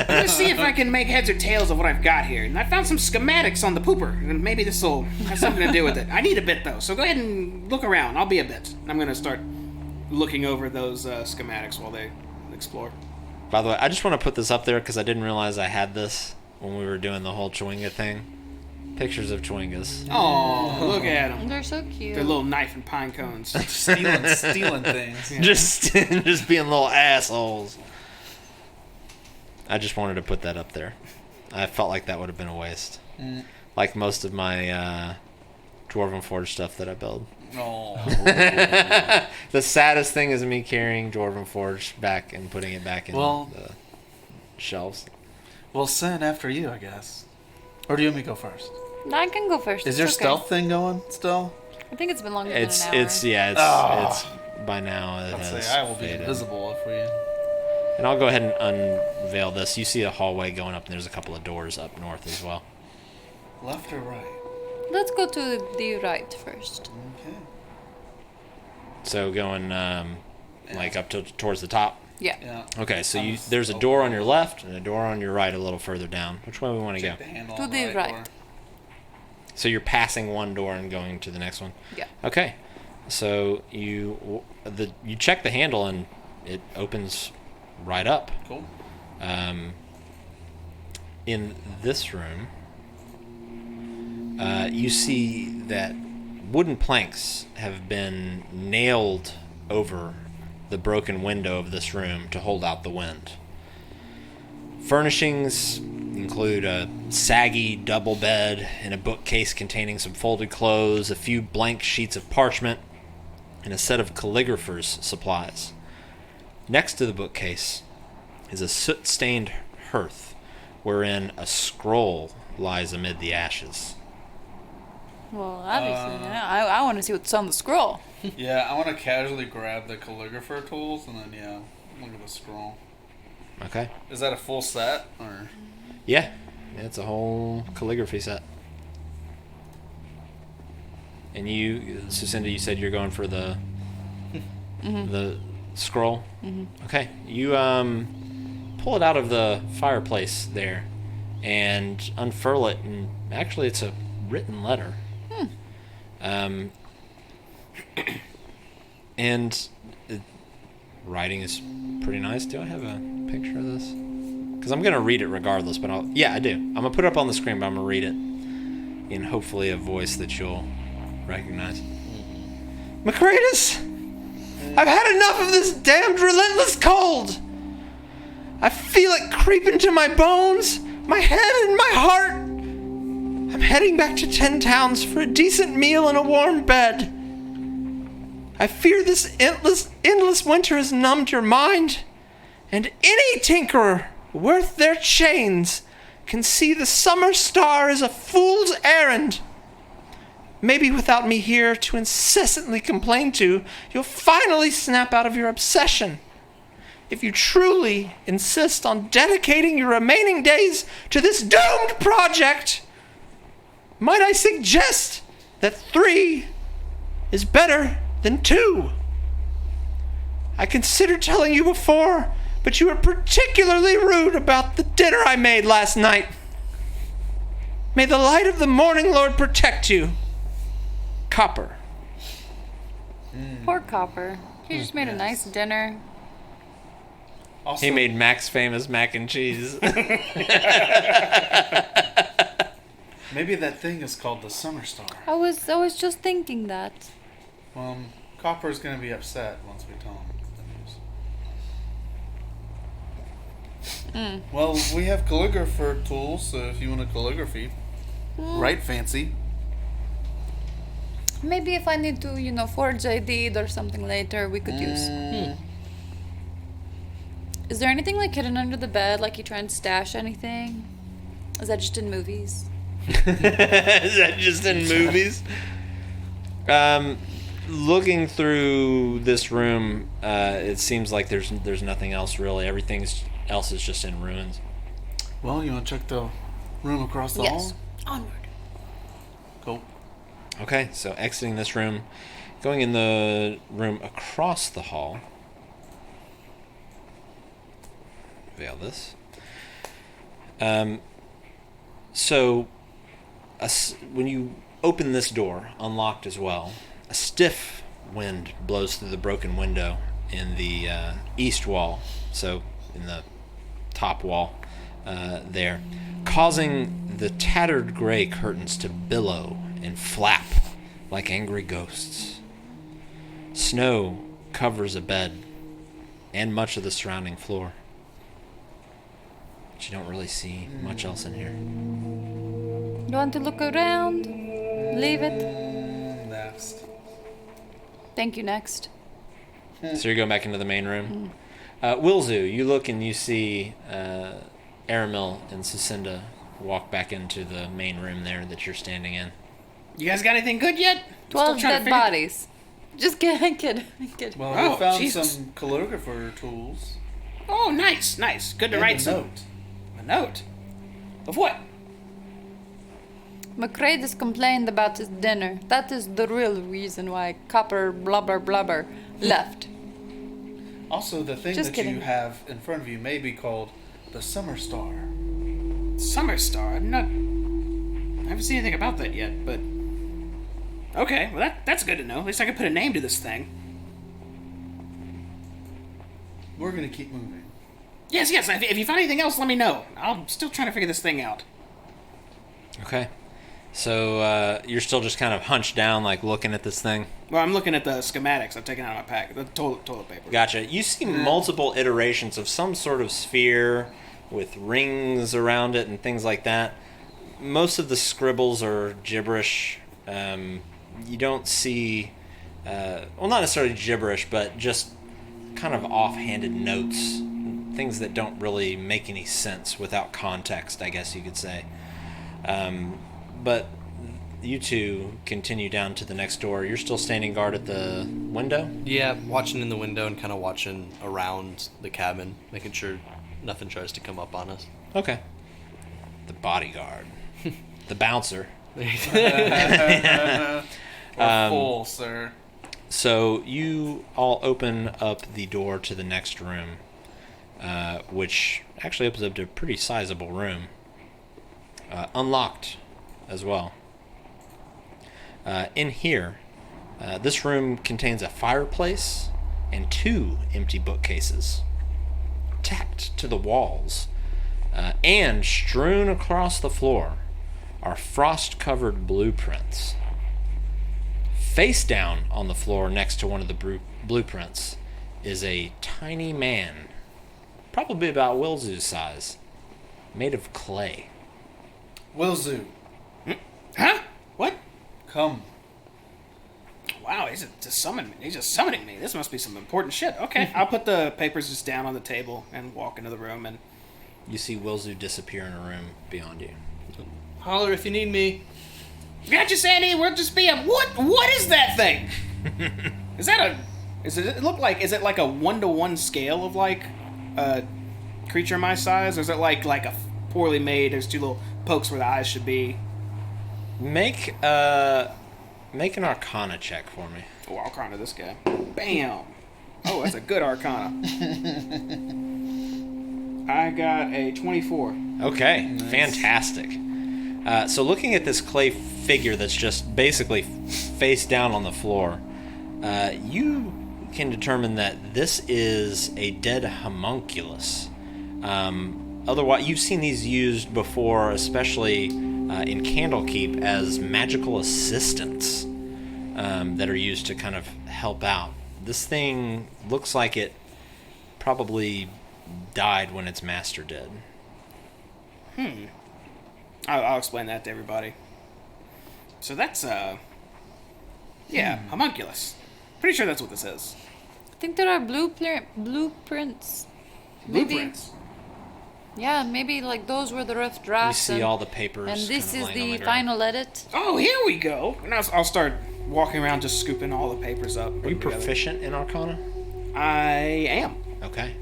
going to see if I can make heads or tails of what I've got here. And I found some schematics on the pooper. And maybe this will have something to do with it. I need a bit, though. So go ahead and look around. I'll be a bit. I'm going to start looking over those schematics while they explore. By the way, I just want to put this up there because I didn't realize I had this when we were doing the whole Chewinga thing. Pictures of Chewingas. Oh, look at them. They're so cute. They're little knife and pine cones. stealing things. Just being little assholes. I just wanted to put that up there. I felt like that would have been a waste. Like most of my Dwarven Forge stuff that I build. Oh. The saddest thing is me carrying Dwarven Forge back and putting it back in the shelves. Well, Sin, after you, I guess. Or do you want me to go first? I can go first. Is your stealth thing going still? I think it's been longer than an hour. It's by now it has I will be faded. invisible for you. And I'll go ahead and unveil this. You see a hallway going up, and there's a couple of doors up north as well. Left or right? Let's go to the right first. Okay. So going like up towards the top. Yeah. Okay, so there's a door on your left and a door on your right a little further down. Which way we want to go? To the right. Door. So you're passing one door and going to the next one? Yeah. Okay. So you check the handle and it opens right up. Cool. In this room, you see that wooden planks have been nailed over the broken window of this room to hold out the wind. Furnishings include a saggy double bed and a bookcase containing some folded clothes, a few blank sheets of parchment, and a set of calligrapher's supplies. Next to the bookcase is a soot-stained hearth wherein a scroll lies amid the ashes. Well, obviously, I want to see what's on the scroll. Yeah, I want to casually grab the calligrapher tools and then, look at the scroll. Okay. Is that a full set? Or? Yeah, it's a whole calligraphy set. And you, Sucinda, you said you're going for the the scroll? Mm-hmm. Okay. You pull it out of the fireplace there and unfurl it, and actually it's a written letter. And the writing is pretty nice. Do I have a picture of this? Because I'm going to read it regardless, but I do. I'm going to put it up on the screen, but I'm going to read it in hopefully a voice that you'll recognize. Macretus, I've had enough of this damned relentless cold. I feel it creep into my bones, my head, and my heart. I'm heading back to 10 Towns for a decent meal and a warm bed. I fear this endless winter has numbed your mind, and any tinkerer worth their chains can see the summer star as a fool's errand. Maybe without me here to incessantly complain to, you'll finally snap out of your obsession. If you truly insist on dedicating your remaining days to this doomed project, might I suggest that 3 is better than 2? I considered telling you before, but you were particularly rude about the dinner I made last night. May the light of the Morning Lord protect you. Copper. Poor Copper. He just made a nice dinner. Also, He made Mac's famous mac and cheese. maybe that thing is called the Summer Star. I was just thinking that. Copper's going to be upset once we tell him the news. Well, we have calligrapher tools, so if you want a calligraphy, write fancy. Maybe if I need to, forge a deed or something later, we could use. Is there anything like hidden under the bed, like you try and stash anything? Is that just in movies? Is that just in movies? Looking through this room, it seems like there's nothing else really. Everything else is just in ruins. Well, you want to check the room across the hall? Onward. Cool. Okay, so exiting this room, going in the room across the hall. Veil this. So, when you open this door, unlocked as well, a stiff wind blows through the broken window in the east wall, so in the top wall there, causing the tattered gray curtains to billow and flap like angry ghosts. Snow covers a bed and much of the surrounding floor. But you don't really see much else in here. You want to look around? Leave it. Next. Thank you, next. So you're going back into the main room. Wilzu, you look and you see Aramil and Sucinda walk back into the main room there that you're standing in. You guys got anything good yet? 12 dead bodies. Just kidding. Well, Oh, we found Jesus. some calligrapher tools. Oh, nice. Good to And write a some. note. A note? Of what? McCreadis complained about his dinner. That is the real reason why Copper Blubber left. Also, the thing Just that kidding. you have in front of you may be called the Summer Star. Summer Star. I haven't seen anything about that yet, but... Okay, well that's good to know. At least I can put a name to this thing. We're gonna keep moving. Yes. If you find anything else, let me know. I'm still trying to figure this thing out. Okay. So you're still just kind of hunched down, like looking at this thing? Well, I'm looking at the schematics I've taken out of my pack. The toilet paper. Gotcha. You see multiple iterations of some sort of sphere with rings around it and things like that. Most of the scribbles are gibberish. You don't see, well, not necessarily gibberish, but just kind of offhanded notes, things that don't really make any sense without context, I guess you could say. But you two continue down to the next door. You're still standing guard at the window? Yeah, watching in the window and kind of watching around the cabin, making sure nothing tries to come up on us. Okay. The bodyguard. The bouncer. We're full, sir. So you all open up the door to the next room, which actually opens up to a pretty sizable room. Unlocked as well. In here, this room contains a fireplace and 2 empty bookcases. Tacked to the walls and strewn across the floor are frost-covered blueprints. Face down on the floor next to one of the blueprints is a tiny man, probably about Wilzu's size, made of clay. Wilzu, Huh? What? come. Wow, he's just summoning me. This must be some important shit. Okay, I'll put the papers just down on the table and walk into the room and... You see Wilzu disappear in a room beyond you. Holler if you need me. Gotcha, Sandy. We'll just be a... What is that thing? Is it like a 1-to-1 scale of like a creature my size? Or is it like a poorly made, there's 2 little pokes where the eyes should be? Make an Arcana check for me. Oh, Arcana this guy. Bam! Oh, that's a good Arcana. I got a 24. Okay, Nice. fantastic. So looking at this clay figure that's just basically face down on the floor, you can determine that this is a dead homunculus. Otherwise, you've seen these used before, especially in Candlekeep, as magical assistants that are used to kind of help out. This thing looks like it probably died when its master did. I'll explain that to everybody. So that's, homunculus. Pretty sure that's what this is. I think there are blueprints. Maybe- Blueprints. Yeah, maybe like those were the rough You drafts. see all the papers. and this kind is of laying on the ground. final edit. Oh, here we go. And I'll start walking around just scooping all the papers up. Are you proficient in Arcana? I am. Okay.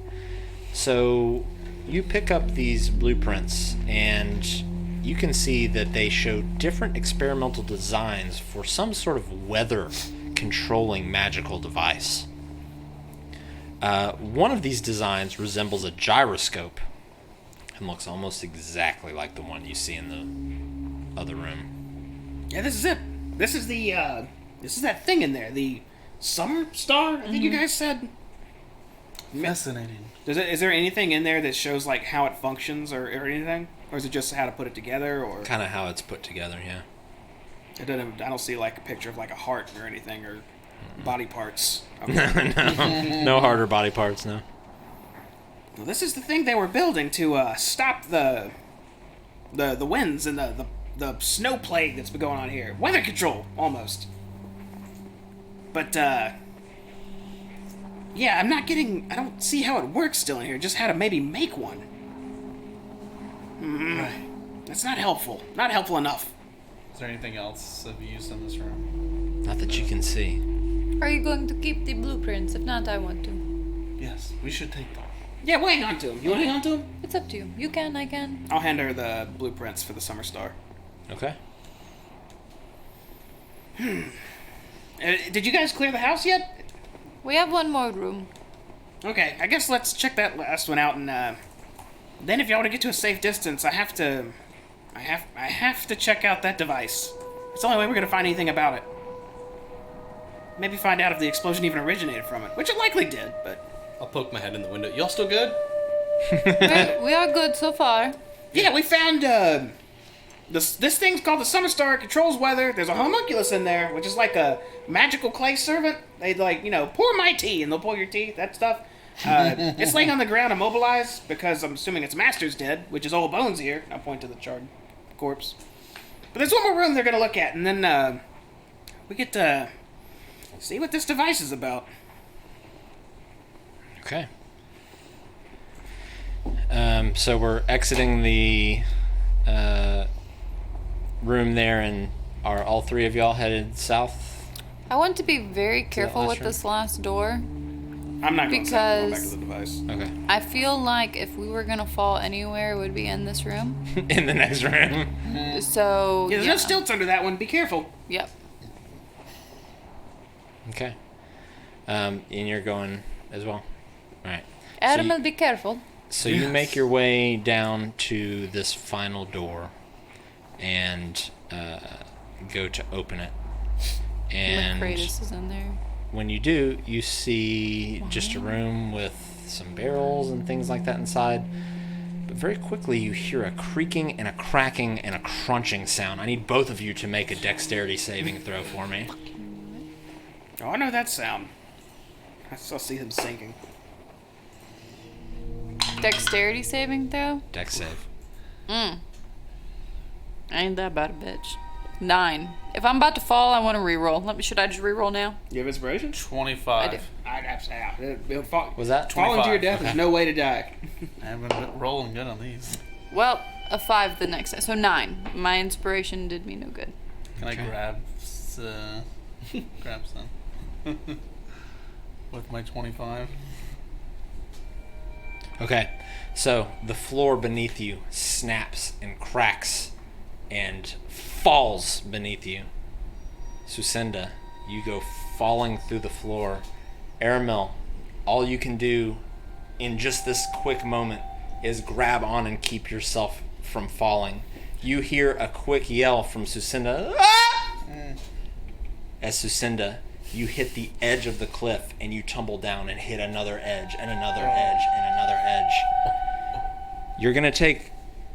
So you pick up these blueprints and you can see that they show different experimental designs for some sort of weather controlling magical device. One of these designs resembles a gyroscope and looks almost exactly like the one you see in the other room. Yeah, this is it. This is that thing in there. The summer star, I think you guys said. Fascinating. Is there anything in there that shows like how it functions or anything? Or is it just how to put it together or Kind of how it's put together, yeah. I don't see like a picture of like a heart or anything or body parts. Okay. No harder body parts, no. Well, this is the thing they were building to stop the winds and the snow plague that's been going on here. Weather control, almost. But, yeah, I don't see how it works still in here, just how to maybe make one. Right. That's not helpful. Not helpful enough. Is there anything else of use in this room? Not that you can see. Are you going to keep the blueprints? If not, I want to. Yes, we should take them. Yeah, we'll hang on to him. You want to hang on to him? It's up to you. You can, I can. I'll hand her the blueprints for the summer star. Okay. Did you guys clear the house yet? We have one more room. Okay, I guess let's check that last one out, and then if y'all want to get to a safe distance, I have to check out that device. It's the only way we're gonna find anything about it. Maybe find out if the explosion even originated from it, which it likely did. But I'll poke my head in the window. Y'all still good? We are good so far. yeah, we found this thing's called the Summer Star. It controls weather. There's a homunculus in there, which is like a magical clay servant. They pour my tea and they'll pull your teeth. That stuff. It's laying on the ground immobilized because I'm assuming its master's dead, which is old Bones here. I'll point to the charred corpse. But there's one more room they're gonna look at, and then we get to see what this device is about. Okay. So we're exiting the room there, and are all three of y'all headed south? I want to be very careful last with room? this last door. I'm not going to go back Because- to the device. Okay. I feel like if we were gonna fall anywhere, it would be in this room. In the next room. So Yeah, there's no stilts under that one. Be careful. Yep. Okay. And you're going as well? Alright. Adam you- will be careful. So you make your way down to this final door and go to open it. And Kratos is in there. when you do, you see just a room with some barrels and things like that inside. But very quickly you hear a creaking and a cracking and a crunching sound. I need both of you to make a dexterity saving throw for me. Oh, I know that sound. I still see him sinking. Dexterity saving throw? Dex save. I ain't that bad a bitch. 9. If I'm about to fall, I want to reroll. Should I just reroll now? You have inspiration? 25. I do. Was that Falling to your 25? death is no way to die. I haven't been rolling good on these. Well, a 5 the next time. So 9. My inspiration did me no good. Can Okay. I grab some? With my 25? Okay, so the floor beneath you snaps and cracks and falls beneath you. Sucinda, you go falling through the floor. Aramil, all you can do in just this quick moment is grab on and keep yourself from falling. You hear a quick yell from Sucinda. Ah! As Sucinda, you hit the edge of the cliff and you tumble down and hit another edge and another edge and another edge. You're going to take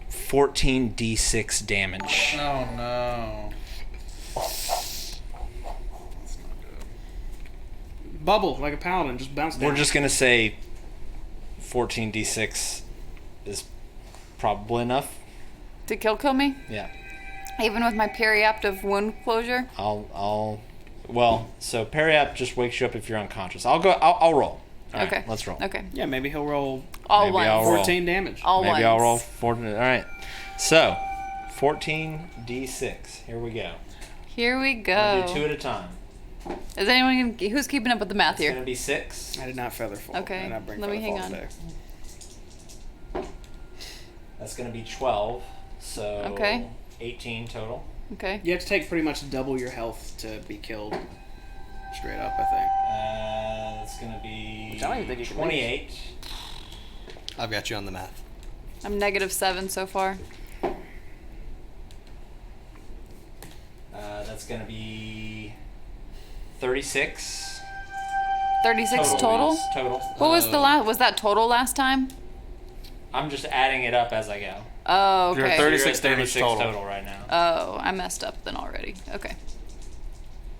14d6 damage. Oh no. Bubble like a paladin, just bounce down. We're just going to say 14d6 is probably enough. To kill me? Yeah. Even with my periaptive wound closure? Well, so Periap just wakes you up if you're unconscious. I'll roll. All right, Okay. let's roll. Okay. Yeah, maybe he'll roll All Maybe ones. I'll roll. 14 damage. All Maybe ones. I'll roll 14. All right. So, 14d6. Here we go. Here we We'll go. do 2 at a time. Is anyone who's keeping up with the math It's going here? to be 6. I did not feather fall. Okay, I did not bring let me feather hang fall on. today. That's going to be 12. So Okay. 18 total. Okay. You have to take pretty much double your health to be killed. Straight up, I think. That's gonna be Which I don't even think you can 28. I've got you on the math. I'm -7 so far. That's gonna be 36. 36 total? Yes, total. What was the last? Was that total last time? I'm just adding it up as I go. Oh, You're okay. 36 You're at damage 36 total. right now. Oh, I messed up then already. Okay.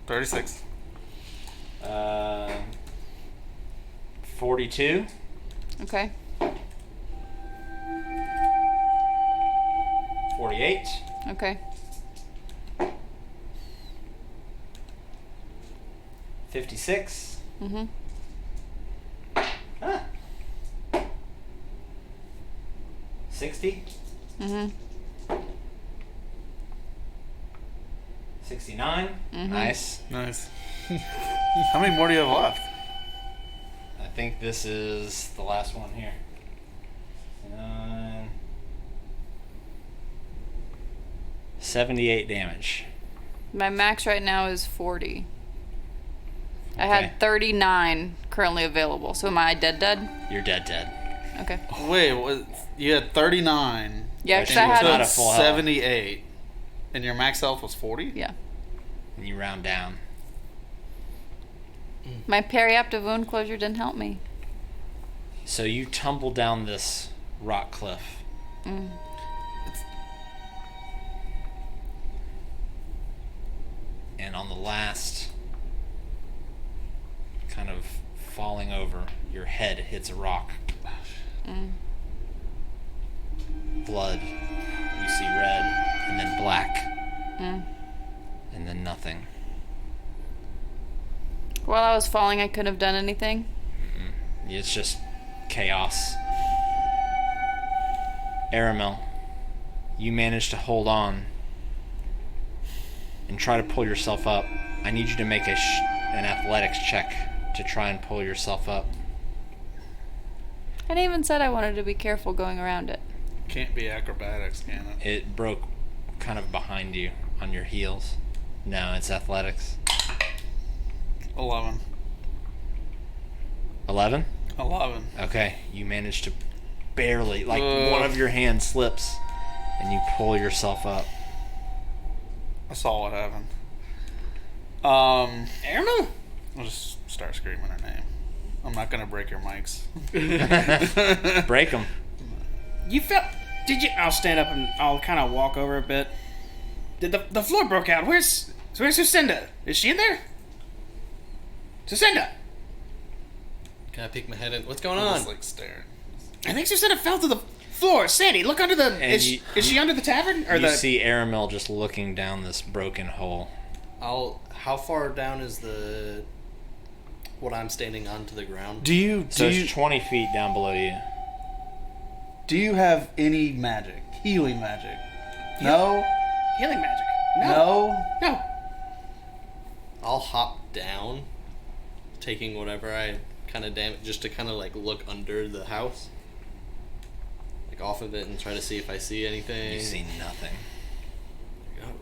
36. 42. Okay. 48. Okay. 56. Mhm. Ah. 60. Mhm. 69. Nice. Nice. How many more do you have left? I think this is the last one here. 78 damage. My max right now is 40. I Okay. had 39 currently available. So am I dead? You're dead. Okay. Wait, you had 39. Yeah, That because I was had not a full health. 78. And your max health was 40? yeah. And you round down. My periaptive wound closure didn't help me. So you tumble down this rock cliff. And on the last kind of falling over, your head hits a rock. Blood. You see red, and then black. And then nothing. While I was falling, I couldn't have done anything. It's just chaos. Aramel, you managed to hold on and try to pull yourself up. I need you to make an athletics check to try and pull yourself up. And I even said I wanted to be careful going around it. Can't be acrobatics, can it? It broke kind of behind you on your heels. No, it's athletics. 11. 11? 11. Okay, you managed to barely, like Ugh. one of your hands slips and you pull yourself up. I saw what happened. Airmo? I'll just start screaming her name. I'm not gonna break your mics. Break them. You felt... Did you... I'll stand up and I'll kind of walk over a bit. Did the floor broke out. Where's Sucinda? Is she in there? Sucinda! Can I peek my head in? What's going I'm on? just like staring. I think Sucinda fell to the floor. Sandy, look under the... And Is she under the tavern? Or You the... see Aramel just looking down this broken hole. How far down is what I'm standing on to the ground? So it's 20 feet down below you. Do you have any magic? Healing magic? No? Healing magic. No? I'll hop down, taking whatever I kind of damage, just to kind of like look under the house, like off of it, and try to see if I see anything. You see nothing.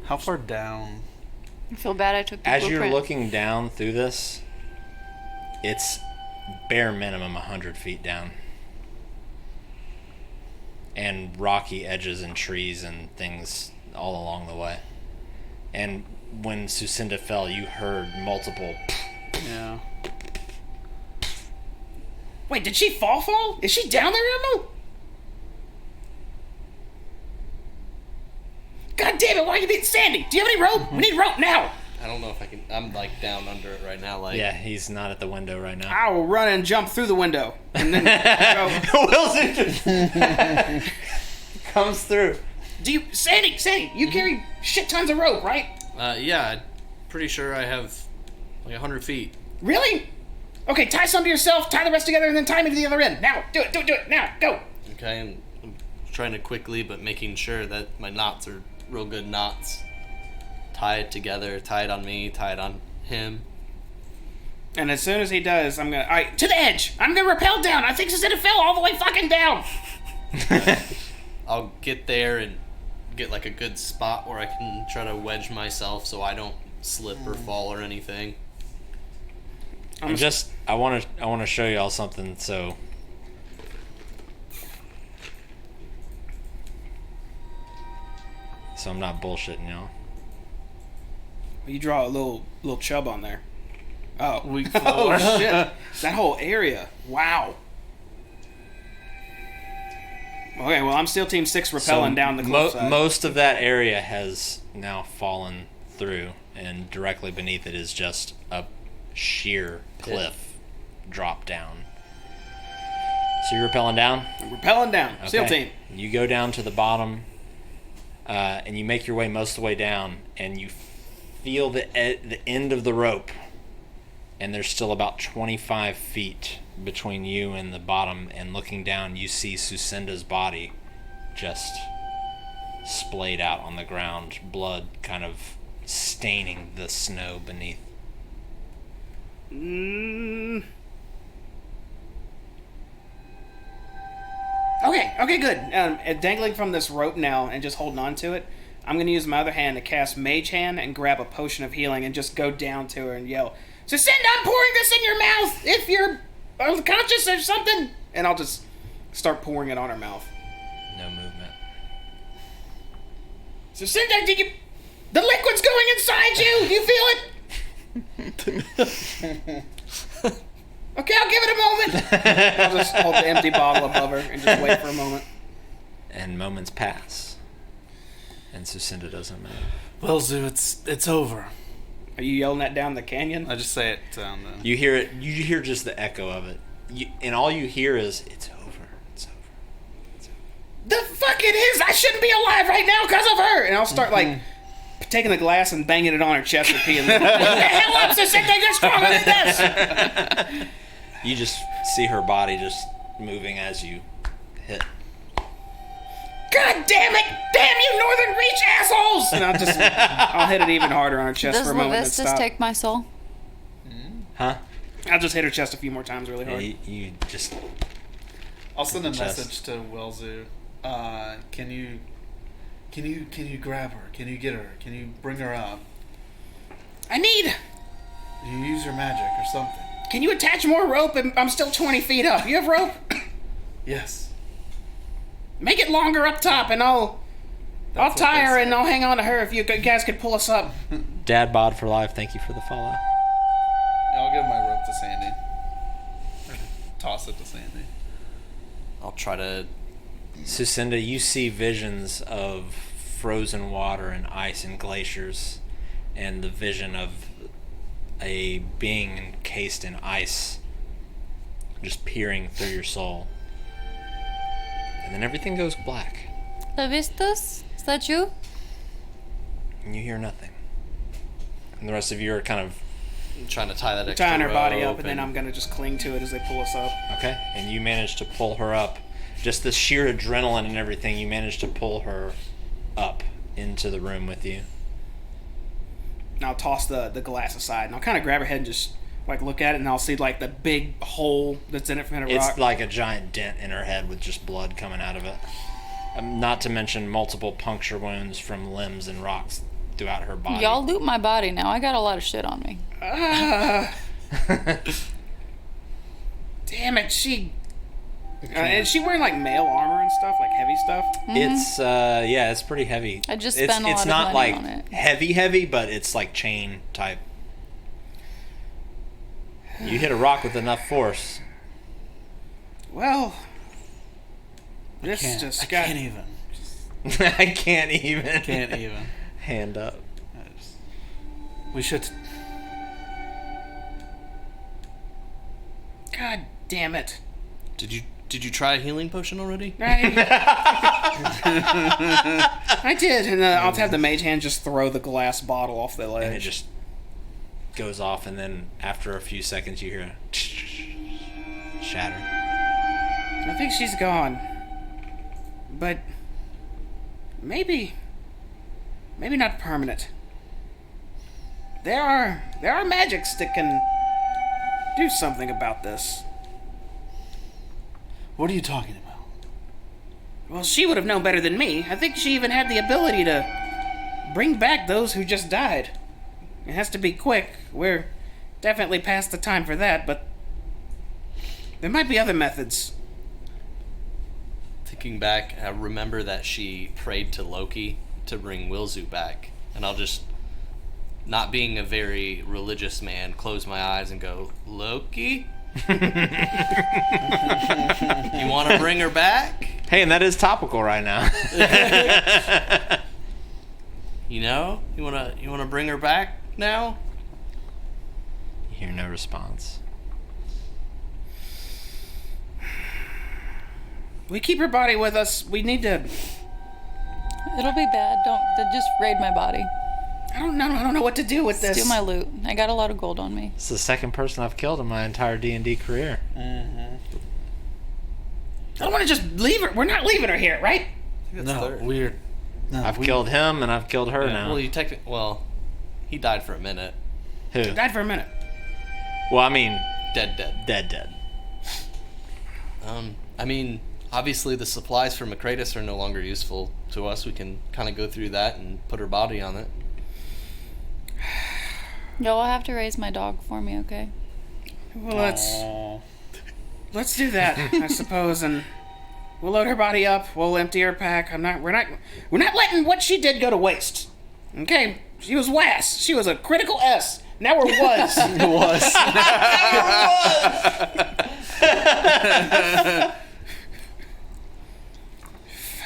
How far down? I feel bad I took the As blueprint. you're looking down through this, it's bare minimum 100 feet down. And rocky edges and trees and things all along the way. And when Sucinda fell, you heard multiple... Yeah. Wait, did she fall? Is she down there, Airmo? God damn it, why you being Sandy? Do you have any rope? We need rope now! I don't know if I can. I'm like down under it right now. Like Yeah, he's not at the window right now. I will run and jump through the window. And then go. Wilson just comes through. Sandy, you carry shit tons of rope, right? yeah, I'm pretty sure I have like 100 feet. Really? Okay, tie some to yourself, tie the rest together, and then tie me to the other end. Now, do it, now, go! Okay, I'm trying to quickly, but making sure that my knots are real good knots. Tie it together, tie it on me, tie it on him. And as soon as he does, I'm gonna... Alright, to the edge! I'm gonna rappel down! I think Susanna fell all the way fucking down! I'll get there and get like a good spot where I can try to wedge myself so I don't slip or fall or anything. I want to show y'all something. So I'm not bullshitting y'all. You draw a little chub on there. Oh. Weak Oh, floor. shit. That whole area. Wow. Okay, well, I'm still Team 6 rappelling down the cliffside. Most of that area has now fallen through, and directly beneath it is just a sheer cliff drop down. So you're rappelling down? I'm rappelling down. Okay. SEAL team. You go down to the bottom, and you make your way most of the way down, and you feel the end of the rope, and there's still about 25 feet between you and the bottom, and looking down, you see Sucinda's body just splayed out on the ground, blood kind of staining the snow beneath. Okay, good. Dangling from this rope now and just holding on to it, I'm going to use my other hand to cast Mage Hand and grab a potion of healing and just go down to her and yell, Sucinda, I'm pouring this in your mouth if you're unconscious or something. And I'll just start pouring it on her mouth. No movement. Sucinda, the liquid's going inside you. Do you feel it? Okay, I'll give it a moment. I'll just hold the empty bottle above her and just wait for a moment. And moments pass, and Sucinda doesn't move. Well, Zoo, it's over. Are you yelling that down the canyon? I just say it down the... You hear it. You hear just the echo of it, and all you hear is, "It's over. It's over. It's over." The fuck it is! I shouldn't be alive right now because of her! And I'll start, taking the glass and banging it on her chest repeatedly. What the hell up, Sucinda? You're stronger than this! You just see her body just moving as you hit. God damn it! Damn you Northern Reach assholes! And I'll hit it even harder on her chest Does for a moment and Levistus stop. take my soul? Huh? I'll just hit her chest a few more times really hard. You just... I'll send a Chest. message to Welzu. Can you grab her? Can you get her? Can you bring her up? Do You use your magic or something. Can you attach more rope? I'm still 20 feet up. You have rope? Yes. Make it longer up top and I'll That's what tie they her say. and I'll hang on to her if you guys could pull us up. Dad bod for life. Thank you for the follow. Yeah, I'll give my rope to Sandy. Or toss it to Sandy. I'll try to... Sucinda, you see visions of frozen water and ice and glaciers, and the vision of a being encased in ice just peering through your soul. And then everything goes black, Levistus? Is that you? and you hear nothing. And the rest of you are kind of... trying to tie that extra Tying her body rope up and then I'm gonna just cling to it as they pull us up. okay, and you manage to pull her up. Just the sheer adrenaline and everything, you manage to pull her up into the room with you. And I'll toss the glass aside and I'll kind of grab her head and just look at it and I'll see the big hole that's in it from the rock. It's like a giant dent in her head with just blood coming out of it. Not to mention multiple puncture wounds from limbs and rocks throughout her body. Y'all loot my body now. I got a lot of shit on me. Damn it, she... is she wearing male armor and stuff, heavy stuff? It's it's pretty heavy. I just it's, spent a it's lot not of money on it. heavy, but it's chain type. You hit a rock with enough force. Well, this I can't even. I can't even. Can't even. Hand up. We should. God damn it. Did you try a healing potion already? I did, and I'll have the mage hand just throw the glass bottle off the ledge. And it just goes off, and then after a few seconds you hear a shatter. I think she's gone. But maybe not permanent. There are magics that can do something about this. What are you talking about? Well, she would have known better than me. I think she even had the ability to bring back those who just died. It has to be quick. We're definitely past the time for that, but there might be other methods. Thinking back, I remember that she prayed to Loki to bring Wilzu back. And I'll just, not being a very religious man, close my eyes and go, Loki? You want to bring her back? Hey, and that is topical right now. You know? You wanna bring her back now? You hear no response. We keep her body with us. We need to... It'll be bad. Don't just raid my body. I don't know what to do with this. Steal my loot. I got a lot of gold on me. This is the second person I've killed in my entire D&D career. I don't want to just leave her. We're not leaving her here, right? No, weird. No, I've killed him and I've killed her now. Well, he died for a minute. Who? Died for a minute. Well, I mean... Dead. I mean, obviously the supplies for Macratus are no longer useful to us. We can kind of go through that and put her body on it. Y'all have to raise my dog for me, okay? Well, let's do that, I suppose, and we'll load her body up. We'll empty her pack. We're not letting what she did go to waste. Okay, she was WAS. She was a critical S. Now we're was. was.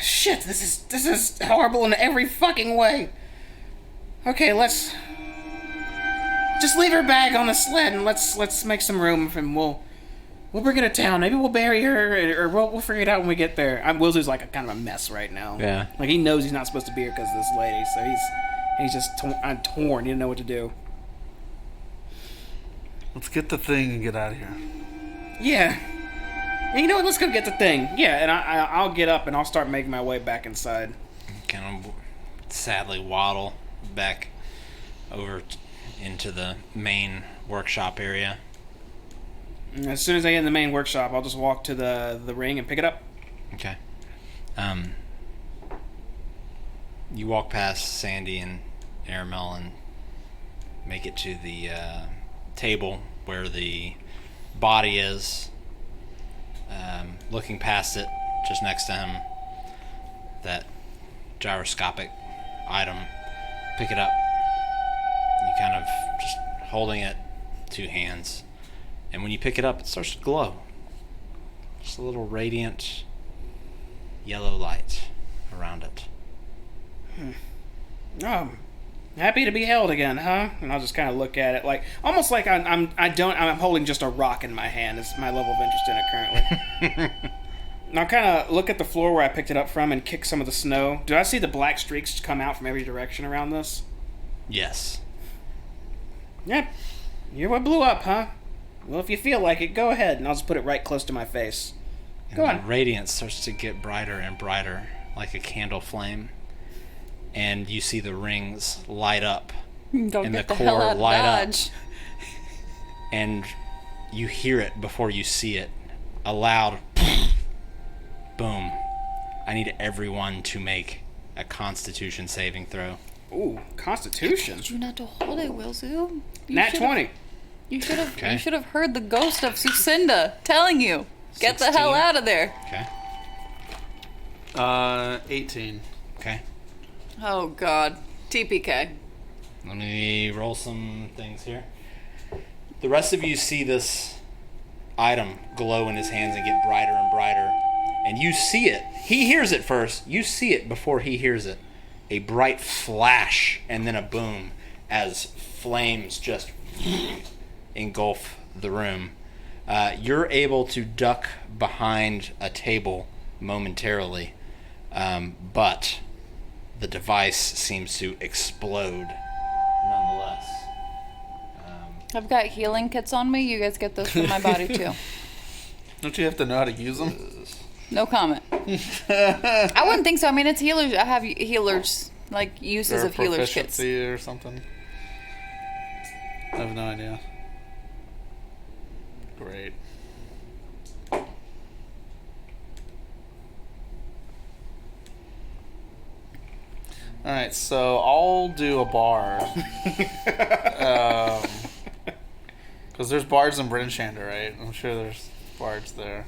Shit, this is horrible in every fucking way. Okay, let's just leave her bag on the sled and let's make some room and we'll bring her to town. Maybe we'll bury her or we'll figure it out when we get there. Wilzu's like a kind of a mess right now. Yeah. Like he knows he's not supposed to be here because of this lady, so he's just torn. He didn't know what to do. Let's get the thing and get out of here. Yeah. You know what? Let's go get the thing. Yeah, and I'll get up and I'll start making my way back inside. Kind of sadly waddle back over into the main workshop area. And as soon as I get in the main workshop, I'll just walk to the ring and pick it up. Okay. You walk past Sandy and Aramel and make it to the table where the body is. Looking past it, just next to him, that gyroscopic item, pick it up. You kind of just holding it, two hands, and when you pick it up, it starts to glow. Just a little radiant yellow light around it. Oh, happy to be held again, huh? And I'll just kind of look at it like almost like I'm holding just a rock in my hand. Is my level of interest in it currently. And I'll kind of look at the floor where I picked it up from and kick some of the snow. Do I see the black streaks come out from every direction around this? Yes. Yep. You're what blew up, huh? Well, if you feel like it, go ahead, and I'll just put it right close to my face. Go on. The radiance starts to get brighter and brighter, like a candle flame. And you see the rings light up. Don't and get the the hell core out of light up. Dodge. And you hear it before you see it. A loud boom. I need everyone to make a Constitution saving throw. Ooh, Constitution. Did you not to hold it, Wilzu? Nat 20. You should have. Okay. You should have heard the ghost of Sucinda telling you, "Get the 16. hell out of there." Okay. 18. Okay. Oh God, TPK. Let me roll some things here. The rest of you see this item glow in his hands and get brighter and brighter. And you see it. He hears it first. You see it before he hears it. A bright flash and then a boom as flames just engulf the room. You're able to duck behind a table momentarily, but the device seems to explode nonetheless. I've got healing kits on me. You guys get those for my body too. Don't you have to know how to use them? No comment. I wouldn't think so. I mean, it's healers. I have healers, like uses Or of healers kits. proficiency or something? I have no idea. Great. All right, so I'll do a bard. Because there's bards in Bryn Shander, right? I'm sure there's bards there.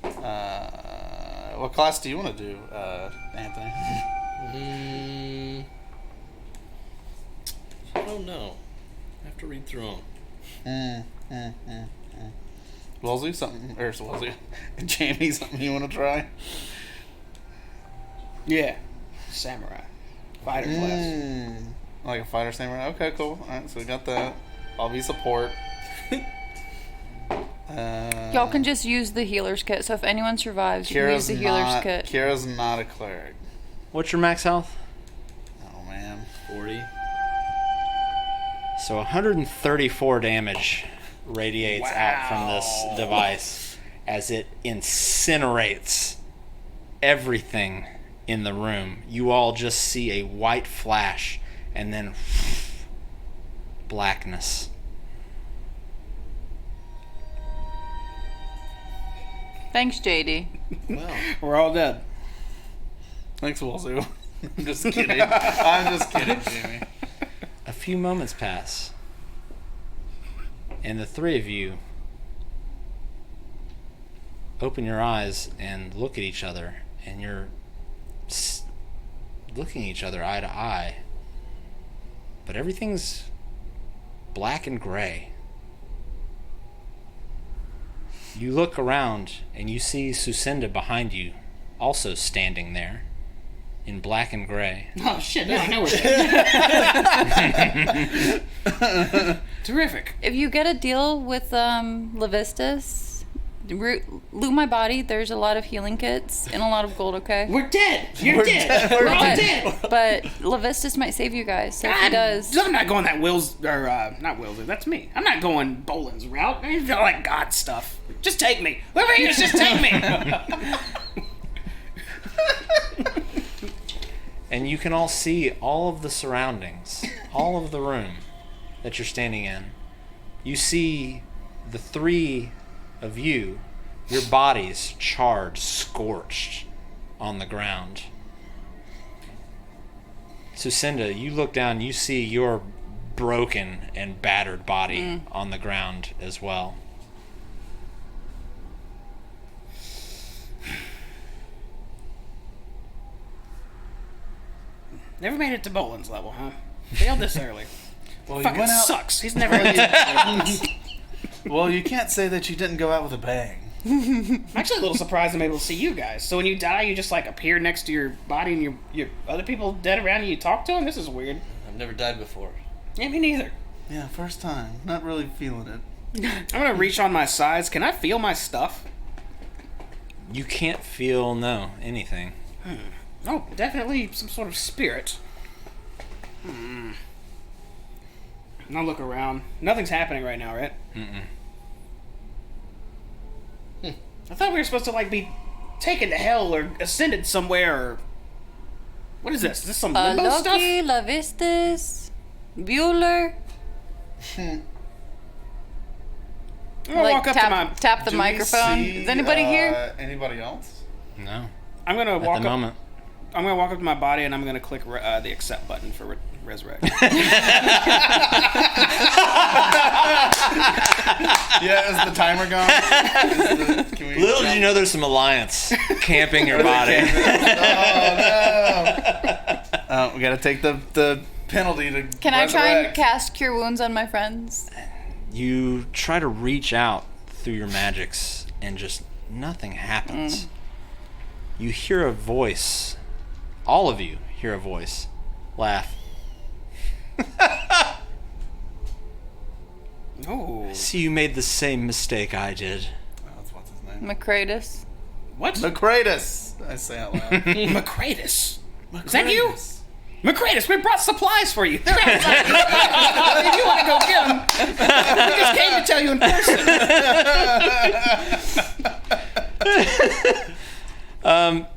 What class do you want to do, Anthony? I don't know. I have to read through them. Wellesley, something, or Wellesley, Jamie, something you want to try? Yeah. Samurai. Fighter class. Like a fighter samurai? Okay, cool. Alright, so we got that. I'll be support. Y'all can just use the healer's kit. So if anyone survives, you can use the healer's kit. Kira's not a cleric. What's your max health? Oh, man. 40. So 134 damage radiates out from this device as it incinerates everything in the room. You all just see a white flash and then blackness. Thanks, JD. Well, We're all dead. Thanks, Wellesley. I'm just kidding. I'm just kidding, Jamie. A few moments pass, and the three of you open your eyes and look at each other, and you're looking at each other eye to eye, but everything's black and gray. You look around and you see Sucinda behind you, also standing there in black and gray. Oh shit, no, I know we're Terrific. If you get a deal with Levistus, loot my body. There's a lot of healing kits and a lot of gold, okay? We're dead. You're dead. We're all dead. But Levistus might save you guys, so if he does. I'm not going that not Will's, that's me. I'm not going Boland's route. I feel like God stuff. Just take me. Whoever he is, just take me. And you can all see all of the surroundings, all of the room that you're standing in. You see the three of you, your bodies charred, scorched on the ground. Sucinda, you look down, you see your broken and battered body on the ground as well. Never made it to Boland's level, huh? Failed this early. Well, you Fucking went out. sucks. He's never. Well, you can't say that you didn't go out with a bang. I'm actually a little surprised I'm able to see you guys. So when you die, you just like appear next to your body, and your other people dead around you. You talk to them. This is weird. I've never died before. Yeah, me neither. Yeah, first time. Not really feeling it. I'm gonna reach on my sides. Can I feel my stuff? You can't feel, anything. Oh, definitely some sort of spirit. And I'll look around. Nothing's happening right now, right? I thought we were supposed to like be taken to hell or ascended somewhere. Or what is this? Is this some limbo stuff? Loki, Levistus, Bueller. I'm gonna walk up to my. Tap the Do we microphone. see, Is anybody here? Anybody else? No. I'm gonna At walk the up. moment. I'm gonna walk up to my body and I'm gonna click the accept button for resurrect. Yeah, is the timer gone? Little did you know there's some alliance camping your body. Oh, no. We gotta take the penalty to Can I try and resurrect. cast Cure Wounds on my friends? You try to reach out through your magics and just nothing happens. You hear a voice. All of you hear a voice. Laugh. Oh. See, you made the same mistake I did. What's his name? Macratus. What? Macratus. I say out loud. Macratus. Is that you? Macratus. Macratus, we brought supplies for you. If you want to go get them, we just came to tell you in person.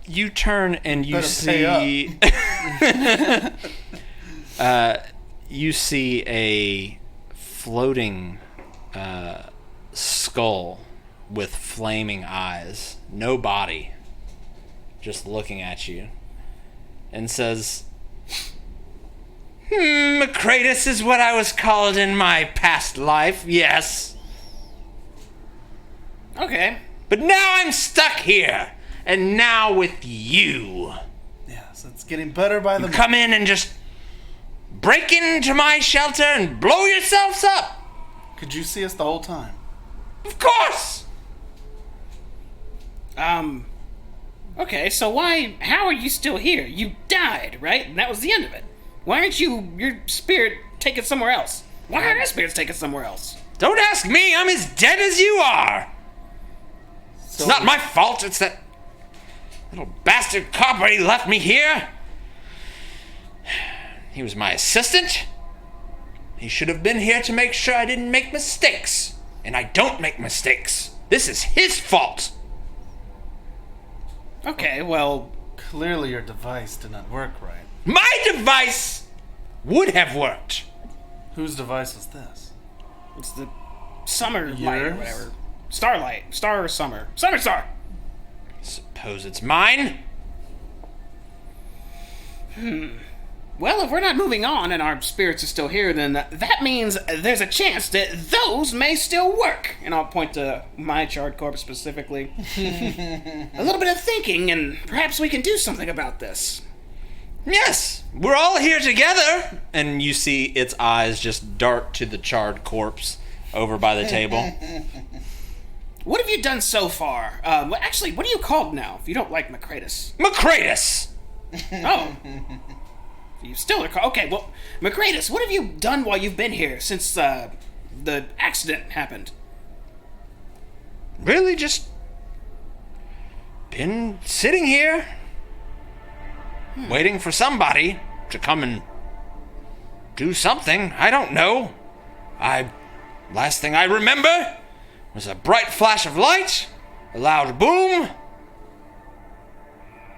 You turn and you Better see you see a floating skull with flaming eyes, no body, just looking at you. and says, Macratus is what I was called in my past life, yes. Okay. But now I'm stuck here, and now with you. Yes, it's getting better by the minute. Come in and just break into my shelter and blow yourselves up. Could you see us the whole time? Of course. Okay, so how are you still here? You died, right? And that was the end of it. Why aren't your spirit taken somewhere else? Why aren't our spirits taken somewhere else? Don't ask me, I'm as dead as you are. So, It's not my fault, it's that little bastard copper, he left me here. He was my assistant. He should have been here to make sure I didn't make mistakes. And I don't make mistakes. This is his fault. Okay, well... Clearly your device did not work right. My device would have worked. Whose device was this? It's the summer light or Yours? whatever. Starlight. Star or summer. Summer star! Suppose it's mine? Well, if we're not moving on and our spirits are still here, then that means there's a chance that those may still work. And I'll point to my charred corpse specifically. A little bit of thinking, and perhaps we can do something about this. Yes, we're all here together. And you see its eyes just dart to the charred corpse over by the table. What have you done so far? Actually, what are you called now, if you don't like Macratus? Macratus! Oh. You still are called... Okay, well, Macratus, what have you done while you've been here since the accident happened? Really just been sitting here, waiting for somebody to come and do something. I don't know. Last thing I remember was a bright flash of light, a loud boom,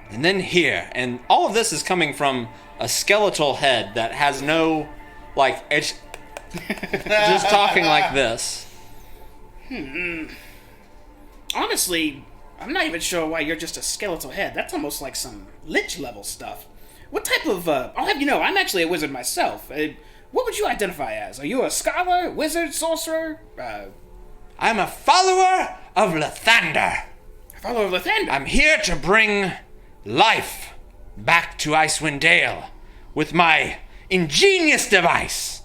and then here. And all of this is coming from a skeletal head that has no, it's just talking like this. Honestly, I'm not even sure why you're just a skeletal head. That's almost like some lich level stuff. What type of, I'll have you know, I'm actually a wizard myself. What would you identify as? Are you a scholar, wizard, sorcerer? I'm a follower of Lathander. A follower of Lathander? I'm here to bring life back to Icewind Dale with my ingenious device.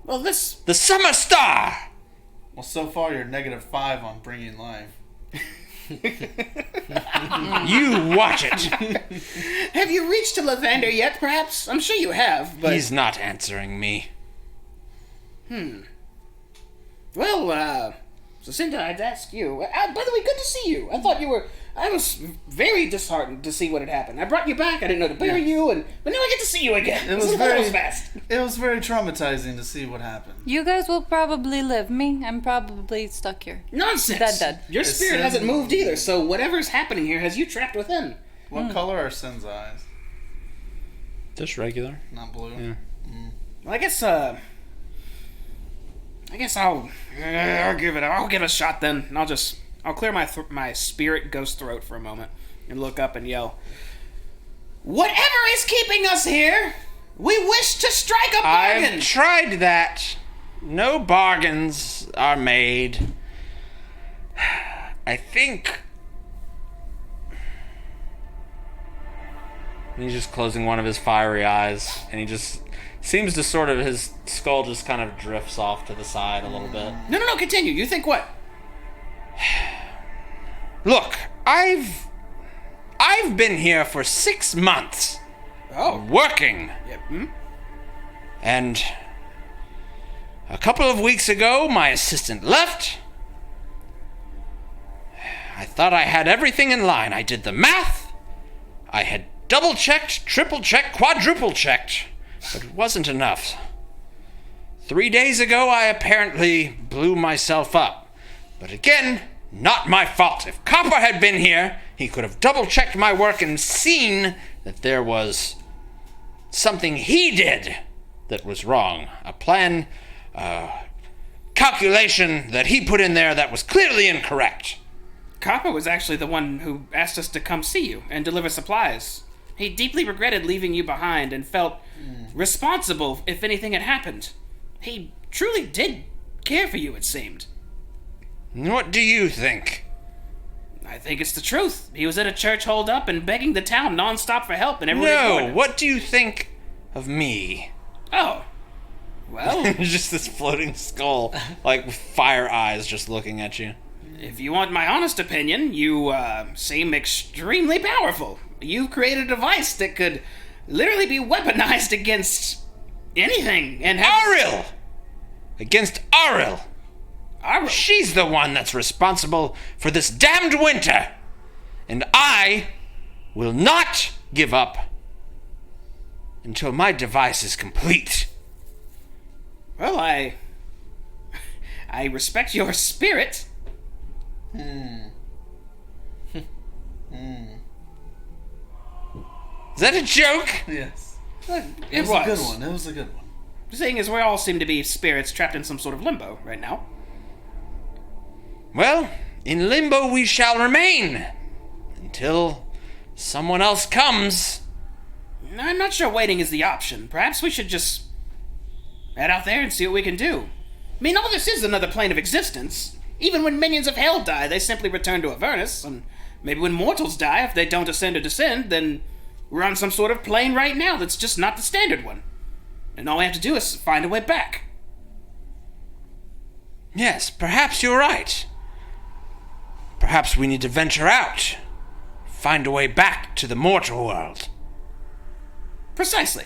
Well, The Summer Star! Well, so far you're -5 on bringing life. You watch it. Have you reached to Lathander yet, perhaps? I'm sure you have, but... He's not answering me. Well, so Cinda, I'd ask you... by the way, good to see you. I thought you were... I was very disheartened to see what had happened. I brought you back. I didn't know to bury you, but now I get to see you again. It was very fast. It was very traumatizing to see what happened. You guys will probably live. Me, I'm probably stuck here. Nonsense. Dead. Your spirit hasn't moved either, so whatever's happening here has you trapped within. What color are Sin's eyes? Just regular. Not blue. Yeah. Well, I guess I'll give it a shot then, and I'll clear my spirit ghost throat for a moment and look up and yell, "Whatever is keeping us here, we wish to strike a bargain!" I've tried that. No bargains are made. I think... And he's just closing one of his fiery eyes, and he just seems to sort of, his skull just kind of drifts off to the side a little bit. No, continue. You think what? Look, I've been here for 6 months. Oh. Working. Yep. And a couple of weeks ago, my assistant left. I thought I had everything in line. I did the math. I had double-checked, triple-checked, quadruple-checked. But it wasn't enough. 3 days ago, I apparently blew myself up. But again, not my fault. If Copper had been here, he could have double-checked my work and seen that there was something he did that was wrong. A plan, calculation that he put in there that was clearly incorrect. Copper was actually the one who asked us to come see you and deliver supplies. He deeply regretted leaving you behind and felt responsible if anything had happened. He truly did care for you, it seemed. What do you think? I think it's the truth. He was at a church holed up and begging the town nonstop for help, and everyone ignored No, him. what do you think of me? Oh. Well, Just this floating skull, like with fire eyes just looking at you. if you want my honest opinion, you seem extremely powerful. You've created a device that could literally be weaponized against anything and have... Ariel! Against Ariel! Ariel. She's the one that's responsible for this damned winter! And I will not give up until my device is complete. Well, I respect your spirit. Is that a joke? Yes. It It was a good one. It was a good one. The thing is, we all seem to be spirits trapped in some sort of limbo right now. Well, in limbo we shall remain until someone else comes. I'm not sure waiting is the option. Perhaps we should just head out there and see what we can do. I mean, all this is another plane of existence. Even when minions of hell die, they simply return to Avernus, and maybe when mortals die, if they don't ascend or descend, then we're on some sort of plane right now that's just not the standard one. And all we have to do is find a way back. Yes, perhaps you're right. Perhaps we need to venture out, find a way back to the mortal world. Precisely.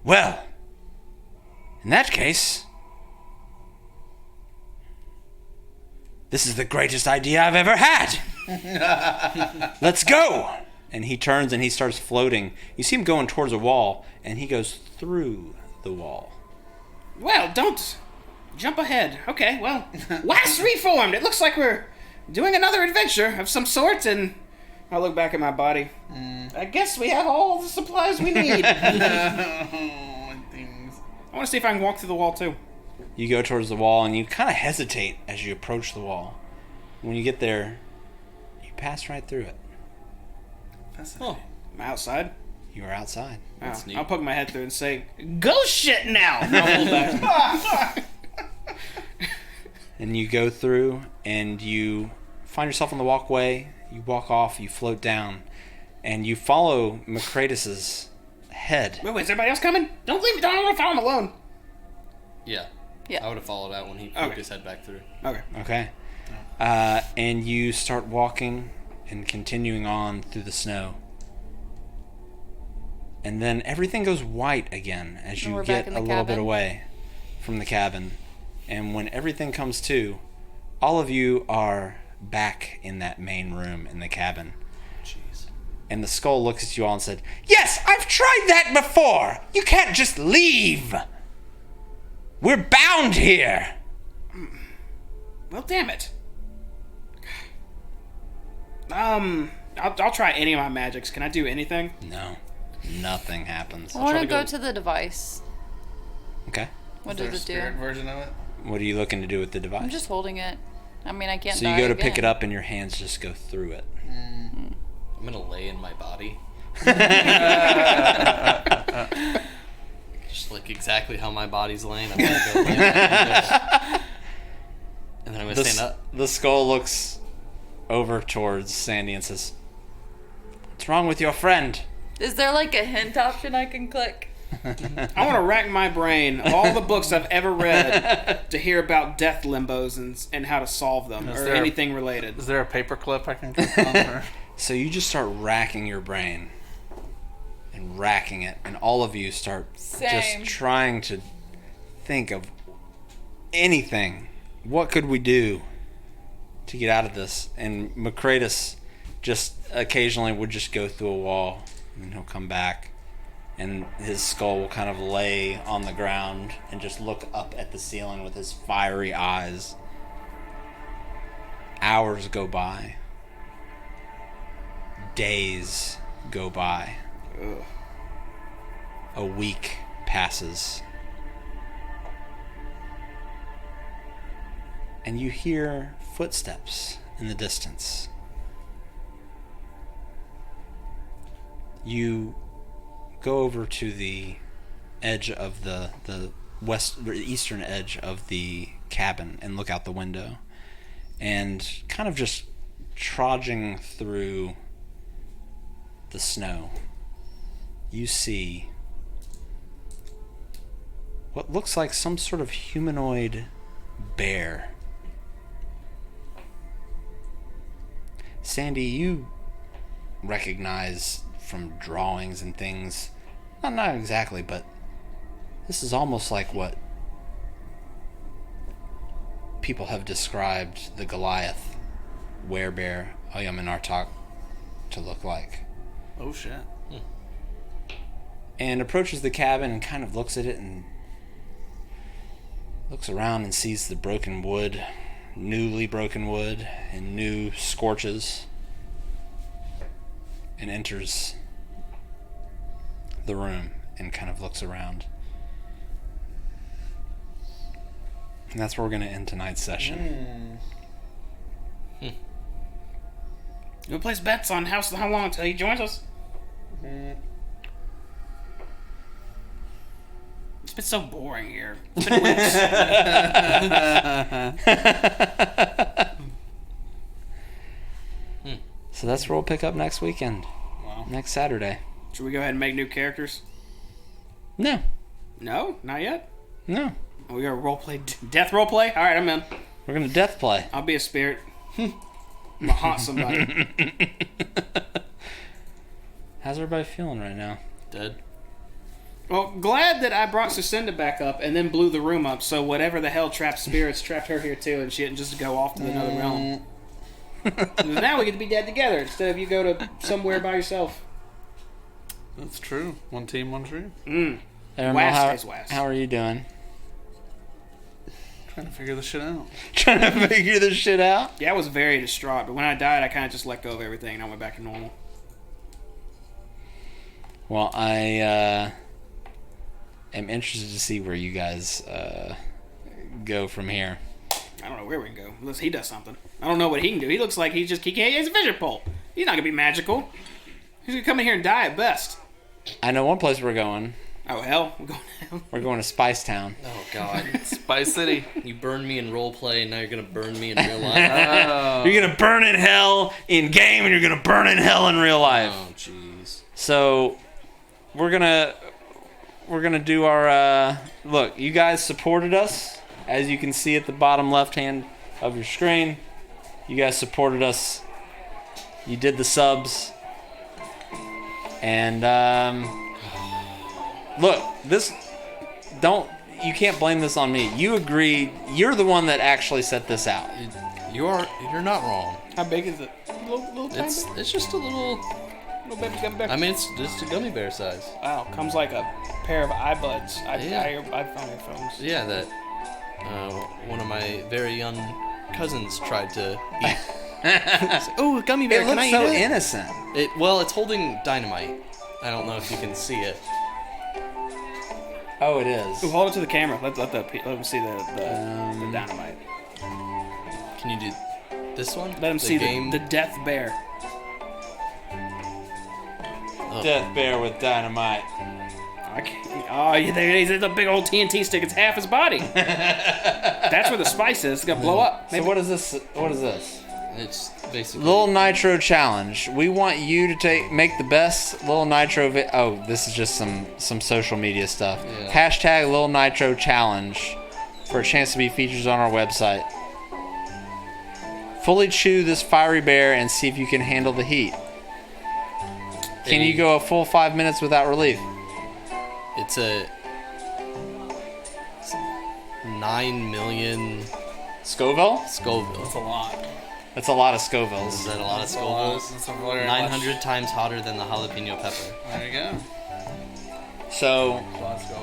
Well, in that case, this is the greatest idea I've ever had. Let's go. And he turns and he starts floating. You see him going towards a wall, and he goes through the wall. Well, don't jump ahead. Okay, well, last reformed. It looks like we're doing another adventure of some sort, and I'll look back at my body. I guess we have all the supplies we need. I want to see if I can walk through the wall, too. You go towards the wall, and you kind of hesitate as you approach the wall. When you get there, you pass right through it. Oh, I'm outside. You are outside. That's neat. I'll poke my head through and say, "Go shit now!" And I'll hold back. And you go through, and you find yourself on the walkway. You walk off, you float down, and you follow Macratus's head. Wait, is everybody else coming? Don't leave me down. I don't want to follow him alone. Yeah. Yeah. I would have followed out when he poked his head back through. Okay. Okay. And you start walking and continuing on through the snow. And then everything goes white again as And you we're get back in a the little bit cabin? away from the cabin. And when everything comes to, all of you are back in that main room in the cabin. Jeez. And the skull looks at you all and said, "Yes, I've tried that before! You can't just leave! We're bound here!" Well, damn it. I'll try any of my magics. Can I do anything? No, nothing happens. I want try to to go go- to the device. Okay. What Is there a does it spirit do? version of it? What are you looking to do with the device? I'm just holding it. I mean, I can't So you die go to pick again. it up and your hands just go through it. I'm gonna lay in my body. Just like exactly how my body's laying. I'm gonna go lay in my and then I'm gonna stand up. The skull looks over towards Sandy and says, "What's wrong with your friend?" Is there like a hint option I can click? I want to rack my brain of all the books I've ever read to hear about death limbos and how to solve them Is or there- anything related. Is there a paperclip I can click on? Or? So you just start racking your brain and racking it, and all of you start Same. just trying to think of anything. What could we do to get out of this? And Macratus just occasionally would just go through a wall, and then he'll come back, and his skull will kind of lay on the ground and just look up at the ceiling with his fiery eyes. Hours go by. Days go by. Ugh. A week passes. And you hear footsteps in the distance. you go over to the edge of the eastern edge of the cabin and look out the window, and kind of just trudging through the snow, you see what looks like some sort of humanoid bear. Sandy, you recognize from drawings and things, not exactly, but this is almost like what people have described the Goliath werebear Ayaminartok to look like. Oh shit. And approaches the cabin and kind of looks at it and looks around and sees the broken wood, newly broken wood, and new scorches, and enters the room and kind of looks around. And that's where we're going to end tonight's session. We'll place bets on how long until he joins us. It's been so boring here. It's been weeks. So that's where we'll pick up next weekend. Wow. Next Saturday. Should we go ahead and make new characters? No. No? Not yet? No. We got roleplay, death roleplay? Alright, I'm in. We're going to death play. I'll be a spirit. I'm gonna haunt somebody. How's everybody feeling right now? Dead. Well, glad that I brought Sucinda back up and then blew the room up, so whatever the hell trapped spirits trapped her here too, and she didn't just go off to another realm. Now we get to be dead together instead of you go to somewhere by yourself. That's true. One team, one dream. Aaron, West is west. how are you doing? Trying to figure this shit out. Trying to figure this shit out? Yeah, I was very distraught, but when I died, I kind of just let go of everything and I went back to normal. Well, I am interested to see where you guys go from here. I don't know where we can go unless he does something. I don't know what he can do. He looks like he has a vision pole. He's not gonna be magical. He's gonna come in here and die at best. I know one place we're going. Oh hell, we're going down. We're going to Spice Town. Oh god. Spice City. You burned me in roleplay and now you're gonna burn me in real life. Oh. You're gonna burn in hell in game, and you're gonna burn in hell in real life. Oh jeez. So we're gonna do our look. You guys supported us, as you can see at the bottom left hand of your screen. You guys supported us. You did the subs, and look, you can't blame this on me. You agreed. You're the one that actually set this out. You're not wrong. How big is it? Little tiny bit? It's just a little. Little baby gummy bear. I mean, it's just a gummy bear size. Wow, comes like a pair of earbuds. Yeah. iPhone earphones. Yeah, that one of my very young cousins tried to eat. Oh, a gummy bear! It Can looks I so eat it? innocent. It's holding dynamite. I don't know if you can see it. Oh, it is. Ooh, hold it to the camera. Let them see the dynamite. Can you do this one? Let them see game? the death bear. Oh. Death bear with dynamite. I can't. Oh, yeah, there it is. It's a big old TNT stick. It's half his body. That's where the spice is. It's gonna blow up. So what is this? What is this? It's basically Little Nitro Challenge. We want you to make the best Little Nitro. Oh, this is just some social media stuff. Yeah. Hashtag Little Nitro Challenge for a chance to be featured on our website. Fully chew this fiery bear and see if you can handle the heat. Can you go a full 5 minutes without relief? It's 9 million Scoville? Scoville. That's a lot. That's a lot of Is Scovilles. that a lot of Scovilles? That's a very 900 much. times hotter than the jalapeno pepper. There you go. So, Let's go.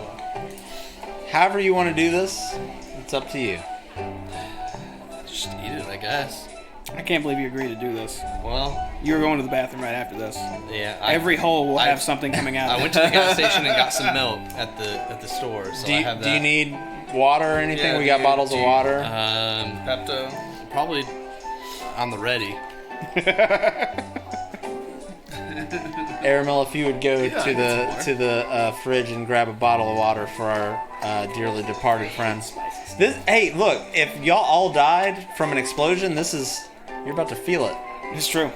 however you want to do this, it's up to you. Just eat it, I guess. I can't believe you agreed to do this. Well, You were going to the bathroom right after this. yeah. Every hole will have something coming out. I of went it. to the gas station and got some milk at the store, so I have that. Do you need water or anything? Yeah, We got bottles of water. Pepto. Probably on the ready. Aramel, if you would go to the fridge and grab a bottle of water for our dearly departed friends. Hey, look, if y'all all died from an explosion, you're about to feel it. It's true.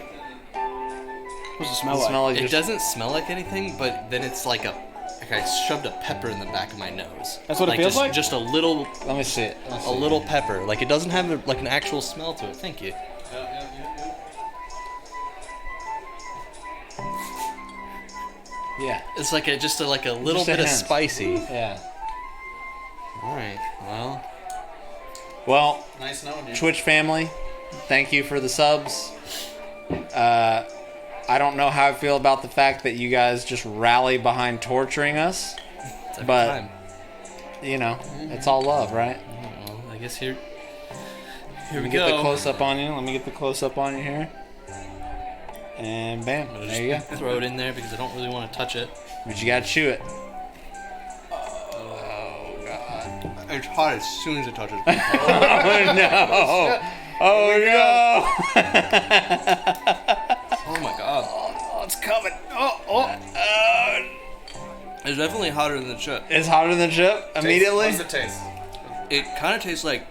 What's it smell like? It doesn't smell like anything, but then it's like I shoved a pepper in the back of my nose. That's what it feels like? Just a little. Let me see it. A little pepper. Like it doesn't have an actual smell to it. Thank you. Yeah. It's like just a little bit of spicy. Yeah. All right. Well, Nice knowing you. Twitch family, thank you for the subs. I don't know how I feel about the fact that you guys just rally behind torturing us, It's every but time. you know, it's all love, right? Well, I guess here Let we me get go. the close up on you. Let me get the close up on you here. And bam, I'll there you go. just throw it in there because I don't really want to touch it. But you gotta chew it. It's hot as soon as it touches. Oh no! Oh no! Oh my god. Oh, it's coming. It's definitely hotter than the chip. It's hotter than the chip immediately. What does it taste? It kind of tastes like.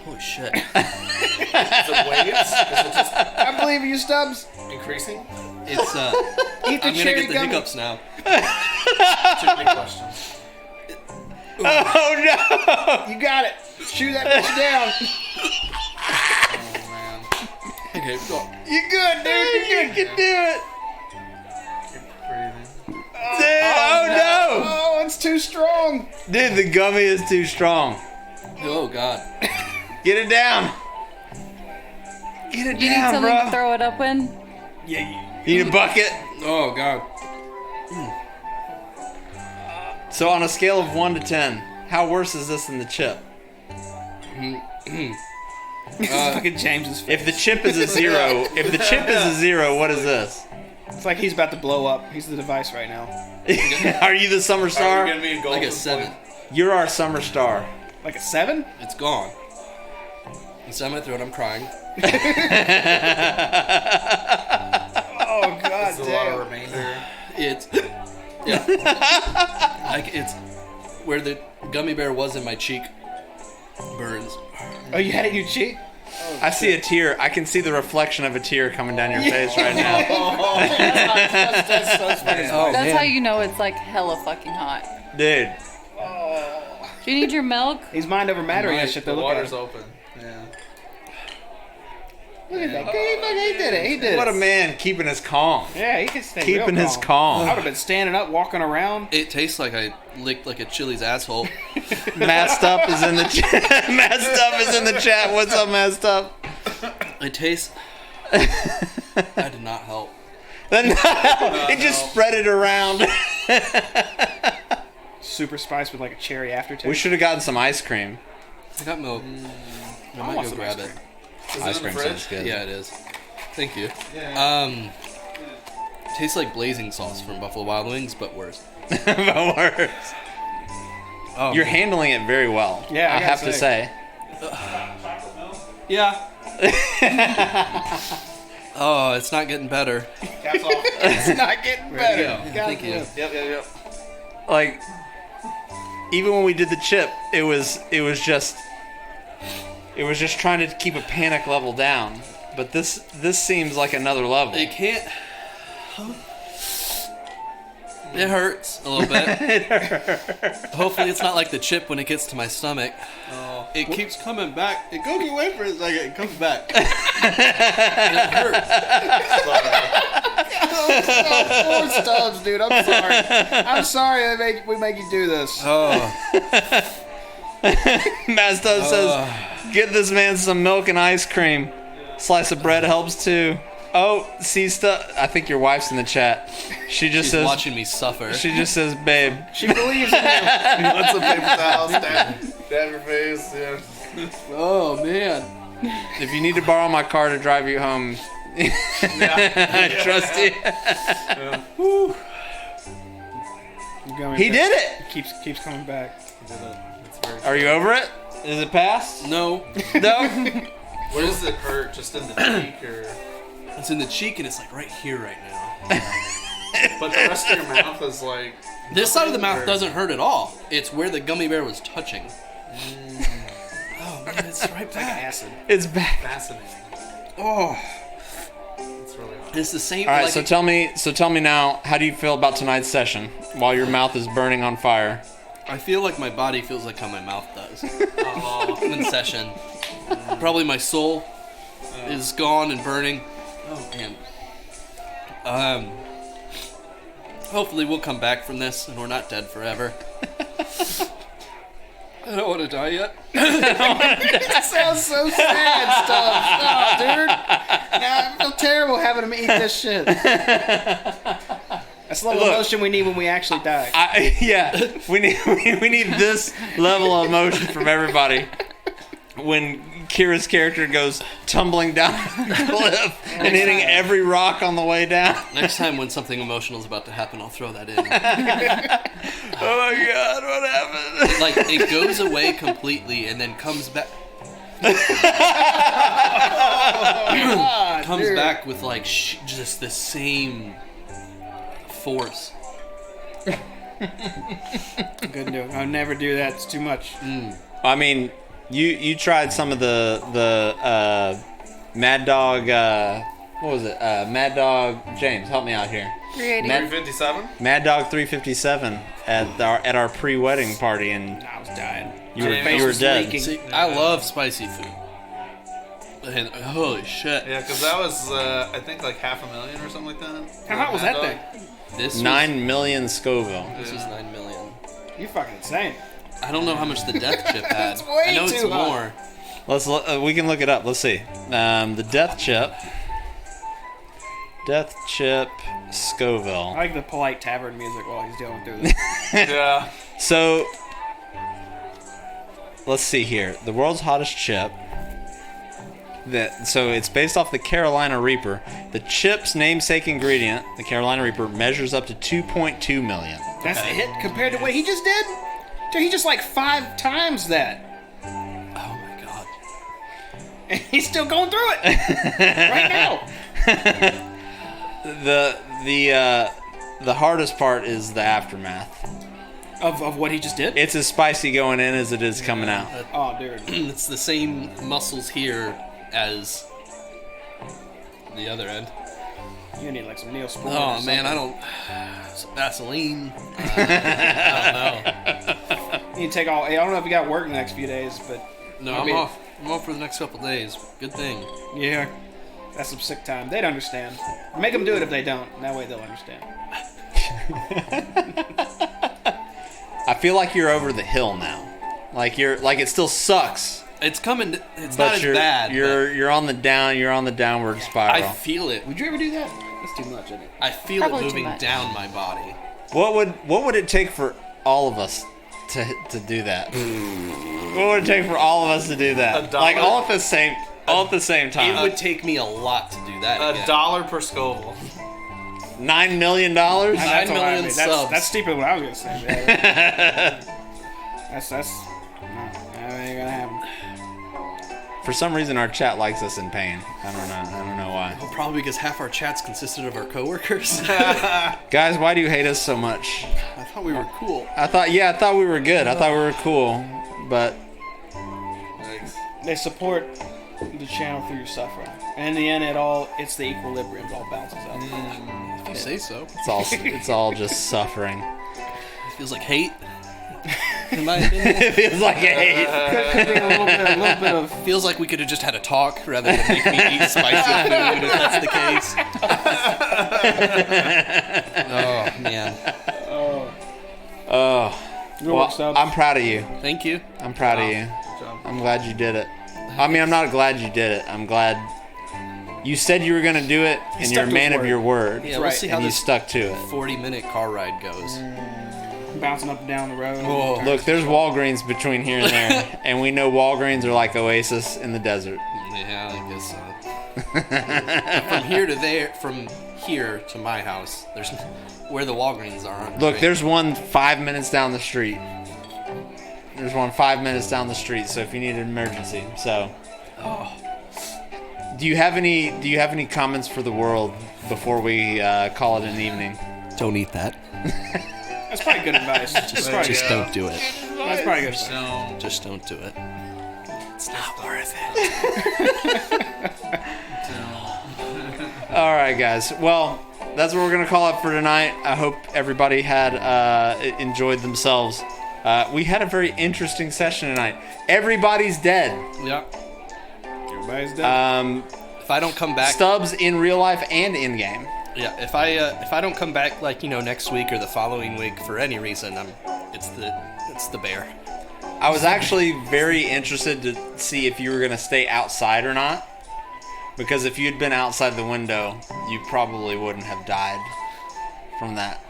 Holy shit. Is it waves? Is it just I believe you, Stubbs. increasing? It's Eat the I'm gonna cherry get the gummy. hiccups now. Too many questions. Oh no! You got it. Shoot that bitch down. Oh man. Okay, go. You're good, dude. You can do it. Breathing. Oh no! Oh, it's too strong. Dude, the gummy is too strong. Oh god. Get it down. Get it You need down, something to bro. throw it up in? Yeah. You need a bucket. Oh god. So on a scale of 1 to 10, how worse is this than the chip? Fucking James's face. If the chip is a 0, what is this? It's like he's about to blow up. He's the device right now. Are you the summer Are star? we gonna be a Like a golden 7. You're our summer star. Like a 7? It's gone. Inside my throat, I'm crying. Oh, god There's a lot of damn. remainder. It's yeah. Like it's where the gummy bear was in my cheek burns. Oh, you had it in your cheek? I see a tear. I can see the reflection of a tear coming down your face right now. Oh That's how you know it's like hella fucking hot. Dude. Do you need your milk? He's mind over matter and shit. The Look at water's him. open. Yeah. Look at that. He did it. He did it. What a man keeping his calm. Yeah, he can stay Keeping real his I calm. would have been standing up, walking around. It tastes like I licked like a chili's asshole. Masked up is in the chat. Masked up is in the chat. What's up, Masked up? It tastes. That did not help. It just spread it around. Super spiced with like a cherry aftertaste. We should have gotten some ice cream. I got milk. I want might go some grab ice it. Is Ice it in the cream fridge? sounds good. Yeah, it is. Thank you. Yeah. Tastes like blazing sauce from Buffalo Wild Wings, but worse. But worse. Oh, You're handling it very well. Yeah, I I have gotta to say. say. yeah. Oh, it's not getting better. Caps off. It's not getting better. Yeah, thank you. Yep. Like, even when we did the chip, it was just trying to keep a panic level down. But this seems like another level. It can't. It hurts a little bit. Hopefully, it's not like the chip when it gets to my stomach. Oh. It keeps coming back. It goes away for a second. It comes back. And it hurts. Poor Stubbs, dude. I'm sorry. I'm sorry we make you do this. Oh, Mazda says, "Get this man some milk and ice cream. Slice of bread helps too." Oh, see stuff. I think your wife's in the chat. She just she's says. watching me suffer. She just says, "Babe." She believes in you. What's the paper towel? Stab your face. Yeah. Oh man. If you need to borrow my car to drive you home, I trust you. He did it. Keeps coming back. Are you over it? Is it past? No, No. Where does it hurt? Just in the cheek or? it's in the cheek and it's like right here right now. but the rest of your mouth is like... This side of the mouth doesn't hurt at all. It's where the gummy bear was touching. Oh, man, it's right back. Acid. It's back. Fascinating. Oh. It's really hard. It's the same. All right, like so tell me now, how do you feel about tonight's session while your mouth is burning on fire? I feel like my body feels like how my mouth does. In session. Probably my soul is gone and burning. Oh, man. Hopefully we'll come back from this and we're not dead forever. I don't want to die yet. That sounds so sad stuff. Oh, dude. Now I feel terrible having him eat this shit. That's the level of emotion we need when we actually die. We need this level of emotion from everybody when Kira's character goes tumbling down the cliff and hitting every rock on the way down. Next time when something emotional is about to happen, I'll throw that in. Oh my god, what happened? Like, it goes away completely and then comes back. Comes back with, like, just the same force. Couldn't do it. I'll never do that. It's too much. I mean, you tried some of the Mad Dog. What was it? Mad Dog James, help me out here. 380. 357? Mad Dog 357 at our pre-wedding party, and I was dying. you were was dead. leaking. See, I love spicy food. And, holy shit. Yeah, because that was, I think, like $500,000 or something like that. How hot was that thing? This 9 million Scoville. This was 9 million. You fucking insane. I don't know how much the death chip had. It's way I know it's too hot. more. We can look it up. Let's see. The death chip. Death chip Scoville. I like the polite tavern music while he's going through this. Yeah. So, let's see here. The world's hottest chip. So it's based off the Carolina Reaper. The chip's namesake ingredient, the Carolina Reaper, measures up to 2.2 million. That's it compared to what he just did? Dude, he just like 5 times that. Oh my god. And he's still going through it. Right now. The hardest part is the aftermath. Of what he just did? It's as spicy going in as it is coming out. Oh, dude. It's the same muscles here as the other end. You need like some Neosporin. Oh man, I don't. Some Vaseline. I don't know. You need to take all. I don't know if you got work in the next few days, but No, I I'm mean- off. I'm off for the next couple days. Good thing. yeah, that's some sick time. They'd understand. Make them do it if they don't. That way they'll understand. I feel like you're over the hill now. Like it still sucks. It's coming. It's But not as you're bad. you're on the downward but spiral. I feel it. Would you ever do that? That's too much, isn't it? I feel Probably it too moving much. down my body. What would it take for all of us to do that? What would it take for all of us to do that? $1. Like all at the same time. It would take me a lot to do that. again. $1 per Scoville. $9 million? That's 9 what I million mean. subs. That's steeper than what I was gonna say. that's no, that ain't gonna happen. For some reason, our chat likes us in pain. I don't know why. Well, probably because half our chats consisted of our coworkers. Guys, why do you hate us so much? I thought we were cool. I thought we were good. I thought we were cool, but Thanks. They support the channel through your suffering, and in the end, it's the equilibrium. It all balances out. If you say so. it's all just suffering. It feels like hate. In my opinion. It feels like a hate. Could be a little bit of. Feels like we could have just had a talk rather than make me eat spicy food if that's the case. Oh, man. Oh, Good work, well, Stubbs. I'm proud of you. Thank you. I'm proud of you. Good job. I'm glad you did it. I mean, I'm not glad you did it. I'm glad you said you were going to do it, and you're a stuck to man his of your word. Yeah, we'll right. see how And you this stuck to it. 40-minute car ride goes. Bouncing up and down the road. Oh. Look, there's Walgreens between here and there, and we know Walgreens are like oasis in the desert. Yeah, I guess so. From here to my house, there's where the Walgreens are. Look, there's one 5 minutes down the street. There's one 5 minutes down the street. So if you need an emergency, so. Do you have any comments for the world before we call it an evening? Don't eat that. That's probably good advice. Just don't do it. That's probably good advice. No. Just don't do it. It's not worth it. All right, guys. Well, that's what we're gonna call it for tonight. I hope everybody had enjoyed themselves. We had a very interesting session tonight. Everybody's dead. Yeah. Everybody's dead. If I don't come back, Stubbs in real life and in game. yeah. If I don't come back like next week or the following week for any reason, it's the bear. I was actually very interested to see if you were gonna stay outside or not, because if you'd been outside the window, you probably wouldn't have died from that.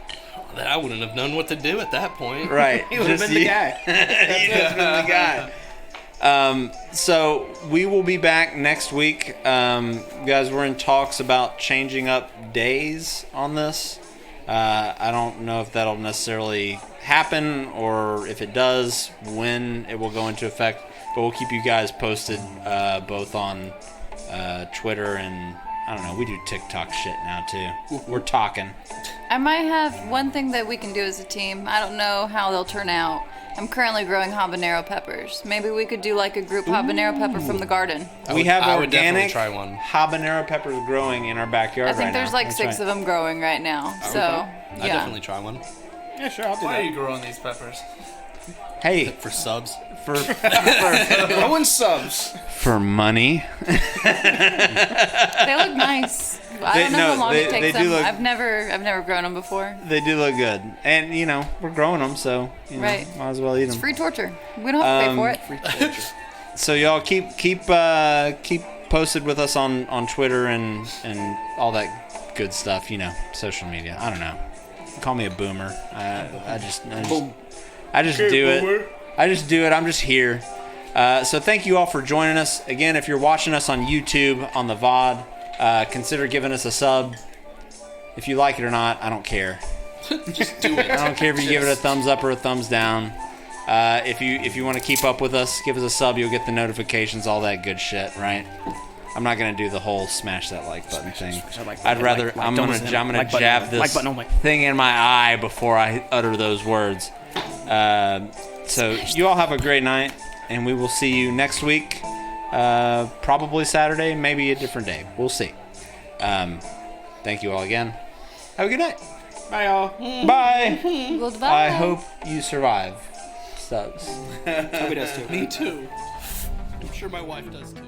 I wouldn't have known what to do at that point. Right. He would have been the guy. He would have been the guy. So we will be back next week. Guys, we're in talks about changing up days on this. I don't know if that'll necessarily happen, or if it does, when it will go into effect. But we'll keep you guys posted, both on Twitter and, I don't know, we do TikTok shit now too. We're talking. I might have one thing that we can do as a team. I don't know how they'll turn out. I'm currently growing habanero peppers. Maybe we could do like a group habanero pepper from the garden. We have I would definitely organic try one. habanero peppers growing in our backyard I think right there's now. like That's 6 right. of them growing right now. So, I yeah. definitely try one Yeah, sure, I'll do Why are that. you growing these peppers? Hey, for subs. for Owen subs. for money. They look nice. I don't know how long it takes they do them. look- I've never grown them before. They do look good, and we're growing them, so Right. might as well eat It's them. free torture. We don't have to pay for it. Free torture. So y'all keep posted with us on Twitter and all that good stuff. Social media. I don't know. Call me a boomer. I just do it. I just do it. I'm just here. So thank you all for joining us. Again, if you're watching us on YouTube on the VOD, consider giving us a sub. If you like it or not, I don't care. Just do it. I don't care if you give it a thumbs up or a thumbs down. If you want to keep up with us, give us a sub. You'll get the notifications, all that good shit, right? I'm not gonna do the whole smash that like button thing. I'd rather I'm gonna jab this thing in my eye before I utter those words. So you all have a great night, and we will see you next week. Probably Saturday, maybe a different day. We'll see. Thank you all again. Have a good night. Bye, y'all. Bye. Goodbye. I hope you survive. Stubbs. Hope he does too. Me too. I'm sure my wife does too.